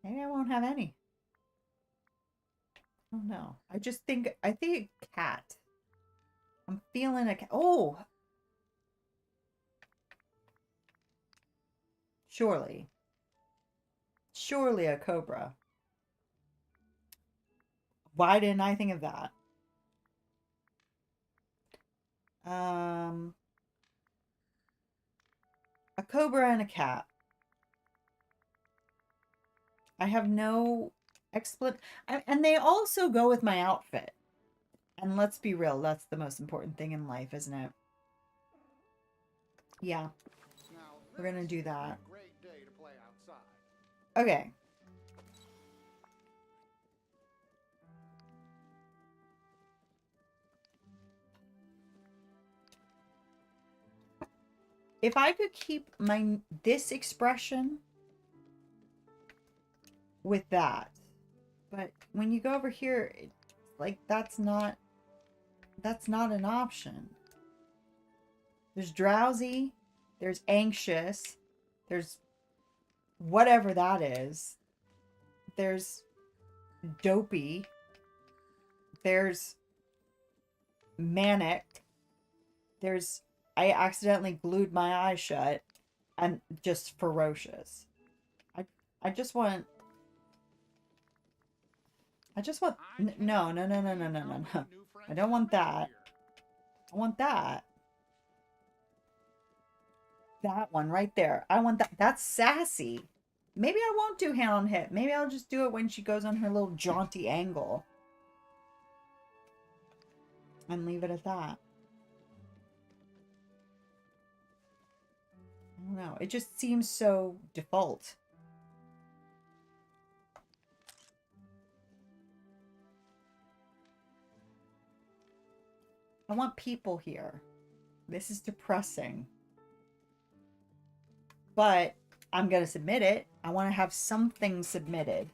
Maybe I won't have any. Oh no. I think a cat. I'm feeling a cat. Oh, surely. Surely a cobra. Why didn't I think of that? Um, a cobra and a cat. I have no and they also go with my outfit. And let's be real, that's the most important thing in life, isn't it? Yeah, we're gonna do that. Great day to play outside. Okay. If I could keep this expression with that, but when you go over here, it's like that's not an option. There's drowsy, there's anxious, there's whatever that is. There's dopey, there's manic, there's I accidentally glued my eyes shut, and just ferocious. I just want no, no, no, no, no, no, no, no. I don't want that. I want that. That one right there. I want that. That's sassy. Maybe I won't do hand on hip. Maybe I'll just do it when she goes on her little jaunty angle. And leave it at that. I don't know. It just seems so default. I want people here. This is depressing. But I'm going to submit it. I want to have something submitted.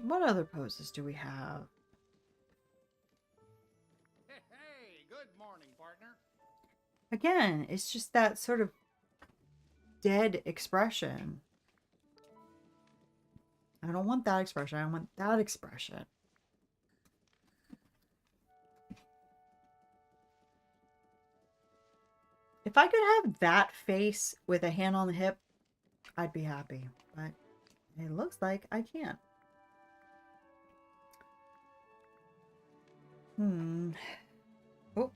What other poses do we have? Hey, good morning, partner. Again, it's just that sort of dead expression. I don't want that expression. I want that expression. If I could have that face with a hand on the hip, I'd be happy. But it looks like I can't. Oh. Does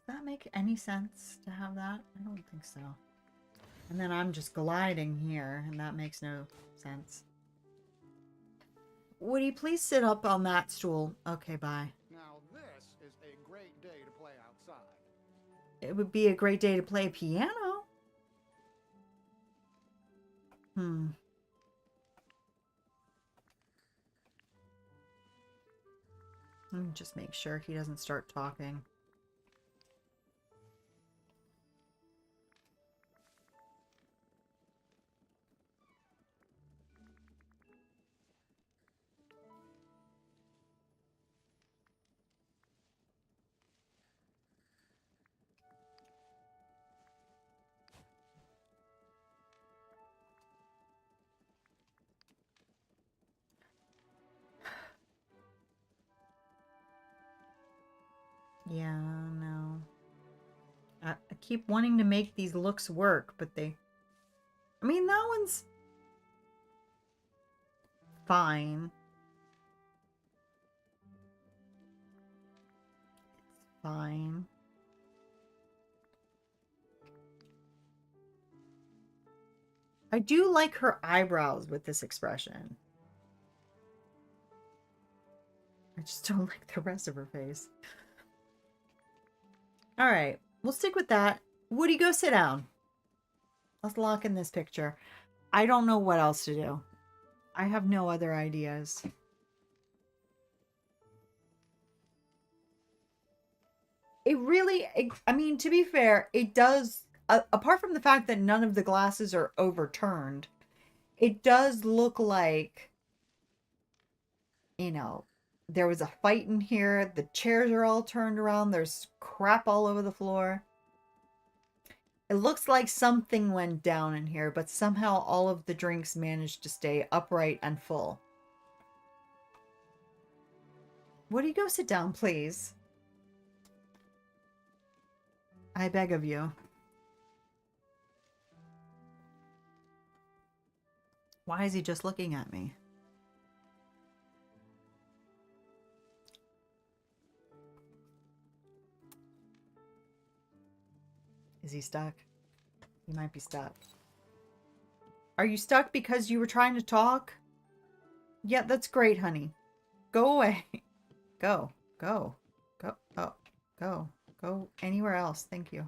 that make any sense to have that? I don't think so. And then I'm just gliding here, and that makes no sense. Would you please sit up on that stool? Okay, bye. Now this is a great day to play outside. It would be a great day to play piano. Let me just make sure he doesn't start talking. Yeah, no. I keep wanting to make these looks work, but they... I mean, that one's fine. It's fine. I do like her eyebrows with this expression. I just don't like the rest of her face. All right, we'll stick with that. Woody, go sit down. Let's lock in this picture. I don't know what else to do. I have no other ideas. It really, I mean, to be fair, it does, apart from the fact that none of the glasses are overturned, it does look like, you know, there was a fight in here. The chairs are all turned around. There's crap all over the floor. It looks like something went down in here, but somehow all of the drinks managed to stay upright and full. Woody, go sit down, please. I beg of you. Why is he just looking at me? Is he stuck? He might be stuck. Are you stuck because you were trying to talk? Yeah, that's great, honey. Go away. Go. Go. Go. Oh. Go. Go anywhere else. Thank you.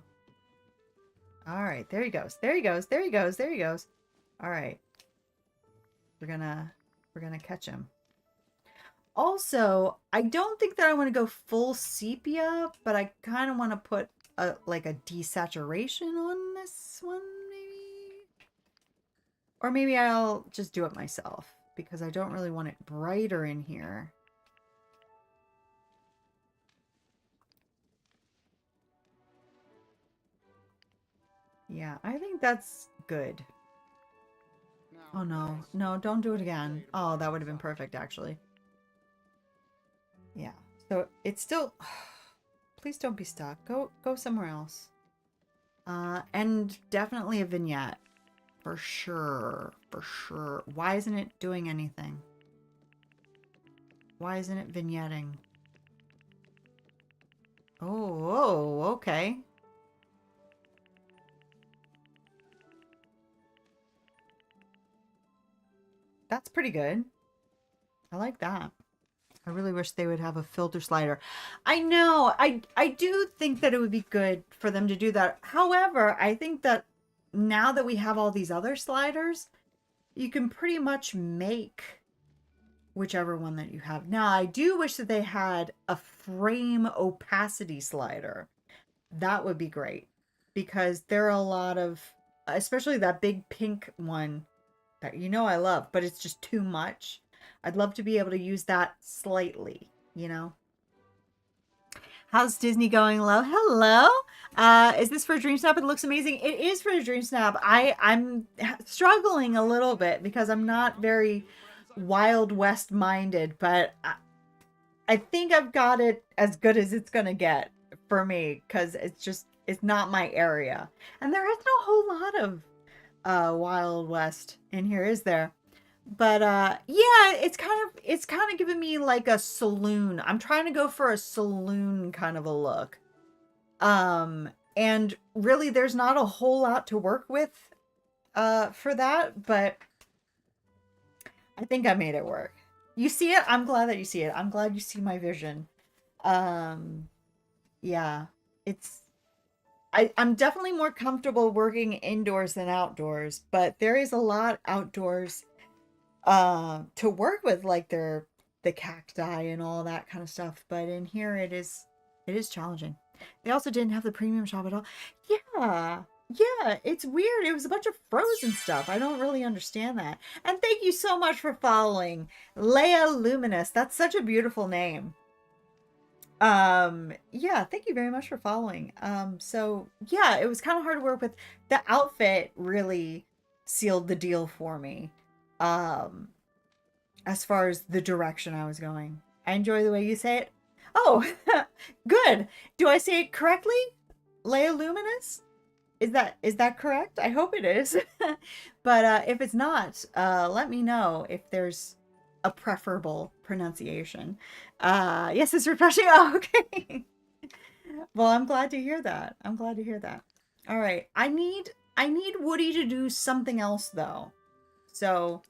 All right. There he goes. There he goes. There he goes. There he goes. All right. We're gonna catch him. Also, I don't think that I want to go full sepia, but I kind of want to put like a desaturation on this one, maybe. Or maybe I'll just do it myself because I don't really want it brighter in here. Yeah, I think that's good. Oh no, no, don't do it again. Oh, that would have been perfect actually. Yeah, so it's still, please don't be stuck. Go somewhere else. And definitely a vignette. For sure, for sure. Why isn't it doing anything? Why isn't it vignetting? Oh, okay. That's pretty good. I like that. I really wish they would have a filter slider. I know. I do think that it would be good for them to do that. However, I think that now that we have all these other sliders, you can pretty much make whichever one that you have. Now, I do wish that they had a frame opacity slider. That would be great because there are a lot of, especially that big pink one that you know I love, but it's just too much. I'd love to be able to use that slightly, you know. How's Disney going, low? Hello. Is this for a Dream Snap? It looks amazing. It is for a Dream Snap. I'm struggling a little bit because I'm not very Wild West minded, but I think I've got it as good as it's gonna get for me because it's not my area, and there isn't a whole lot of Wild West in here, is there? But yeah, it's kind of giving me like a saloon. I'm trying to go for a saloon kind of a look. And really there's not a whole lot to work with for that, but I think I made it work. You see it? I'm glad that you see it. I'm glad you see my vision. Yeah, I'm definitely more comfortable working indoors than outdoors, but there is a lot outdoors to work with, like the cacti and all that kind of stuff. But in here it is challenging. They also didn't have the premium shop at all. Yeah, it's weird. It was a bunch of frozen stuff. I don't really understand that. And thank you so much for following Leia Luminous. That's such a beautiful name. Yeah, thank you very much for following. So yeah, it was kind of hard to work with. The outfit really sealed the deal for me. As far as the direction I was going. I enjoy the way you say it. Oh, good. Do I say it correctly? Leia Luminous? Is that correct? I hope it is. But if it's not, let me know if there's a preferable pronunciation. Yes, it's refreshing. Oh, okay. Well, I'm glad to hear that. I'm glad to hear that. All right. I need Woody to do something else though. So,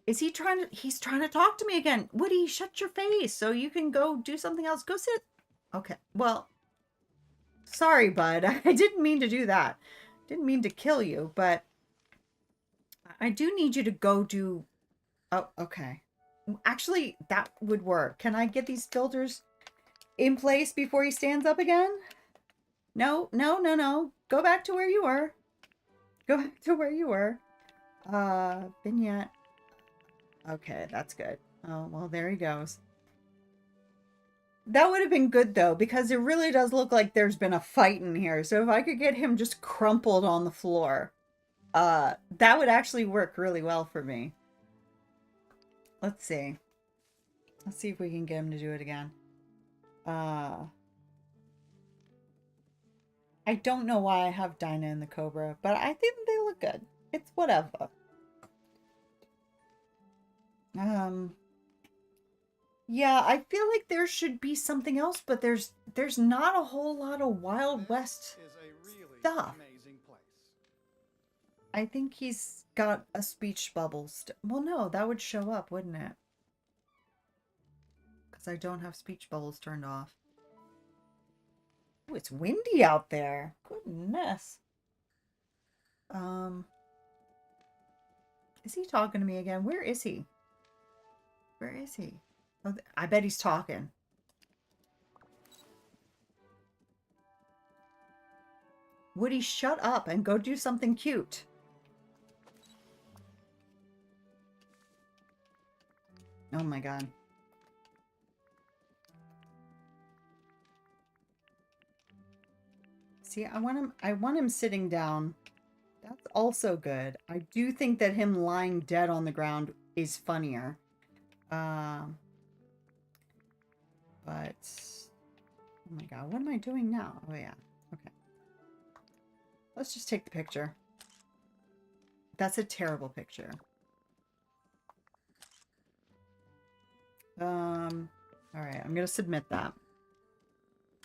he's trying to talk to me again. Woody, shut your face so you can go do something else. Go sit. Okay. Well, sorry, bud. I didn't mean to do that. Didn't mean to kill you, but I do need you to go do. Oh, okay. Actually, that would work. Can I get these filters in place before he stands up again? No, no, no, no. Go back to where you were. Go back to where you were. Vignette. Okay, that's good. Oh, well, there he goes. That would have been good though, because it really does look like there's been a fight in here. So if I could get him just crumpled on the floor, that would actually work really well for me. Let's see. Let's see if we can get him to do it again. I don't know why I have Dinah and the Cobra, but I think they look good. It's whatever. Yeah, I feel like there should be something else, but there's not a whole lot of Wild West Is a really stuff. amazing place. I think he's got a speech bubble. Well, no, that would show up, wouldn't it? Because I don't have speech bubbles turned off. Oh, it's windy out there. Goodness. Is he talking to me again? Where is he? Where is he? Oh, I bet he's talking. Woody, shut up and go do something cute. Oh my god. See, I want him sitting down. That's also good. I do think that him lying dead on the ground is funnier. But oh my god, what am I doing now? Oh yeah. Okay. Let's just take the picture. That's a terrible picture. All right, I'm gonna submit that.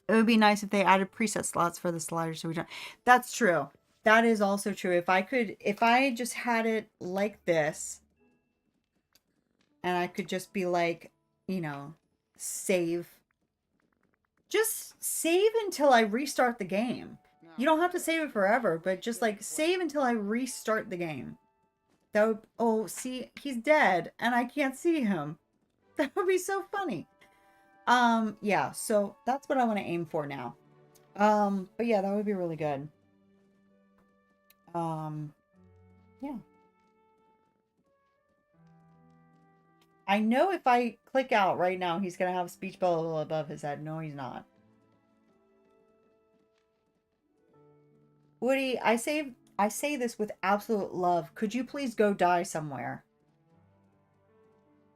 It would be nice if they added preset slots for the sliders so we don't. That's true. That is also true. If I just had it like this, and I could just be like, you know, save. Just save until I restart the game. You don't have to save it forever, but just like save until I restart the game. That would, oh, see, he's dead and I can't see him. That would be so funny. Yeah, so that's what I want to aim for now. But yeah, that would be really good. Yeah. I know if I click out right now, he's gonna have a speech bubble above his head. No, he's not. Woody, I say this with absolute love. Could you please go die somewhere?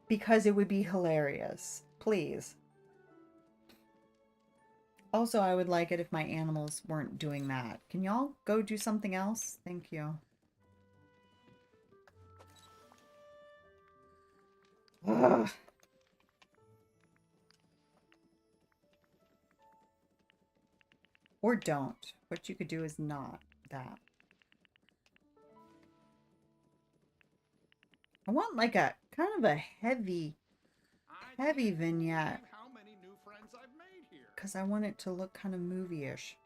Because it would be hilarious. Please. Also, I would like it if my animals weren't doing that. Can y'all go do something else? Thank you. Ugh. Or don't. What you could do is not that. I want like a kind of a heavy vignette. How many new friends I've made here. Because I want it to look kind of movie-ish.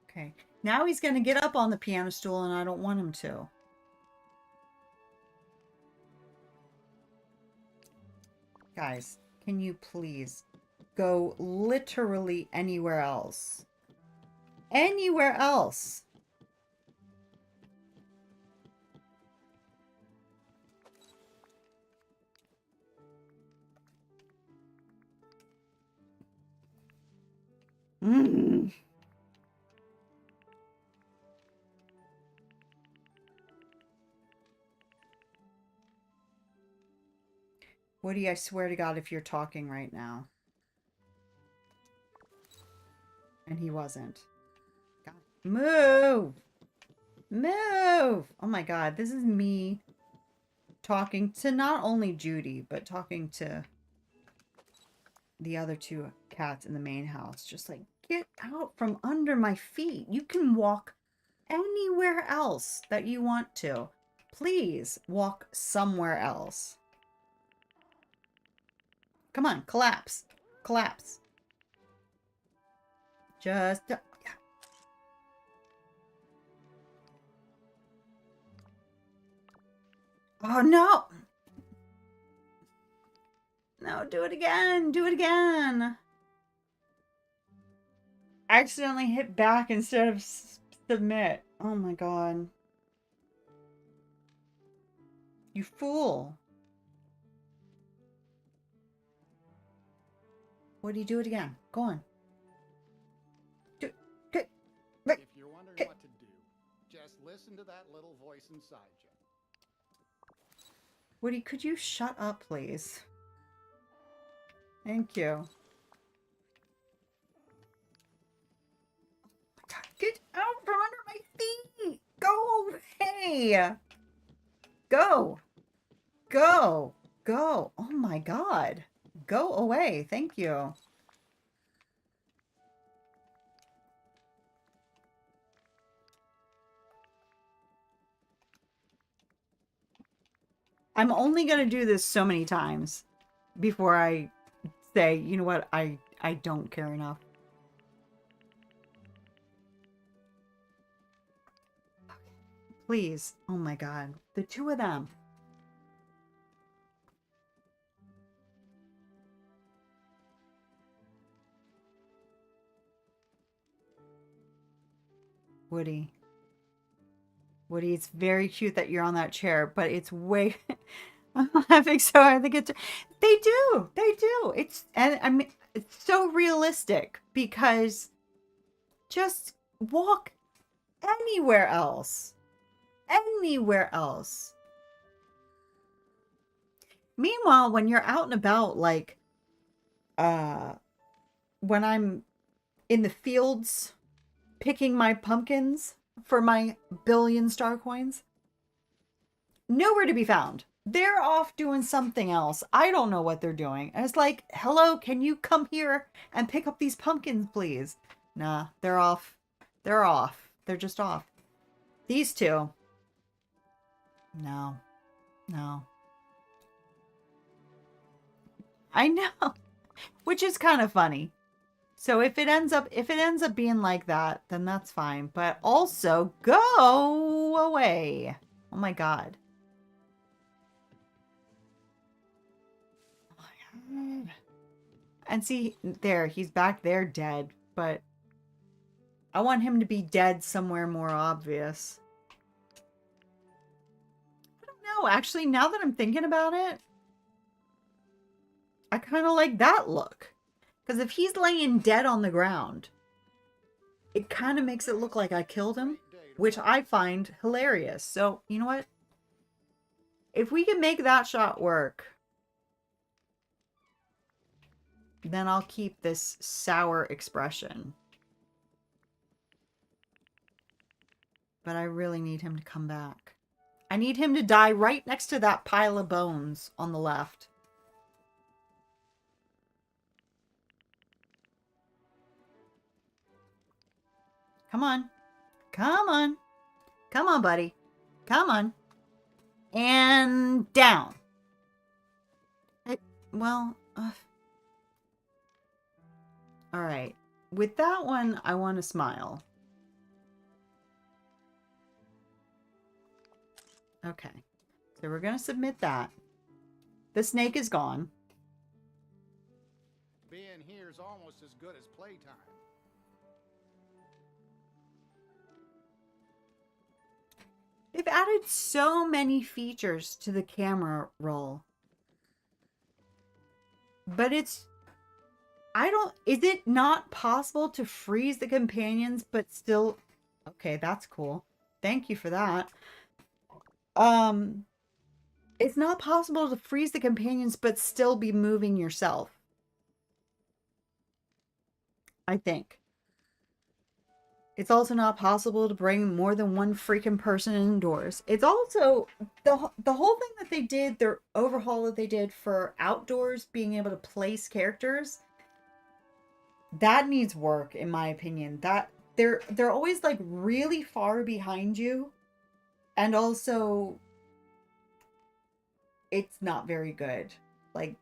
Okay. Now he's going to get up on the piano stool and I don't want him to. Guys, can you please go literally anywhere else? Anywhere else. Woody, I swear to God, if you're talking right now. And he wasn't. God. Move! Move! Oh my god, this is me talking to not only Judy, but talking to the other two cats in the main house. Just like, get out from under my feet. You can walk anywhere else that you want to. Please walk somewhere else. Come on, collapse. Collapse. Just... yeah. Oh, no! No, do it again. Do it again. I accidentally hit back instead of submit. Oh my god. You fool. What do you do it again? Go on. Do it. If you're wondering what to do, just listen to that little voice inside you. Woody, could you shut up, please? Thank you. God, get out from under my feet! Go away! Go! Go! Go! Oh my god. Go away. Thank you. I'm only going to do this so many times before I say, you know what, I don't care enough. Please. Oh my god. The two of them. Woody. Woody, it's very cute that you're on that chair, but it's way... I'm laughing so hard. I think it's... They do. They do. It's... And I mean, it's so realistic because just walk anywhere else. Anywhere else. Meanwhile, when you're out and about, like, when I'm in the fields picking my pumpkins for my billion star coins, nowhere to be found. They're off doing something else. I don't know what they're doing. And it's like, hello, can you come here and pick up these pumpkins, please? Nah, they're off. They're off. They're just off. These two. No. No. I know. Which is kind of funny. So if it ends up being like that, then that's fine. But also, go away. Oh my god. Oh my god. And see, there, he's back there dead. But I want him to be dead somewhere more obvious. I don't know. Actually, now that I'm thinking about it, I kind of like that look. Because if he's laying dead on the ground, it kind of makes it look like I killed him, which I find hilarious. So, you know what? If we can make that shot work, then I'll keep this sour expression. But I really need him to come back. I need him to die right next to that pile of bones on the left. Come on. Come on. Come on, buddy. Come on. And down. Well, all right. With that one, I want to smile. Okay. So we're going to submit that. The snake is gone. Being here is almost as good as playtime. They've added so many features to the camera roll. But it's... is it not possible to freeze the companions but still... Okay, that's cool. Thank you for that. It's not possible to freeze the companions but still be moving yourself. I think. It's also not possible to bring more than one freaking person indoors. It's also the whole thing that they did, their overhaul that they did for outdoors, being able to place characters, that needs work in my opinion. That they're always like really far behind you, and also it's not very good. Like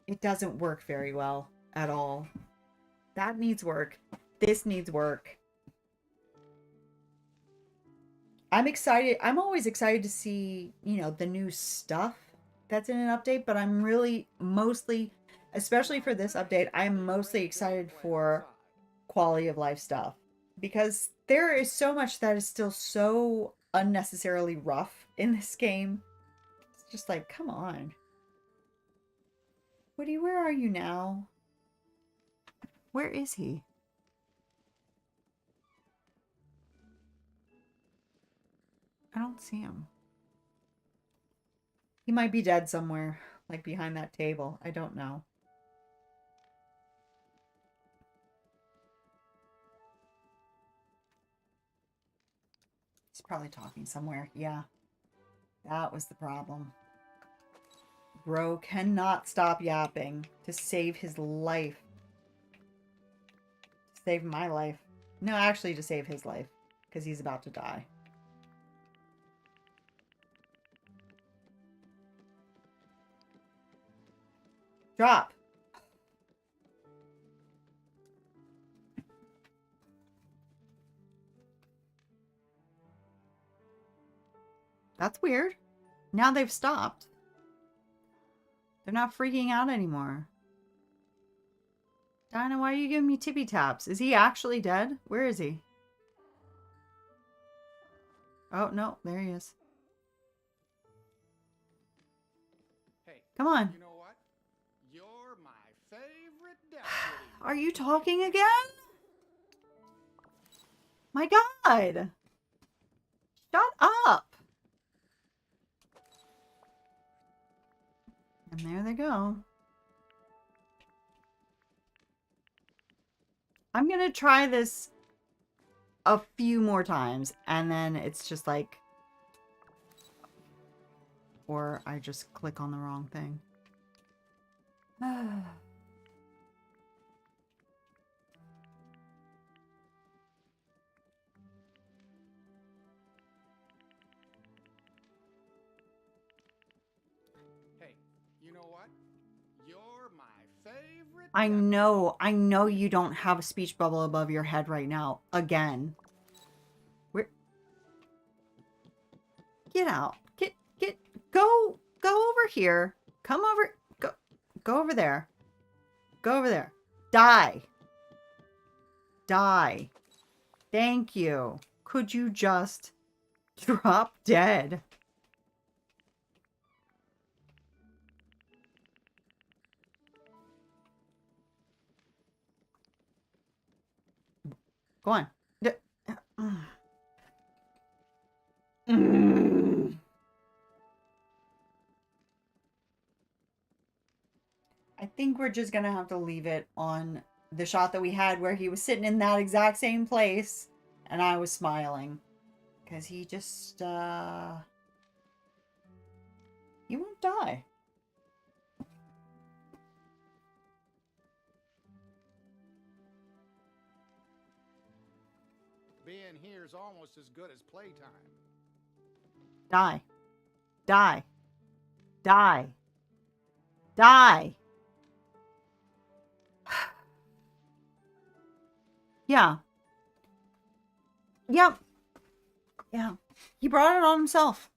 it doesn't work very well at all. That needs work. This needs work. I'm excited. I'm always excited to see, the new stuff that's in an update, but I'm really mostly, especially for this update, I'm mostly excited for quality of life stuff because there is so much that is still so unnecessarily rough in this game. It's just like, come on. Woody, where are you now? Where is he? I don't see him. He might be dead somewhere, like behind that table. I don't know. He's probably talking somewhere. Yeah, that was the problem. Bro cannot stop yapping to save his life. To save my life. No, actually to save his life. Because he's about to die. Drop! That's weird. Now they've stopped. They're not freaking out anymore. Dinah, why are you giving me tippy taps? Is he actually dead? Where is he? Oh, no. There he is. Hey, come on. You know what? You're my favorite deputy. Are you talking again? My God. Shut up. And there they go. I'm going to try this a few more times. And then it's just like... Or I just click on the wrong thing. Hey, you know what? You're my favorite I deputy. know you don't have a speech bubble above your head right now. Again. Where? Get out. Go over here. Come over. Go over there. Go over there. Die. Die. Thank you. Could you just drop dead? Go on. I think we're just gonna have to leave it on the shot that we had where he was sitting in that exact same place and I was smiling. Because he just, he won't die. Being here's almost as good as playtime. Die. Die. Die. Die. Yeah. Yep. Yeah. He brought it on himself.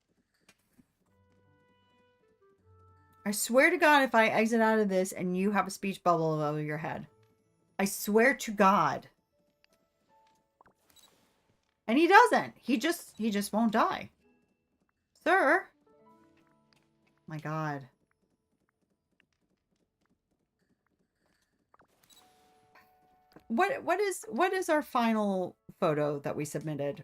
I swear to God, if I exit out of this and you have a speech bubble over your head. I swear to God. And he doesn't. He just won't die. Sir. My God. What is our final photo that we submitted?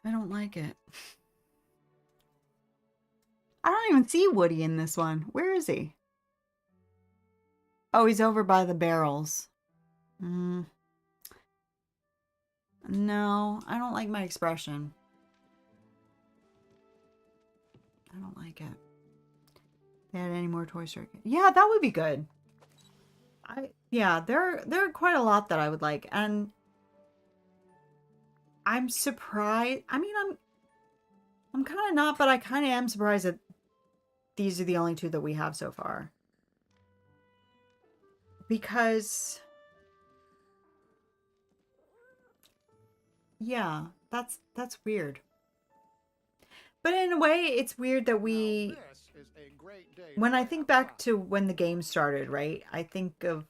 I don't like it. I don't even see Woody in this one. Where is he? Oh, he's over by the barrels. No, I don't like my expression. I don't like it. They had any more Toy Story? Yeah, that would be good. Yeah, there are quite a lot that I would like, and I'm surprised. I mean, I'm kind of not, but I kind of am surprised that these are the only two that we have so far. Because yeah, that's weird. But in a way, it's weird that we, when I think back to when the game started, right? I think of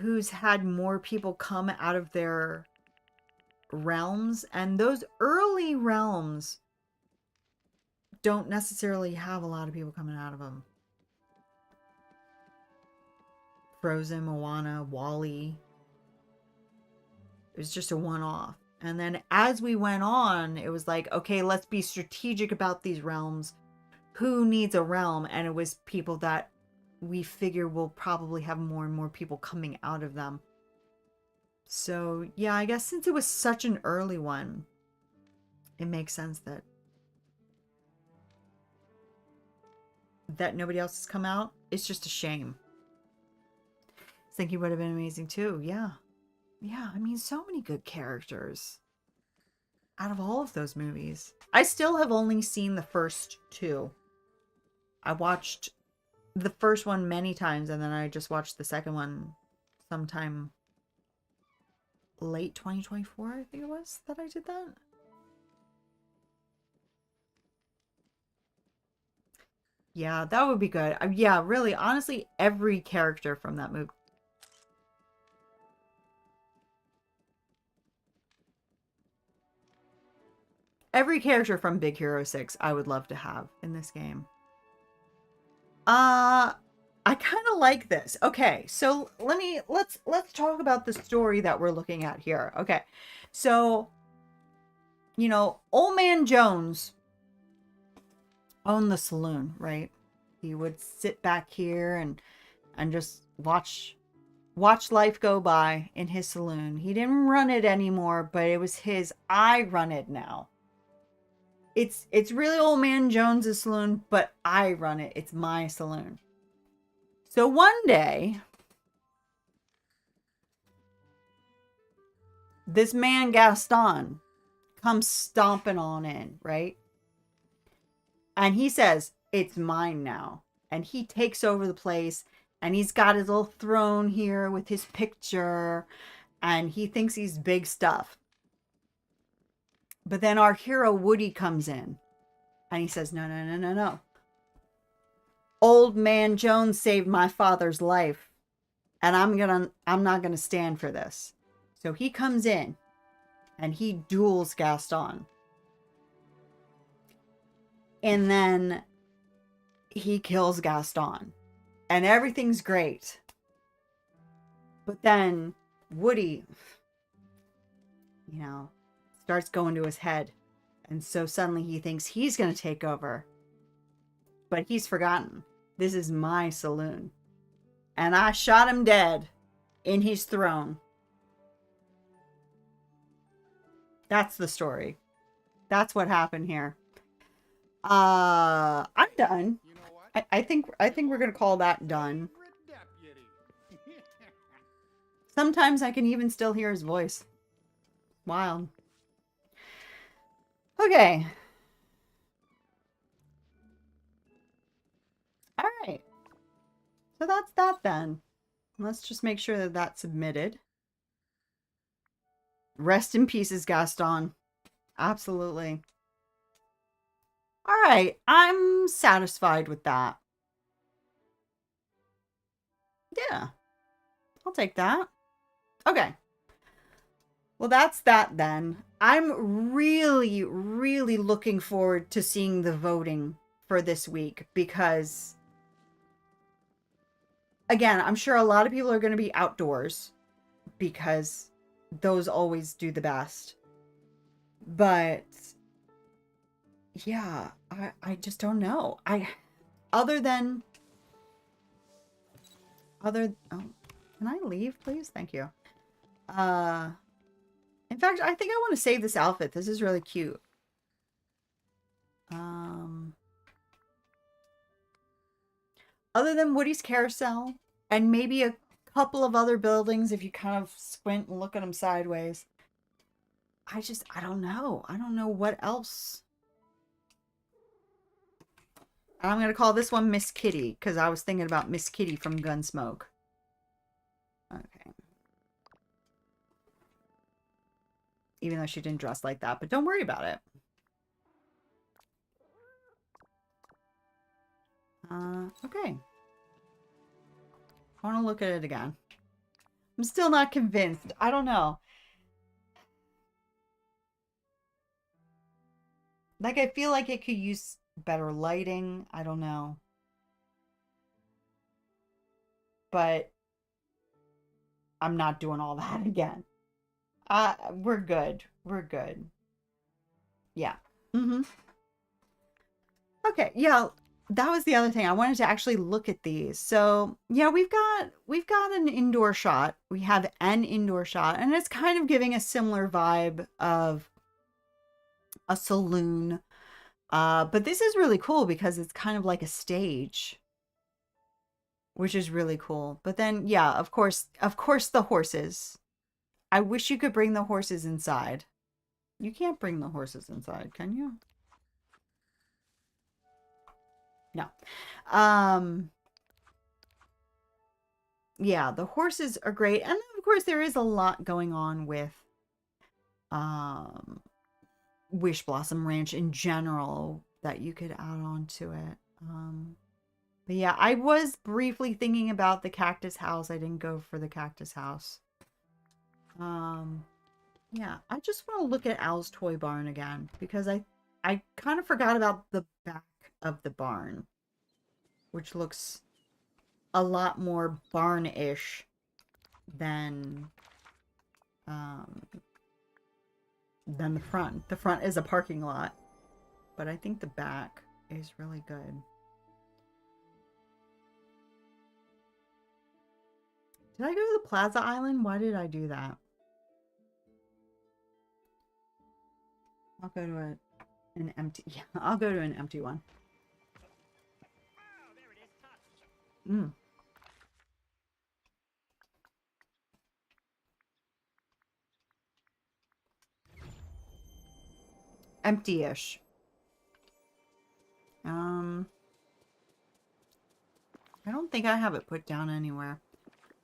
who's had more people come out of their realms, and those early realms don't necessarily have a lot of people coming out of them. Frozen, Moana, Wall-E. It was just a one-off. And then as we went on, it was like, okay, let's be strategic about these realms. Who needs a realm? And it was people that we figure will probably have more and more people coming out of them. So, yeah, I guess since it was such an early one, it makes sense that nobody else has come out. It's just a shame. I think he would have been amazing too. Yeah. Yeah, I mean, so many good characters out of all of those movies. I still have only seen the first two. I watched the first one many times, and then I just watched the second one sometime late 2024, I think it was, that I did that. Yeah, that would be good. Yeah, really, honestly, every character from that movie. Every character from Big Hero 6 I would love to have in this game. I kind of like this. Okay, so let's talk about the story that we're looking at here. Okay. So, Old Man Jones owned the saloon, right? He would sit back here and just watch life go by in his saloon. He didn't run it anymore, but it was his. I run it now. It's really Old Man Jones's saloon, but I run it. It's my saloon. So one day, this man Gaston comes stomping on in, right? And he says, "It's mine now." And he takes over the place, and he's got his little throne here with his picture, and he thinks he's big stuff. But then our hero Woody comes in, and he says, "No, no, no, no, no. Old Man Jones saved my father's life, and I'm not gonna stand for this." So he comes in, and he duels Gaston. And then he kills Gaston. And everything's great. But then Woody, starts going to his head. And so suddenly he thinks he's going to take over. But he's forgotten. This is my saloon. And I shot him dead in his throne. That's the story. That's what happened here. I'm done. You know what? I think we're gonna call that done. Sometimes I can even still hear his voice. Wild. Okay. All right. So that's that then. Let's just make sure that that's submitted. Rest in pieces, Gaston. Absolutely. All right. I'm satisfied with that. Yeah. I'll take that. Okay. Well, that's that then. I'm really, really looking forward to seeing the voting for this week because, again, I'm sure a lot of people are going to be outdoors because those always do the best. But Yeah, I just don't know. Other than oh, can I leave, please? Thank you. Uh, in fact, I think I want to save this outfit. This is really cute. Um, other than Woody's Carousel and maybe a couple of other buildings, if you kind of squint and look at them sideways, I don't know. I don't know what else. I'm going to call this one Miss Kitty because I was thinking about Miss Kitty from Gunsmoke. Okay. Even though she didn't dress like that, but don't worry about it. Okay. I want to look at it again. I'm still not convinced. I don't know. Like, I feel like it could use better lighting. I don't know. But I'm not doing all that again. We're good. We're good. Yeah. Mm-hmm. Okay, yeah, that was the other thing. I wanted to actually look at these. So, yeah, we've got an indoor shot. We have an indoor shot, and it's kind of giving a similar vibe of a saloon. But this is really cool because it's kind of like a stage, which is really cool. But then, yeah, of course the horses. I wish you could bring the horses inside. You can't bring the horses inside, can you? No. Um, yeah, the horses are great. And of course there is a lot going on with um Wish Blossom Ranch in general that you could add on to it. But yeah, I was briefly thinking about the cactus house. I didn't go for the cactus house. Yeah, I just want to look at Al's Toy Barn again because I kind of forgot about the back of the barn, which looks a lot more barn-ish than um than the front. The front is a parking lot, but I think the back is really good. Did I go to the Plaza Island? Why did I do that? I'll go to an empty. Yeah, I'll go to an empty one. Mm. Empty-ish. I don't think I have it put down anywhere.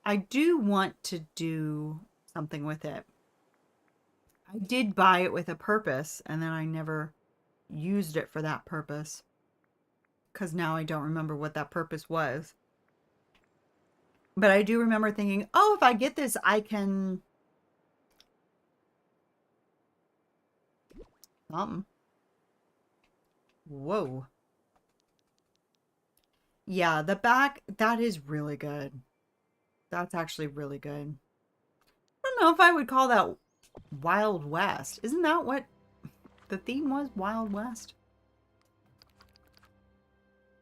I do want to do something with it. I did buy it with a purpose, and then I never used it for that purpose. Because now I don't remember what that purpose was. But I do remember thinking, oh, if I get this, I can... Whoa. Yeah, the back, that is really good. That's actually really good. I don't know if I would call that Wild West. Isn't that what the theme was? Wild West?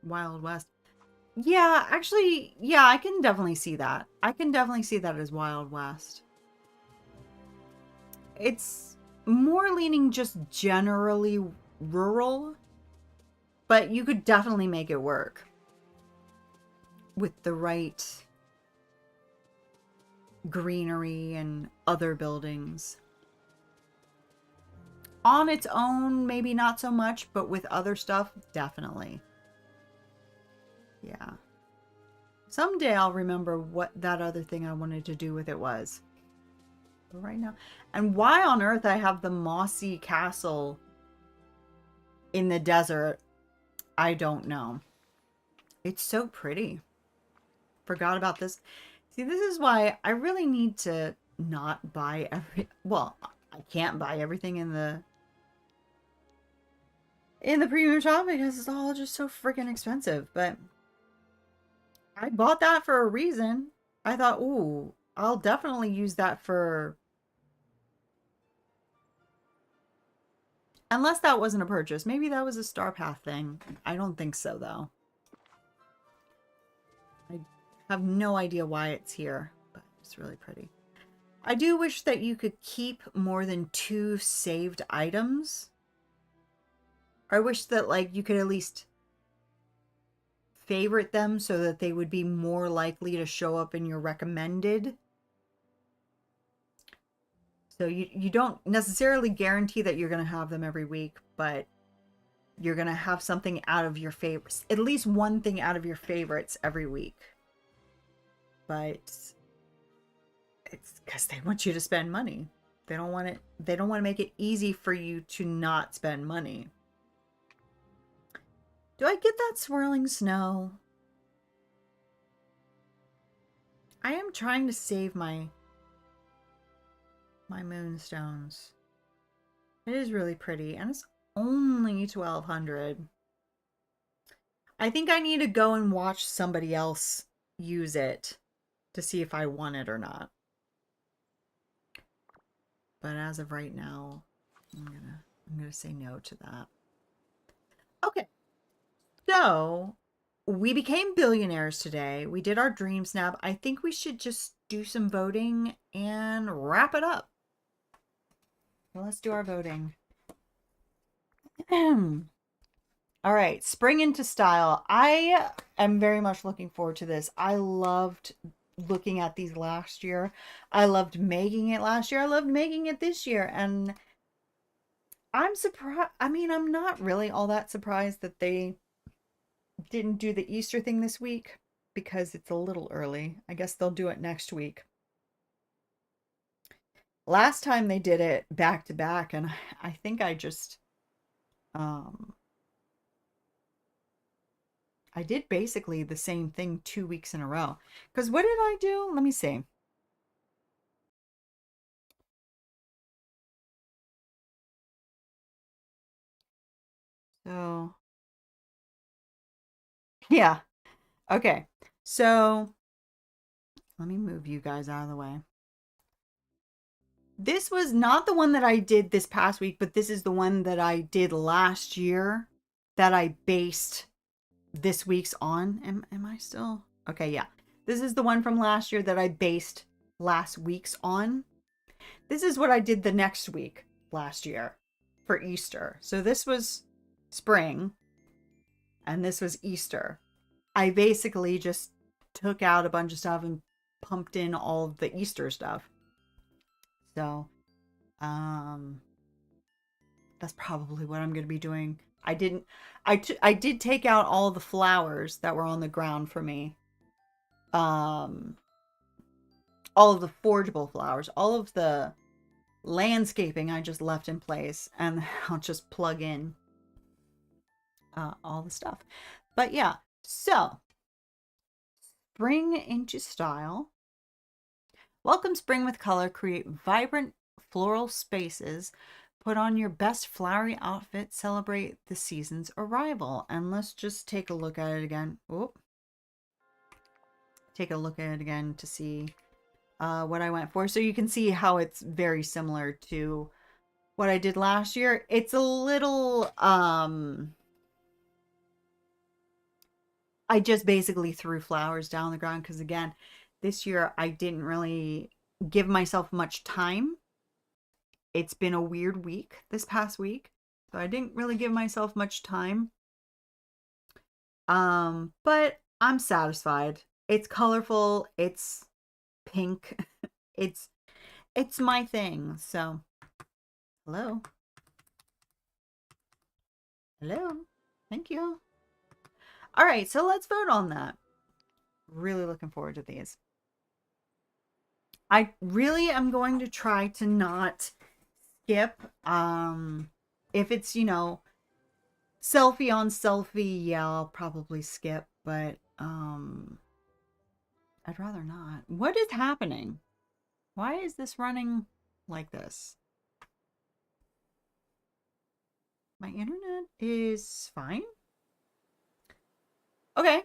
Wild West. Yeah, actually, yeah, I can definitely see that. I can definitely see that as Wild West. It's more leaning just generally rural, but you could definitely make it work with the right greenery and other buildings. On its own, maybe not so much, but with other stuff, definitely. Yeah. Someday I'll remember what that other thing I wanted to do with it was. But right now, and why on earth I have the mossy castle in the desert, I don't know. It's so pretty. Forgot about this. See, this is why I really need to not buy well, I can't buy everything in the premium shop because it's all just so freaking expensive. But I bought that for a reason. I thought, ooh, I'll definitely use that for Unless that wasn't a purchase. Maybe that was a Star Path thing. I don't think so, though. I have no idea why it's here, but it's really pretty. I do wish that you could keep more than 2 saved items. I wish that, like, you could at least favorite them so that they would be more likely to show up in your recommended. So you don't necessarily guarantee that you're going to have them every week, but you're going to have something out of your favorites. At least one thing out of your favorites every week. But it's because they want you to spend money. They don't want to make it easy for you to not spend money. Do I get that swirling snow? I am trying to save my moonstones. It is really pretty, and it's only 1,200. I think I need to go and watch somebody else use it to see if I want it or not. But as of right now, I'm gonna say no to that. Okay. So we became billionaires today. We did our dream snap. I think we should just do some voting and wrap it up. Well, let's do our voting. All right, spring into style. I am very much looking forward to this. I loved looking at these last year. I loved making it last year. I loved making it this year. And I'm surprised. I mean, I'm not really all that surprised that they didn't do the Easter thing this week because it's a little early. I guess they'll do it next week. Last time they did it back to back, and I think I just I did basically the same thing 2 weeks in a row. Because what did I do? Let me see. So, yeah. Okay. So, let me move you guys out of the way. This was not the one that I did this past week, but this is the one that I did last year that I based this week's on. Am I still? Okay, yeah. This is the one from last year that I based last week's on. This is what I did the next week last year for Easter. So this was spring and this was Easter. I basically just took out a bunch of stuff and pumped in all of the Easter stuff. So, that's probably what I'm going to be doing. I did take out all the flowers that were on the ground for me. All of the forgeable flowers, all of the landscaping I just left in place, and I'll just plug in all the stuff. But yeah, so spring into style. Welcome spring with color. Create vibrant floral spaces. Put on your best flowery outfit. Celebrate the season's arrival. And let's just take a look at it again. Oop. Take a look at it again to see what I went for. So you can see how it's very similar to what I did last year. It's a little, I just basically threw flowers down the ground because, again, this year I didn't really give myself much time. It's been a weird week this past week, so I didn't really give myself much time. But I'm satisfied. It's colorful. It's pink. It's my thing. So, hello. Hello. Thank you. All right, so let's vote on that. Really looking forward to these. I really am going to try to not skip. If it's, selfie on selfie, yeah, I'll probably skip, but I'd rather not. What is happening? Why is this running like this? My internet is fine. Okay.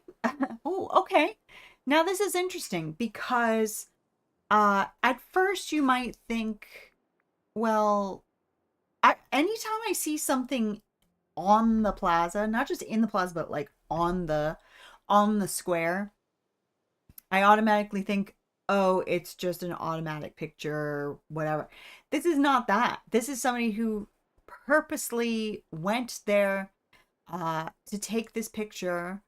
Oh, okay. Now this is interesting because at first you might think, well, Anytime I see something on the plaza, not just in the plaza, but like on the square, I automatically think, oh, it's just an automatic picture, whatever. This is not that. This is somebody who purposely went there to take this picture.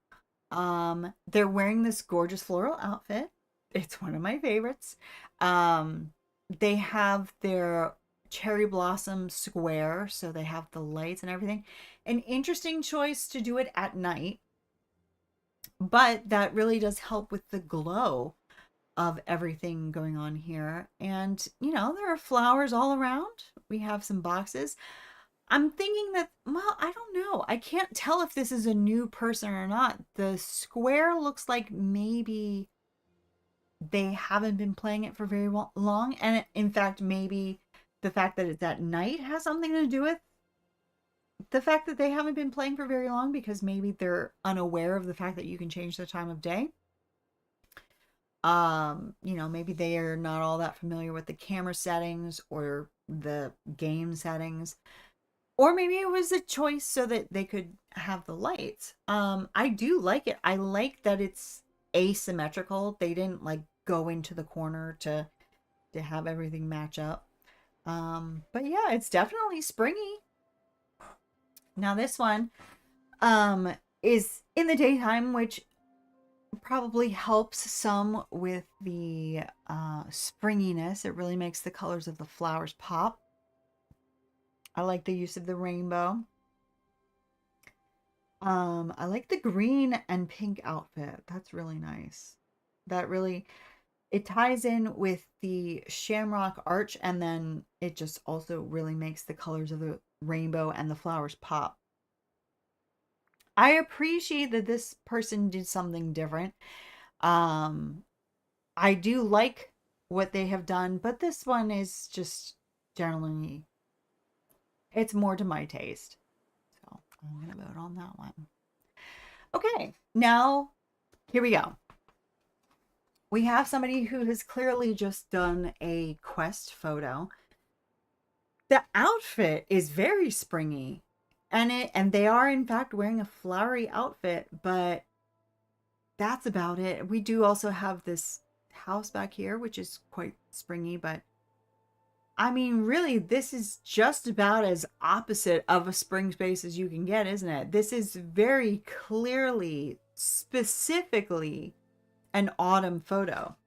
They're wearing this gorgeous floral outfit. It's one of my favorites. They have their cherry blossom square, so they have the lights and everything. An interesting choice to do it at night, but that really does help with the glow of everything going on here. And, there are flowers all around. We have some boxes. I'm thinking that, well, I don't know. I can't tell if this is a new person or not. The square looks like maybe they haven't been playing it for very long. And in fact, maybe the fact that it's at night has something to do with the fact that they haven't been playing for very long, because maybe they're unaware of the fact that you can change the time of day. Maybe they are not all that familiar with the camera settings or the game settings. Or maybe it was a choice so that they could have the lights. I do like it. I like that it's asymmetrical. They didn't like go into the corner to have everything match up. But yeah, it's definitely springy. Now this one is in the daytime, which probably helps some with the springiness. It really makes the colors of the flowers pop. I like the use of the rainbow. I like the green and pink outfit. That's really nice. It ties in with the shamrock arch, and then it just also really makes the colors of the rainbow and the flowers pop. I appreciate that this person did something different. Um, I do like what they have done, but this one is just generally, it's more to my taste. So I'm going to vote on that one. Okay, now here we go. We have somebody who has clearly just done a quest photo. The outfit is very springy, and they are in fact wearing a flowery outfit, but that's about it. We do also have this house back here, which is quite springy, but I mean, really, this is just about as opposite of a spring space as you can get, isn't it? This is very clearly, specifically an autumn photo.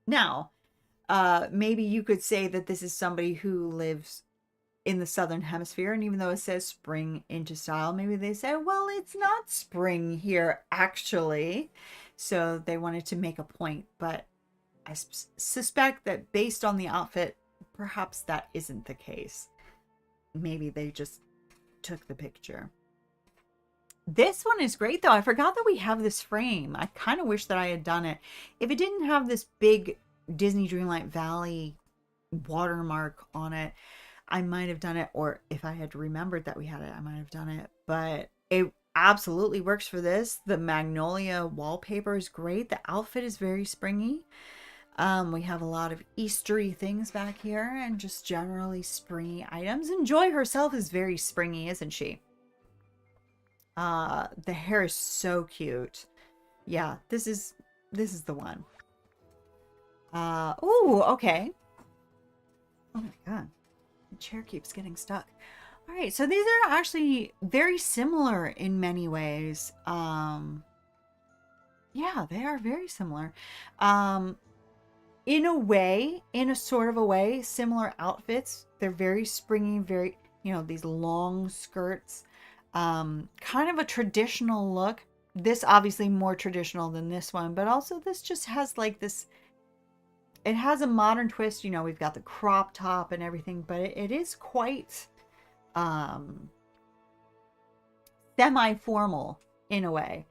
Now, maybe you could say that this is somebody who lives in the southern hemisphere, and even though it says spring into style, maybe they say, well, it's not spring here actually, so they wanted to make a point. But I suspect that based on the outfit, perhaps that isn't the case. Maybe they just took the picture. This one is great though. I forgot that we have this frame. I kind of wish that I had done it. If it didn't have this big Disney Dreamlight Valley watermark on it, I might have done it. Or if I had remembered that we had it, I might have done it. But it absolutely works for this. The magnolia wallpaper is great. The outfit is very springy. We have a lot of Eastery things back here and just generally springy items. And Joy herself is very springy, isn't she? The hair is so cute. Yeah, this is the one. Oh, okay. Oh my god. The chair keeps getting stuck. All right, so these are actually very similar in many ways. Yeah, they are very similar. In a way, in a sort of a way, similar outfits. They're very springy, very, these long skirts. Kind of a traditional look. This obviously more traditional than this one, but also this just has like this, it has a modern twist. We've got the crop top and everything, but it is quite semi-formal in a way.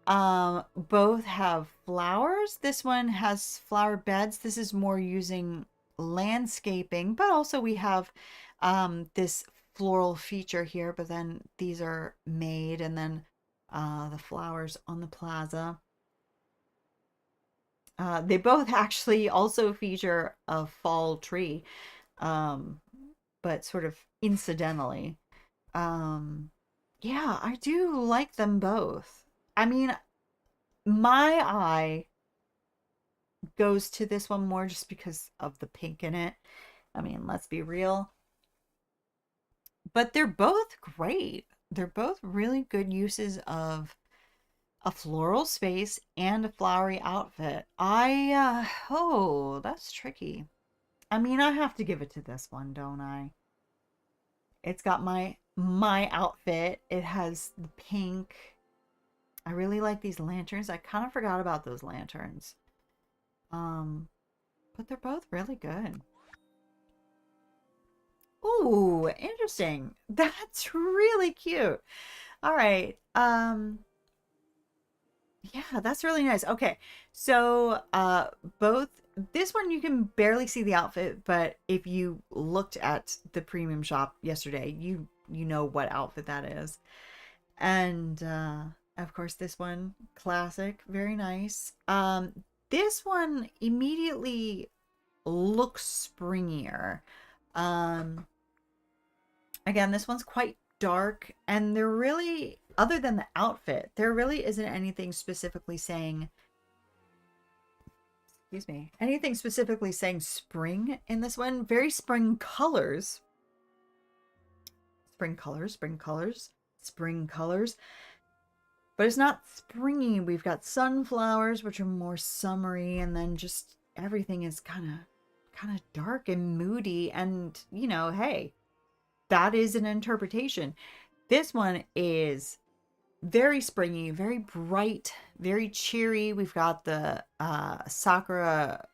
Both have flowers. This one has flower beds. This is more using landscaping, but also we have this floral feature here, but then these are made, and then the flowers on the plaza. They both actually also feature a fall tree. but sort of incidentally. Yeah, I do like them both. I mean, my eye goes to this one more just because of the pink in it. I mean, let's be real. But they're both great. They're both really good uses of a floral space and a flowery outfit. Oh, that's tricky. I mean, I have to give it to this one, don't I? It's got my outfit. It has the pink. I really like these lanterns. I kind of forgot about those lanterns. Um, but they're both really good. Ooh, interesting. That's really cute. All right. Yeah, that's really nice. Okay. So, both this one you can barely see the outfit, but if you looked at the premium shop yesterday, you know what outfit that is. And of course this one classic, very nice. This one immediately looks springier. Um Again, this one's quite dark, and there really, other than the outfit, there really isn't anything specifically saying, excuse me, anything specifically saying spring in this one. Very spring colors. Spring colors, spring colors, spring colors. But it's not springy. We've got sunflowers, which are more summery, and then just everything is kind of dark and moody. And, you know, hey, that is an interpretation. This one is very springy, very bright, very cheery. We've got the Sakura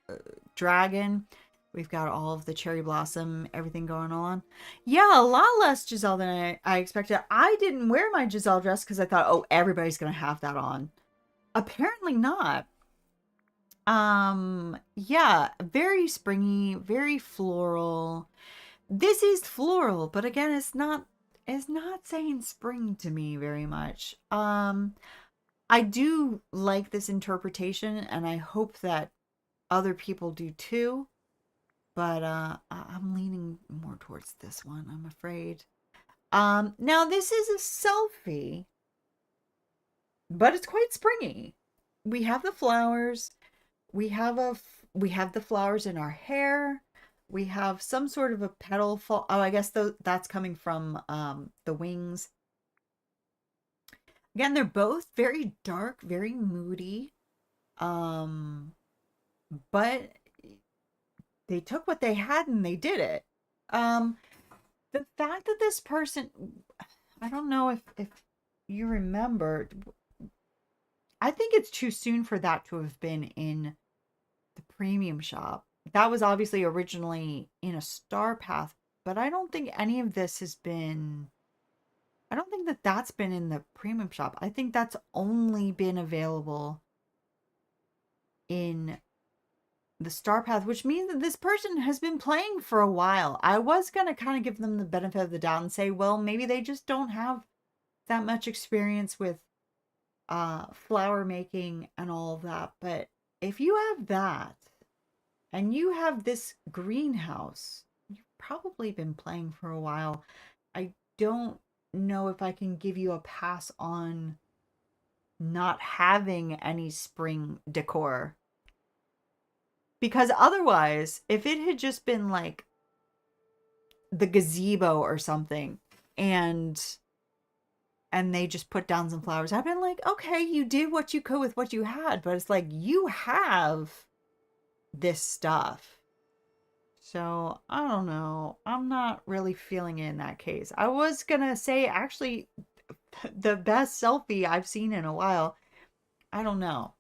dragon. We've got all of the cherry blossom, everything going on. Yeah, a lot less Giselle than I expected. I didn't wear my Giselle dress because I thought, oh, everybody's going to have that on. Apparently not. Yeah, very springy, very floral. This is floral, but again, it's not saying spring to me very much. I do like this interpretation, and I hope that other people do too. But I'm leaning more towards this one, I'm afraid. Now this is a selfie, but it's quite springy. We have the flowers. We have the flowers in our hair. We have some sort of a petal fall. Oh, I guess that's coming from the wings. Again, they're both very dark, very moody. Um, but they took what they had and they did it. Um, the fact that this person, I don't know if you remember, I think it's too soon for that to have been in the premium shop. That was obviously originally in a Star Path, but I don't think any of this has been. I don't think that that's been in the premium shop. I think that's only been available in the Star Path, which means that this person has been playing for a while. I was going to kind of give them the benefit of the doubt and say, well, maybe they just don't have that much experience with flower making and all of that. But if you have that and you have this greenhouse, you've probably been playing for a while. I don't know if I can give you a pass on not having any spring decor. Because otherwise, if it had just been like the gazebo or something and they just put down some flowers, I've been like, okay, you did what you could with what you had, but it's like you have this stuff. So I don't know. I'm not really feeling it in that case. I was gonna say actually the best selfie I've seen in a while. I don't know.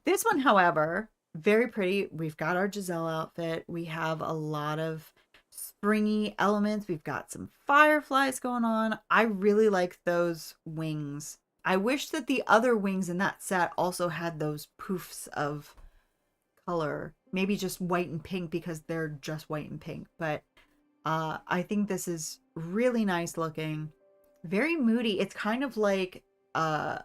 This one, however, very pretty. We've got our Giselle outfit. We have a lot of springy elements. We've got some fireflies going on. I really like those wings. I wish that the other wings in that set also had those poofs of color. Maybe just white and pink because they're just white and pink. But I think this is really nice looking. Very moody. It's kind of like a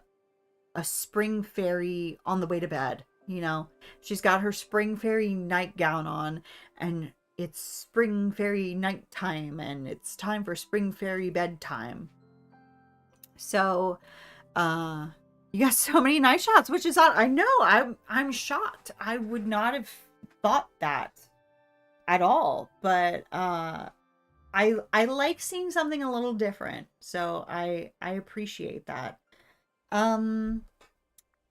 spring fairy on the way to bed. You know, she's got her spring fairy nightgown on, and it's spring fairy nighttime and it's time for spring fairy bedtime. So, uh, you got so many night shots, which is odd. I know, I'm shocked. I would not have thought that at all, but I like seeing something a little different. So I appreciate that. Um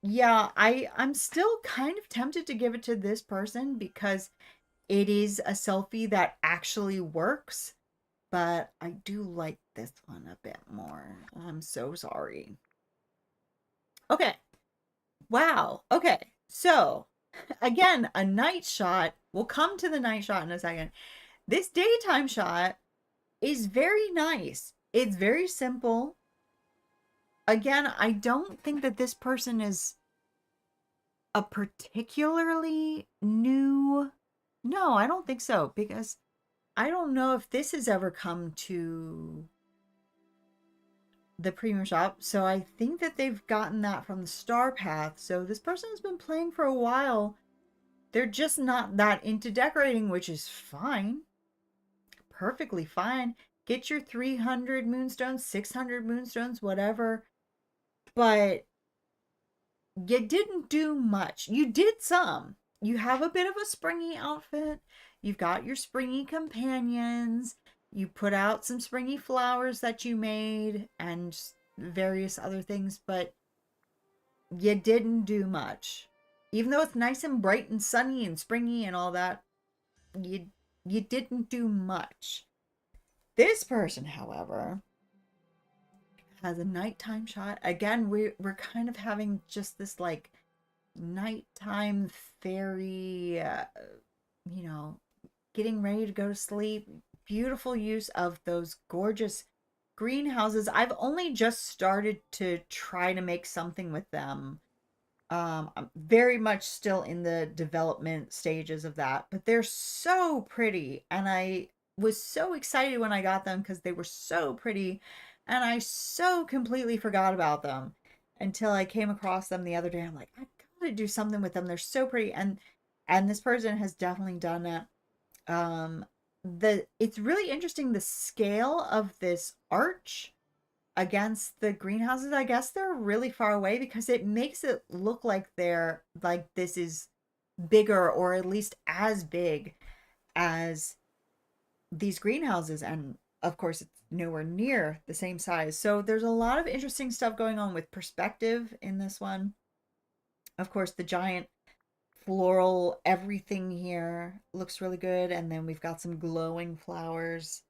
yeah, I'm still kind of tempted to give it to this person because it is a selfie that actually works, but I do like this one a bit more. I'm so sorry. Okay. Wow. Okay. So, again, a night shot. We'll come to the night shot in a second. This daytime shot is very nice. It's very simple. Again, I don't think that this person is a particularly new. No, I don't think so, because I don't know if this has ever come to the premium shop. So I think that they've gotten that from the Star Path. So this person has been playing for a while. They're just not that into decorating, which is fine. Perfectly fine. Get your 300 moonstones, 600 moonstones, whatever. But you didn't do much. You did some. You have a bit of a springy outfit. You've got your springy companions. You put out some springy flowers that you made and various other things, but you didn't do much. Even though it's nice and bright and sunny and springy and all that, you didn't do much. This person, however, has a nighttime shot. Again, we're kind of having just this like nighttime fairy, you know, getting ready to go to sleep. Beautiful use of those gorgeous greenhouses. I've only just started to try to make something with them. I'm very much still in the development stages of that, but they're so pretty. And I was so excited when I got them because they were so pretty. And I so completely forgot about them until I came across them the other day. I'm like, I gotta do something with them. They're so pretty. And this person has definitely done it. It's really interesting the scale of this arch against the greenhouses. I guess they're really far away because it makes it look like they're like this is bigger or at least as big as these greenhouses, and of course it's nowhere near the same size. So there's a lot of interesting stuff going on with perspective in this one. Of course, the giant floral everything here looks really good, and then we've got some glowing flowers.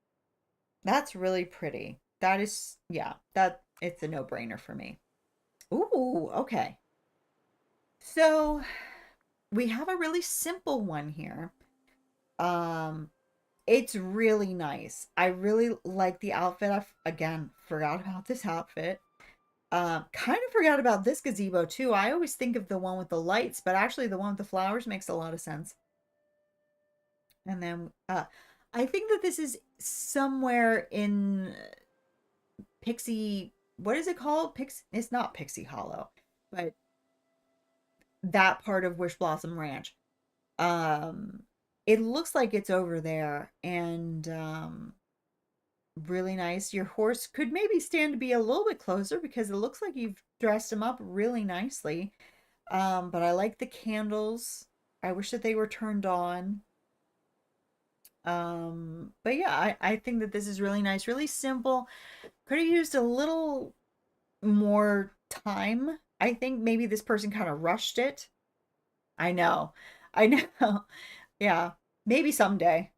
That's really pretty. That is, yeah, that it's a no-brainer for me. Ooh, okay. So we have a really simple one here. Um, it's really nice. I really like the outfit. Again, forgot about this outfit. Kind of forgot about this gazebo too. I always think of the one with the lights, but actually the one with the flowers makes a lot of sense. And then I think that this is somewhere in Pixie, what is it called? It's not Pixie Hollow, but that part of Wish Blossom Ranch. Um, it looks like it's over there, and really nice. Your horse could maybe stand to be a little bit closer because it looks like you've dressed him up really nicely. But I like the candles. I wish that they were turned on. But yeah, I think that this is really nice, really simple. Could have used a little more time. I think maybe this person kind of rushed it. I know. I know. Yeah, maybe someday,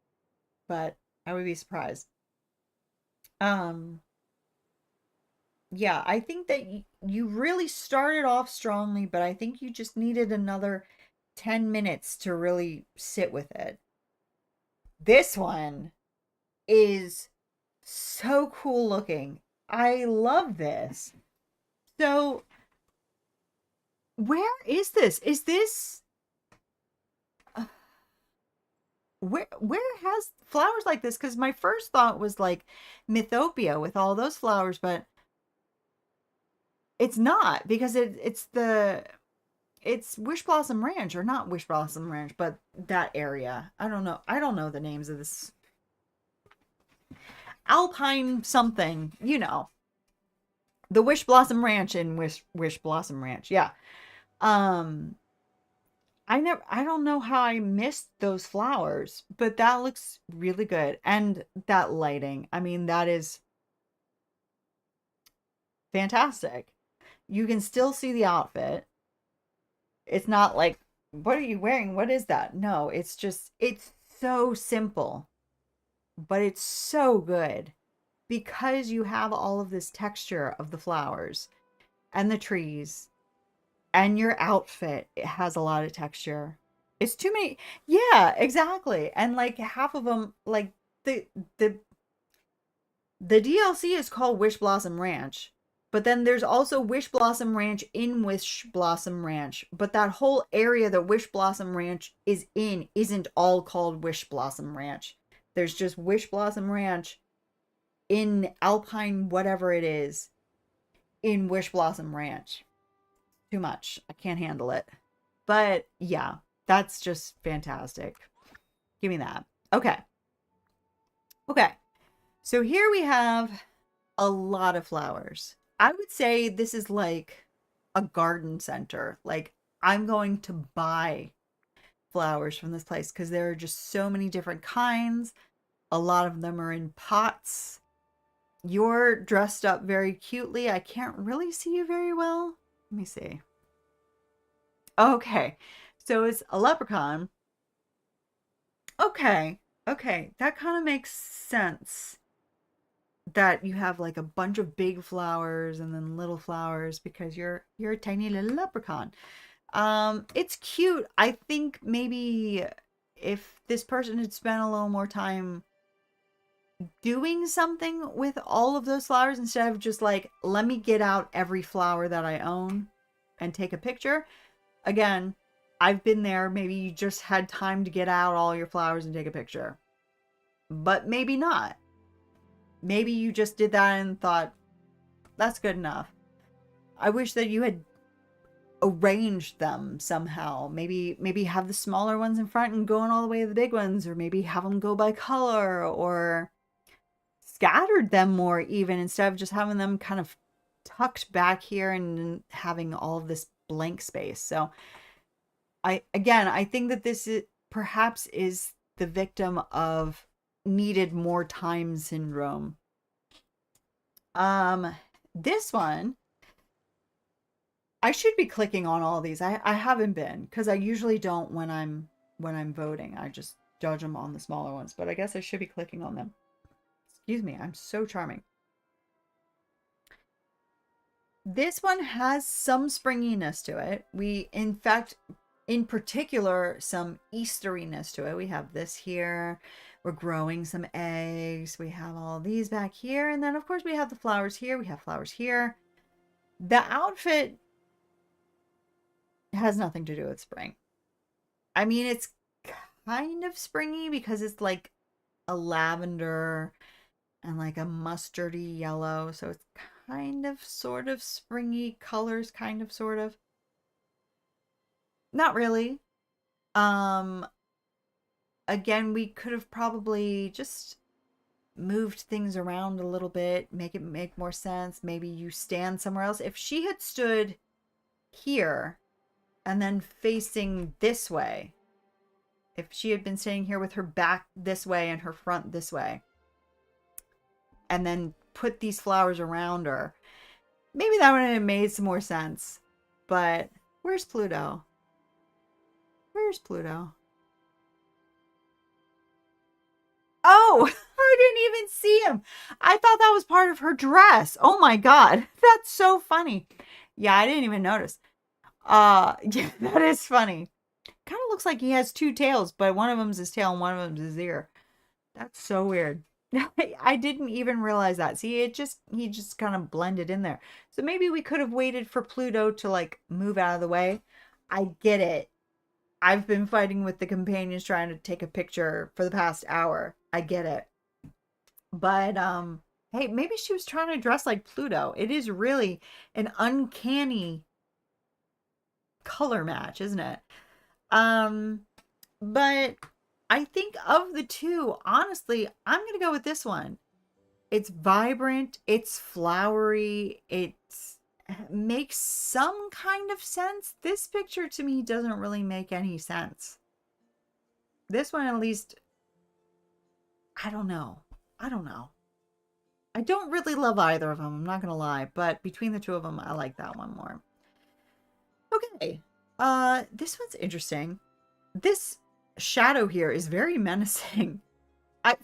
but I would be surprised. Um, yeah, I think that you really started off strongly, but I think you just needed another 10 minutes to really sit with it. This one is so cool looking. I love this. So, where is this? Is this where has flowers like this? Because my first thought was like Mythopia with all those flowers, but it's not because it's Wish Blossom Ranch, or not Wish Blossom Ranch, but that area. I don't know. I don't know the names of this. Alpine something, you know. The Wish Blossom Ranch in Wish Blossom Ranch. Yeah. Um I don't know how I missed those flowers, but that looks really good. And that lighting. I mean, that is fantastic. You can still see the outfit. It's not like, what are you wearing? What is that? No, it's just, it's so simple, but it's so good because you have all of this texture of the flowers and the trees, and your outfit, it has a lot of texture. It's too many. Yeah, exactly. And like half of them, like the the the DLC is called Wish Blossom Ranch, but then there's also Wish Blossom Ranch in Wish Blossom Ranch. But that whole area that Wish Blossom Ranch is in isn't all called Wish Blossom Ranch. There's just Wish Blossom Ranch in Alpine, whatever it is, in Wish Blossom Ranch. Too much. I can't handle it. But yeah, that's just fantastic. Give me that. Okay. Okay. So here we have a lot of flowers. I would say this is like a garden center. Like, I'm going to buy flowers from this place because there are just so many different kinds. A lot of them are in pots. You're dressed up very cutely. I can't really see you very well. Let me see. Okay. So it's a leprechaun. Okay. Okay. That kind of makes sense, that you have like a bunch of big flowers and then little flowers because you're a tiny little leprechaun. It's cute. I think maybe if this person had spent a little more time doing something with all of those flowers instead of just like, let me get out every flower that I own and take a picture. Again, I've been there. Maybe you just had time to get out all your flowers and take a picture, but maybe not. Maybe you just did that and thought, that's good enough. I wish that you had arranged them somehow. Maybe have the smaller ones in front and going all the way to the big ones, or maybe have them go by color, or scattered them more even, instead of just having them kind of tucked back here and having all of this blank space. So I think that this is perhaps is the victim of needed more time syndrome. This one, I should be clicking on all these. I haven't been, because I usually don't when I'm voting. I just judge them on the smaller ones, but I guess I should be clicking on them. Excuse me, I'm so charming. This one has some springiness to it. We, in fact, in particular, some Easteriness to it. We have this here. We're growing some eggs. We have all these back here. And then, of course, we have the flowers here. We have flowers here. The outfit has nothing to do with spring. I mean, it's kind of springy because it's like a lavender and like a mustardy yellow. So it's kind of sort of springy colors, kind of sort of. Not really. Again, we could have probably just moved things around a little bit, make it make more sense. Maybe you stand somewhere else. If she had stood here and then facing this way, if she had been standing here with her back this way and her front this way, and then put these flowers around her, maybe that would have made some more sense. But where's Pluto? Where's Pluto? Oh, I didn't even see him. I thought that was part of her dress. Oh my God. That's so funny. Yeah, I didn't even notice. Yeah, that is funny. Kind of looks like he has two tails, but one of them's his tail and one of them's his ear. That's so weird. I didn't even realize that. See, he just kind of blended in there. So maybe we could have waited for Pluto to like move out of the way. I get it. I've been fighting with the companions trying to take a picture for the past hour. I get it. But hey, maybe she was trying to dress like Pluto. It is really an uncanny color match, isn't it? Um, but I think of the two, honestly, I'm gonna go with this one. It's vibrant, it's flowery, it's makes some kind of sense. This picture to me doesn't really make any sense. This one, at least, I don't know. I don't know. I don't really love either of them, I'm not gonna lie, but between the two of them, I like that one more. Okay. This one's interesting. This shadow here is very menacing.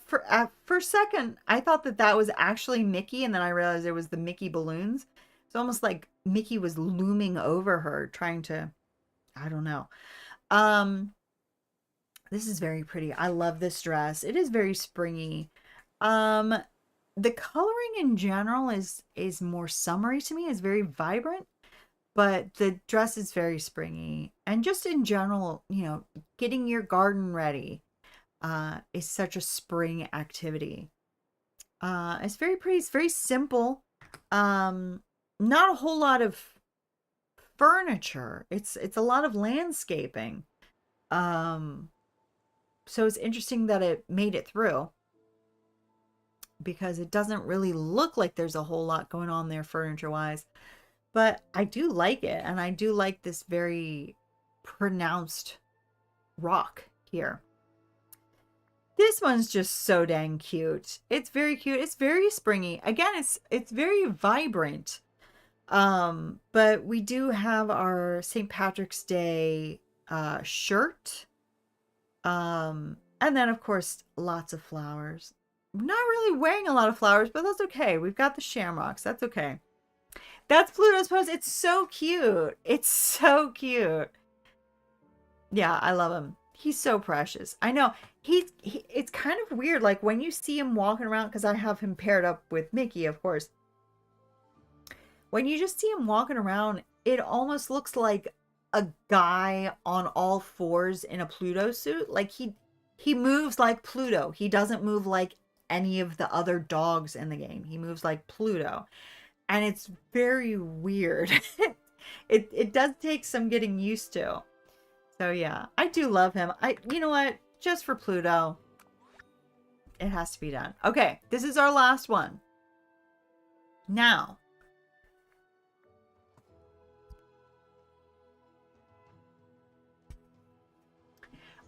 For a second, I thought that that was actually Mickey, and then I realized it was the Mickey balloons. It's almost like Mickey was looming over her, trying to, I don't know. Um, this is very pretty. I love this dress. It is very springy. Um, the coloring in general is more summery to me. It's very vibrant, but the dress is very springy. And just in general, getting your garden ready is such a spring activity. It's very pretty. It's very simple. Not a whole lot of furniture. It's a lot of landscaping. Um, so it's interesting that it made it through because it doesn't really look like there's a whole lot going on there furniture wise. But I do like it, and I do like this very pronounced rock here. This one's just so dang cute. It's very cute. It's very springy. Again, it's very vibrant. But we do have our St. Patrick's Day shirt. And then of course lots of flowers. Not really wearing a lot of flowers, but that's okay. We've got the shamrocks. That's okay. That's Pluto's pose. It's so cute. It's so cute. Yeah, I love him. He's so precious. I know. It's kind of weird. Like when you see him walking around, because I have him paired up with Mickey, of course. When you just see him walking around, it almost looks like a guy on all fours in a Pluto suit. Like he moves like Pluto. He doesn't move like any of the other dogs in the game. He moves like Pluto. And it's very weird. It does take some getting used to. So yeah, I do love him. You know what? Just for Pluto, it has to be done. Okay, this is our last one. Now,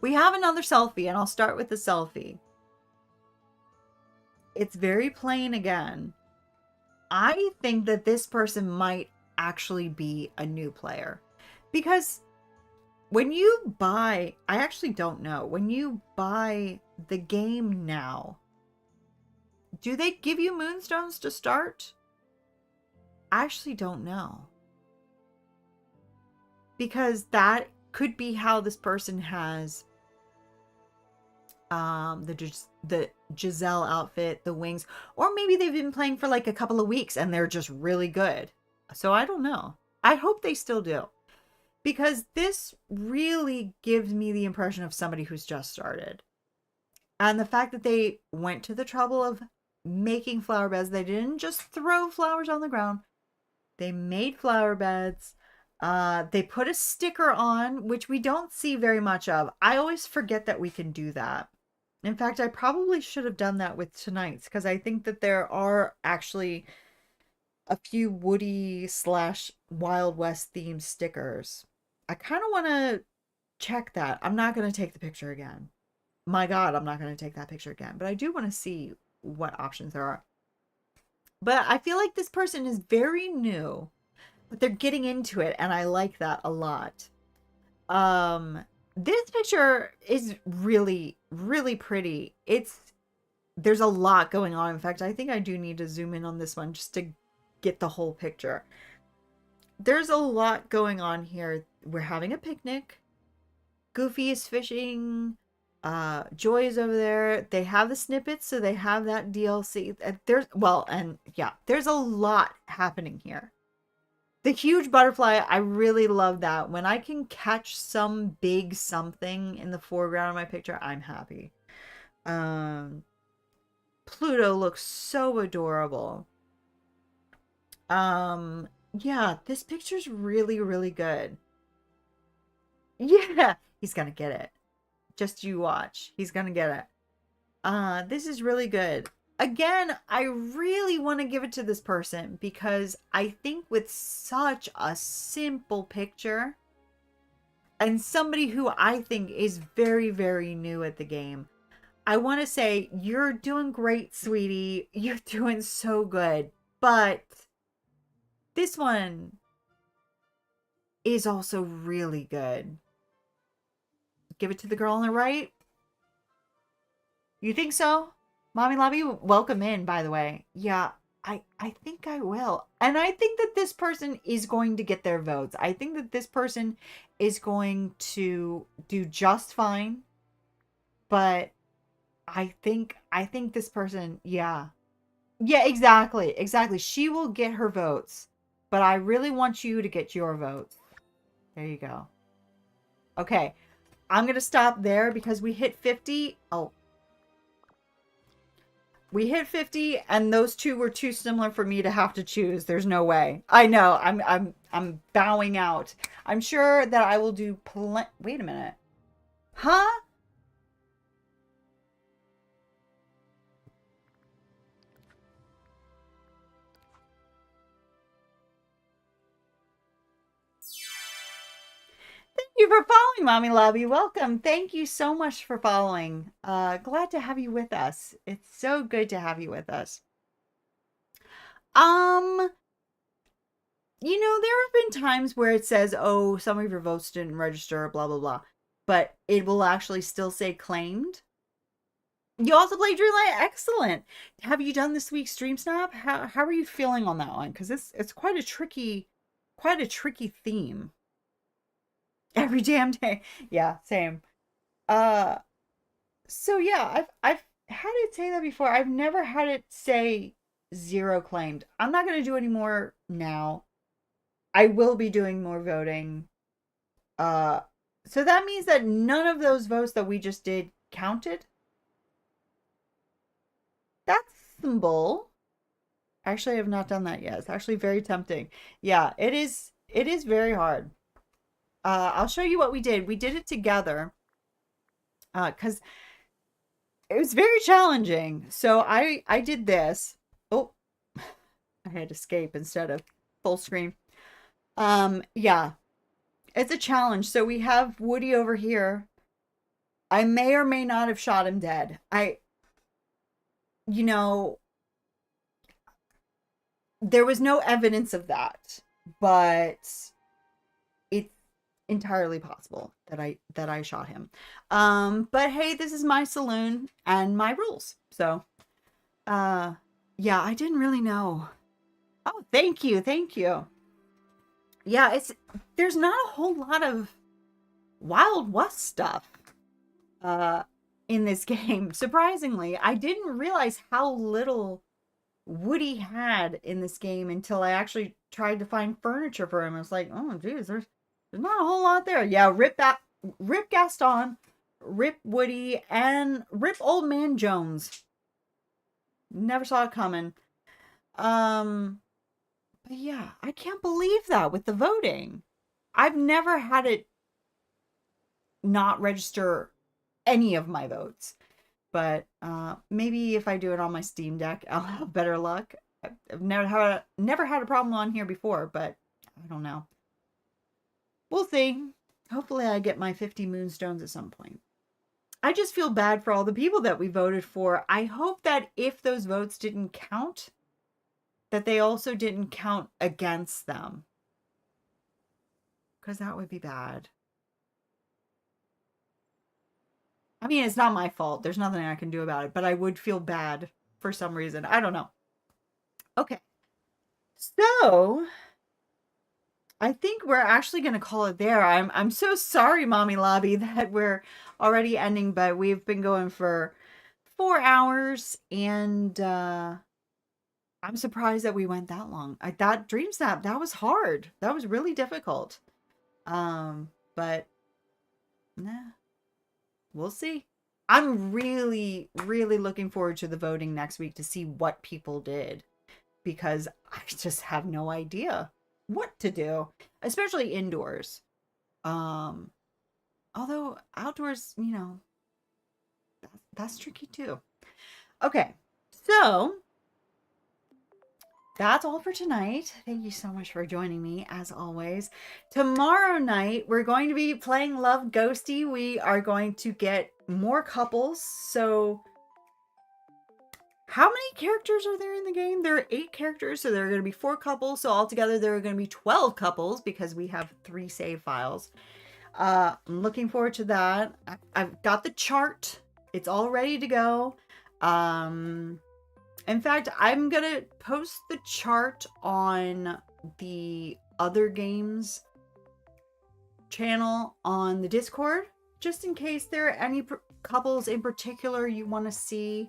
we have another selfie, and I'll start with the selfie. It's very plain again. I think that this person might actually be a new player because when you buy, I actually don't know, when you buy the game now, do they give you moonstones to start? I actually don't know. Because that could be how this person has the Giselle outfit, the wings, or maybe they've been playing for like a couple of weeks and they're just really good. So I don't know. I hope they still do. Because this really gives me the impression of somebody who's just started. And the fact that they went to the trouble of making flower beds, they didn't just throw flowers on the ground. They made flower beds. They put a sticker on, which we don't see very much of. I always forget that we can do that. In fact, I probably should have done that with tonight's because I think that there are actually a few Woody / Wild West themed stickers. I kind of want to check that. I'm not going to take the picture again. My God, I'm not going to take that picture again. But I do want to see what options there are. But I feel like this person is very new, but they're getting into it, and I like that a lot. This picture is really, really pretty. There's a lot going on. In fact, I think I do need to zoom in on this one just to get the whole picture. There's a lot going on here. We're having a picnic. Goofy is fishing. Joy is over there. They have the snippets, so they have that DLC. There's a lot happening here. The huge butterfly, I really love that. When I can catch some big something in the foreground of my picture, I'm happy. Pluto looks so adorable. Yeah, this picture's really, really good. Yeah, he's gonna get it. Just you watch. He's gonna get it. This is really good. Again, I really want to give it to this person because I think with such a simple picture and somebody who I think is very, very new at the game, I want to say, you're doing great, sweetie. You're doing so good. But this one is also really good. Give it to the girl on the right. You think so? Mommy Lobby, welcome in, by the way. Yeah, I think I will. And I think that this person is going to get their votes. I think that this person is going to do just fine. But I think this person, yeah. Yeah, exactly. Exactly. She will get her votes. But I really want you to get your votes. There you go. Okay. I'm going to stop there because we hit 50. Oh, we hit 50 and those two were too similar for me to have to choose. There's no way. I know. I'm bowing out. I'm sure that I will do wait a minute. Huh? Thank you for following, Mommy Lobby. Welcome. Thank you so much for following. Glad to have you with us. It's so good to have you with us. Um, there have been times where it says, "Oh, some of your votes didn't register, blah blah blah," but it will actually still say claimed. You also play Dreamlight. Excellent. Have you done this week's Stream Snap? How are you feeling on that one? Because it's quite a tricky theme. Every damn day. Yeah, same. Uh, so yeah, I've had it say that before. I've never had it say zero claimed. I'm not gonna do any more now. I will be doing more voting. Uh, so that means that none of those votes that we just did counted. That's some bull. Actually, I have not done that yet. It's actually very tempting. Yeah, it is. It is very hard. I'll show you what we did. We did it together. Because it was very challenging. So I did this. Oh, I had escape instead of full screen. Yeah, it's a challenge. So we have Woody over here. I may or may not have shot him dead. You know, there was no evidence of that, but it's entirely possible that I shot him. But hey, this is my saloon and my rules. So, yeah, I didn't really know. Oh, thank you. Thank you. Yeah, there's not a whole lot of Wild West stuff uh in this game. Surprisingly, I didn't realize how little Woody had in this game until I actually tried to find furniture for him. I was like, oh geez, there's not a whole lot there. Yeah, rip Gaston, rip Woody, and rip Old Man Jones. Never saw it coming. But yeah, I can't believe that with the voting. I've never had it not register any of my votes. But maybe if I do it on my Steam Deck, I'll have better luck. I've never had a problem on here before, but I don't know. We'll see. Hopefully I get my 50 moonstones at some point. I just feel bad for all the people that we voted for. I hope that if those votes didn't count, that they also didn't count against them. Because that would be bad. I mean, it's not my fault. There's nothing I can do about it, but I would feel bad for some reason. I don't know. Okay. So, I think we're actually going to call it there. I'm so sorry, Mommy Lobby, that we're already ending, but we've been going for 4 hours and I'm surprised that we went that long. That Dream Snap, that was hard. That was really difficult. But nah, we'll see. I'm really, really looking forward to the voting next week to see what people did because I just have no idea what to do, especially indoors. Although outdoors, that's tricky too. Okay, so that's all for tonight. Thank you so much for joining me, as always. Tomorrow night, we're going to be playing Love Ghosty. We are going to get more couples. So, how many characters are there in the game? There are 8 characters, so there are going to be 4 couples. So, altogether, there are going to be 12 couples because we have 3 save files. I'm looking forward to that. I've got the chart. It's all ready to go. In fact, I'm going to post the chart on the other games channel on the Discord, just in case there are any couples in particular you want to see.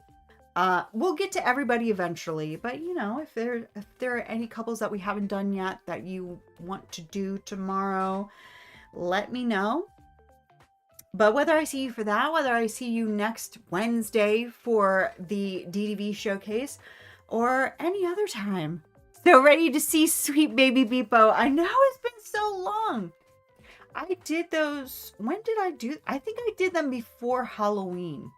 We'll get to everybody eventually, but if there are any couples that we haven't done yet that you want to do tomorrow, let me know. But whether I see you for that, whether I see you next Wednesday for the DDV showcase, or any other time. So ready to see sweet baby Beepo. I know it's been so long. I did those, when did I do? I think I did them before Halloween.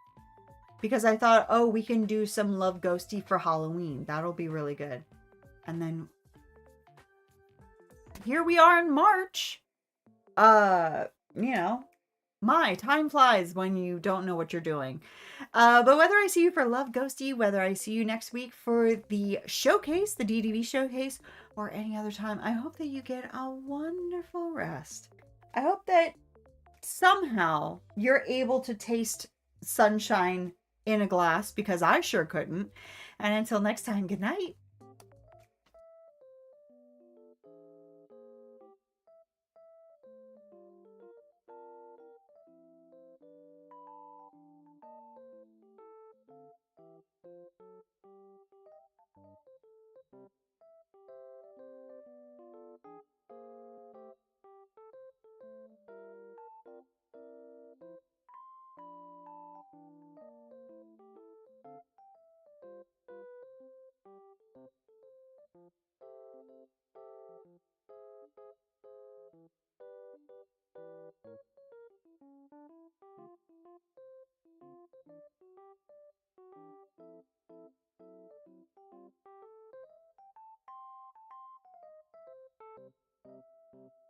Because I thought, oh, we can do some Love Ghosty for Halloween. That'll be really good. And then here we are in March. My time flies when you don't know what you're doing. But whether I see you for Love Ghosty, whether I see you next week for the showcase, the DDV showcase, or any other time, I hope that you get a wonderful rest. I hope that somehow you're able to taste sunshine in a glass, because I sure couldn't. And until next time, good night.